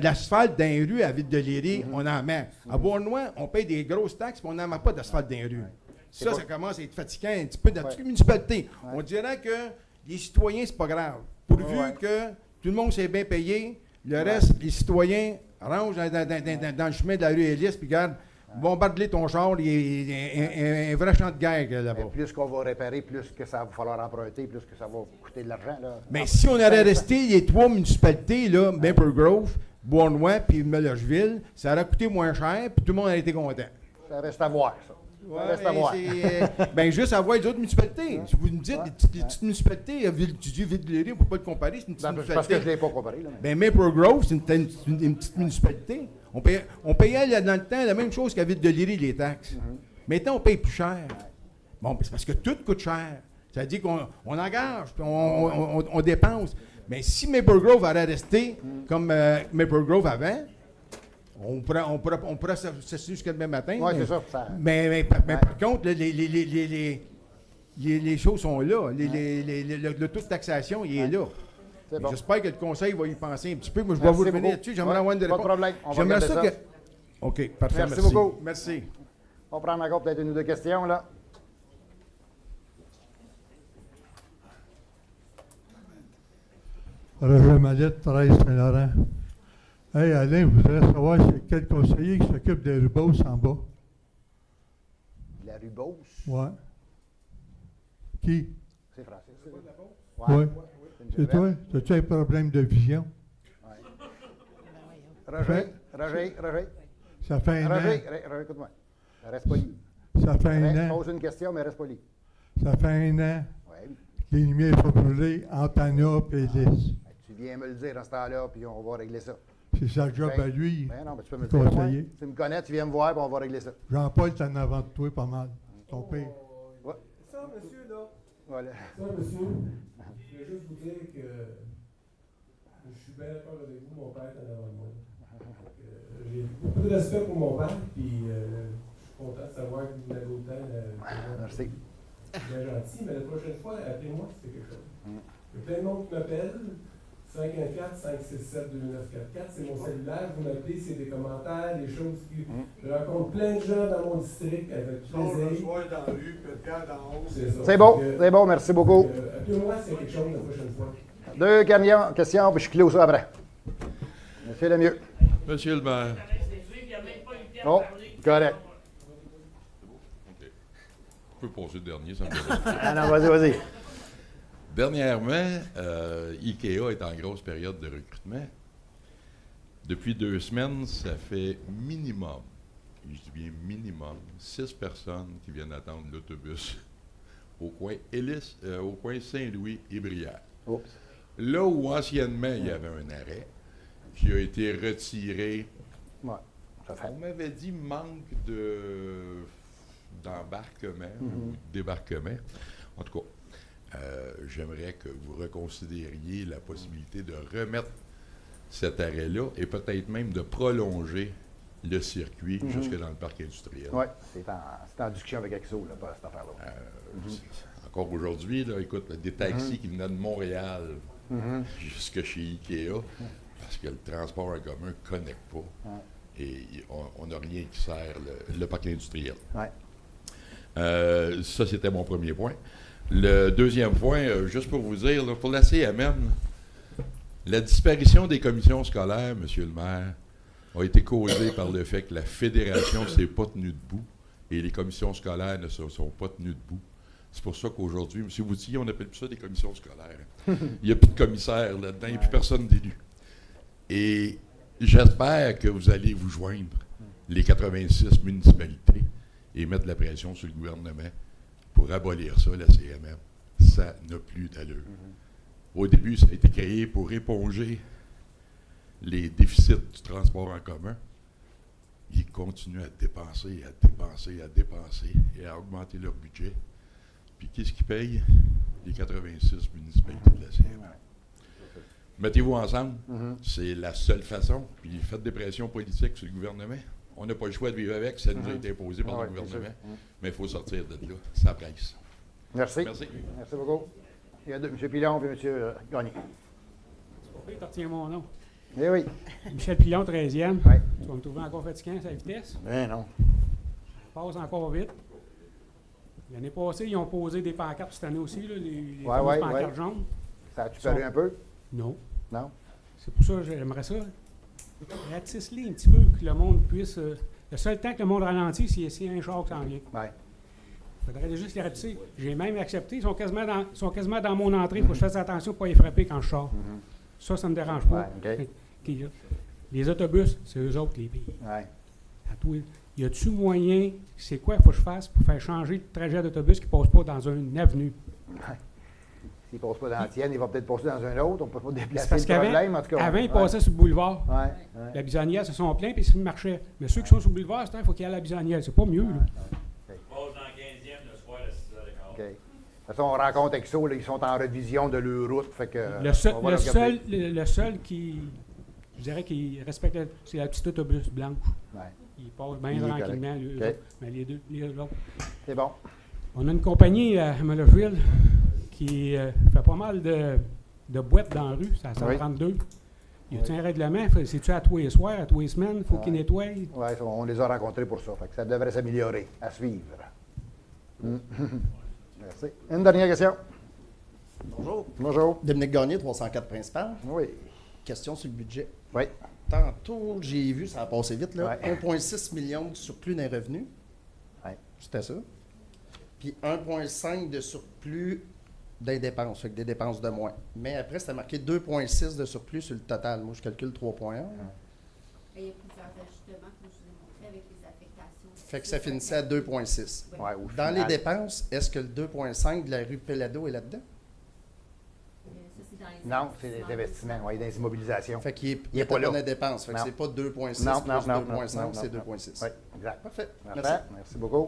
l'asphalte dans les rues à Ville de Léry, on en met. À Beauharnois, on paye des grosses taxes, mais on n'en met pas d'asphalte dans les rues. Ça commence à être fatigant un petit peu dans toutes les municipalités. On dirait que les citoyens, c'est pas grave. Pourvu que tout le monde s'est bien payé, le reste, les citoyens rangent dans le chemin de la rue Hélice, puis regarde, bombarder ton char, il y a un vrai champ de guerre là-bas. Plus qu'on va réparer, plus que ça va falloir emprunter, plus que ça va coûter de l'argent. Mais si on aurait resté les 3 municipalités, là, Maple Grove, Beauharnois puis Milledgeville, ça aurait coûté moins cher, puis tout le monde aurait été content. Ça reste à voir, ça. Juste à voir les autres municipalités. Si vous me dites, les petites municipalités, Ville de Léry, on ne peut pas le comparer, c'est une petite municipalité. Parce que je ne l'ai pas comparé. Là, Maple Grove, c'est une petite municipalité. On payait dans le temps la même chose qu'à Ville de Léry, les taxes. Maintenant, on paye plus cher. Bon, c'est parce que tout coûte cher. Ça veut dire qu'on engage, on dépense. Mais si Maple Grove allait rester comme Maple Grove avant, on pourrait s'assurer jusqu'à demain matin. Oui, c'est ça. Mais par contre, les choses sont là. Le taux de taxation, il est là. Bon. J'espère que le conseil va y penser un petit peu. Moi, je vais vous revenir là-dessus. J'aimerais avoir une réponse. Pas de problème. J'aimerais ça que OK, parfait. Merci beaucoup. Merci. On va prendre encore peut-être une ou deux questions, là. Roger Mallette, 13 Saint-Laurent. Hey, Alain, je voudrais savoir c'est quel conseiller qui s'occupe des rubos en bas. La rue Beauce. Ouais. Qui? C'est Francis. Oui. C'est toi? As-tu un problème de vision? Roger. Ça fait un an. Roger, écoute-moi. Reste poli. Ça fait un an. Pose une question, mais reste poli. Ça fait un an Oui. que les lumières sont brûlées entre Anna et Lys. Tu viens me le dire dans ce temps-là, puis on va régler ça. C'est sa job à lui. Ben non, mais tu peux me le dire. conseiller. Ouais. Tu me connais, tu viens me voir, puis on va régler ça. Jean-Paul est en avant de toi pas mal. Ton père. Ouais. Ça, monsieur, là. Voilà. Ça, monsieur, je voulais juste vous dire que je suis bien d'accord avec vous, mon père est en avant de moi. J'ai beaucoup de respect pour mon père, puis je suis content de savoir que vous l'avez autant. Merci. Bien gentil, mais la prochaine fois, appelez-moi si c'est quelque chose. Il y a plein de monde qui m'appelle. 514-567-2944, c'est mon cellulaire. Vous m'appelez, c'est des commentaires, des choses qui. Je rencontre plein de gens dans mon district avec plaisir. dans la rue, peut-être d'en haut. C'est bon, merci beaucoup. Appelez-moi s'il y a quelque chose la prochaine fois. Deux questions, puis je clôt ça après. Monsieur Lemieux. Monsieur le maire. Oh, correct. Je peux passer le dernier, ça me dérange. Ah non, vas-y. Dernièrement, IKEA est en grosse période de recrutement. Depuis 2 semaines, ça fait minimum, je dis bien minimum, 6 personnes qui viennent attendre l'autobus au coin Saint-Louis et Brière. Oups. Là où anciennement il y avait un arrêt qui a été retiré. Ouais, ça fait. On m'avait dit manque d'embarquement ou de débarquement. En tout cas, j'aimerais que vous reconsidériez la possibilité de remettre cet arrêt-là et peut-être même de prolonger le circuit jusque dans le parc industriel. Oui, c'est en discussion avec Exo, là, pas cette affaire-là. Encore aujourd'hui, là, écoute, des taxis qui venaient de Montréal jusque chez IKEA, parce que le transport en commun ne connecte pas et on n'a rien qui sert le parc industriel. Ouais. Ça, c'était mon premier point. Le deuxième point, juste pour vous dire, là, pour la CMM, la disparition des commissions scolaires, monsieur le maire, a été causée par le fait que la fédération ne s'est pas tenue debout et les commissions scolaires ne se sont pas tenues debout. C'est pour ça qu'aujourd'hui, M. Boutier, on appelle plus ça des commissions scolaires. Il n'y a plus de commissaires là-dedans, il n'y a plus personne d'élu. Et j'espère que vous allez vous joindre, les 86 municipalités, et mettre de la pression sur le gouvernement pour abolir ça, la CMM. Ça n'a plus d'allure. Au début, ça a été créé pour éponger les déficits du transport en commun. Ils continuent à dépenser et à augmenter leur budget. Puis qu'est-ce qui paye? Les 86 municipalités de la CMM. Mettez-vous ensemble, c'est la seule façon. Puis faites des pressions politiques sur le gouvernement. On n'a pas le choix de vivre avec, ça nous a été imposé par le gouvernement. Mais il faut sortir de là, ça presse. Merci. Merci beaucoup. Il y a M. Pilon et M. Gagné. Tu retiens mon nom. Eh oui. Michel Pilon, 13e. Oui. Tu vas me trouver encore fatiguant, sa vitesse. Ben non. Ça passe encore vite. L'année passée, ils ont posé des pancartes cette année aussi, là, les pancartes jaunes. Ça a-tu paru un peu? Non. Non? C'est pour ça que j'aimerais ça. Ratisse-les un petit peu, que le monde puisse... le seul temps que le monde ralentit, c'est s'il y a un char qui s'en vient. Ouais. Il faudrait juste les ratisser. J'ai même accepté. Ils sont quasiment dans mon entrée. Il faut que je fasse attention pour pas les frapper quand je sors. Ça ne me dérange pas. Ouais, Les autobus, c'est eux autres les pires. Ouais. Y a-tu moyen, c'est quoi il faut que je fasse pour faire changer de trajet d'autobus qui ne passe pas dans une avenue? Ouais. S'il ne passe pas dans la tienne, il va peut-être passer dans un autre. On ne peut pas déplacer parce le problème, en tout cas. Avant, il passait sur le boulevard. Ouais. La bisonnière se sont plaints et ils marchaient. Mais ceux qui sont sur le boulevard, il faut qu'il y ait la bisonnière. C'est pas mieux. Là. Passe dans le 15e le soir à 6h15. OK. De toute façon, on rencontre Exo, là, ils sont en révision de leur route. Fait que, le seul qui, je dirais, qui respecte, c'est la petite autobus blanche. Ouais. Il passe bien tranquillement. Mais les autres. C'est bon. On a une compagnie à Millersville qui fait pas mal de boîtes dans la rue, c'est à 132. Y a-t-il un règlement? C'est-tu à tous les soirs, à tous les semaines? Il faut qu'ils nettoient? Oui, on les a rencontrés pour ça. Fait que ça devrait s'améliorer. À suivre. Merci. Une dernière question. Bonjour. Bonjour. Dominique Gagné, 304 principal. Oui. Question sur le budget. Oui. Tantôt, j'ai vu, ça a passé vite, là, Ouais. 1,6 million de surplus d'un revenu. Oui. C'était ça. Puis 1,5 de surplus des dépenses, fait que des dépenses de moins. Mais après, c'était marqué 2,6 de surplus sur le total. Moi, je calcule 3,1. Il y a plusieurs ajustements que je vous ai montrés avec les affectations. Fait que ça finissait à 2,6. Oui. Ouais, au Dans les final. dépenses, est-ce que le 2,5 de la rue Pelado est là-dedans? Ça, c'est dans les Non, c'est des investissements, oui, des immobilisations. Fait qu'il Il est pas là. dans les dépenses. Fait que Non. c'est pas 2,6 Non, plus non, non, 2,5, non, c'est non. 2,6. Oui, exact. Parfait. Parfait. Merci. Merci beaucoup.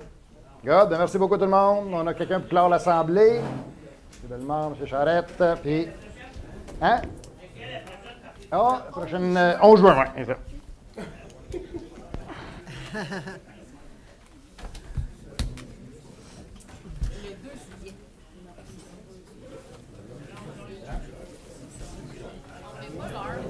Good. Ben, merci beaucoup tout le monde. On a quelqu'un pour clore l'Assemblée. M. Bellemare, M. Charette, puis... Hein? Ah, prochaine... 11 juin, oui. Le 2 juillet.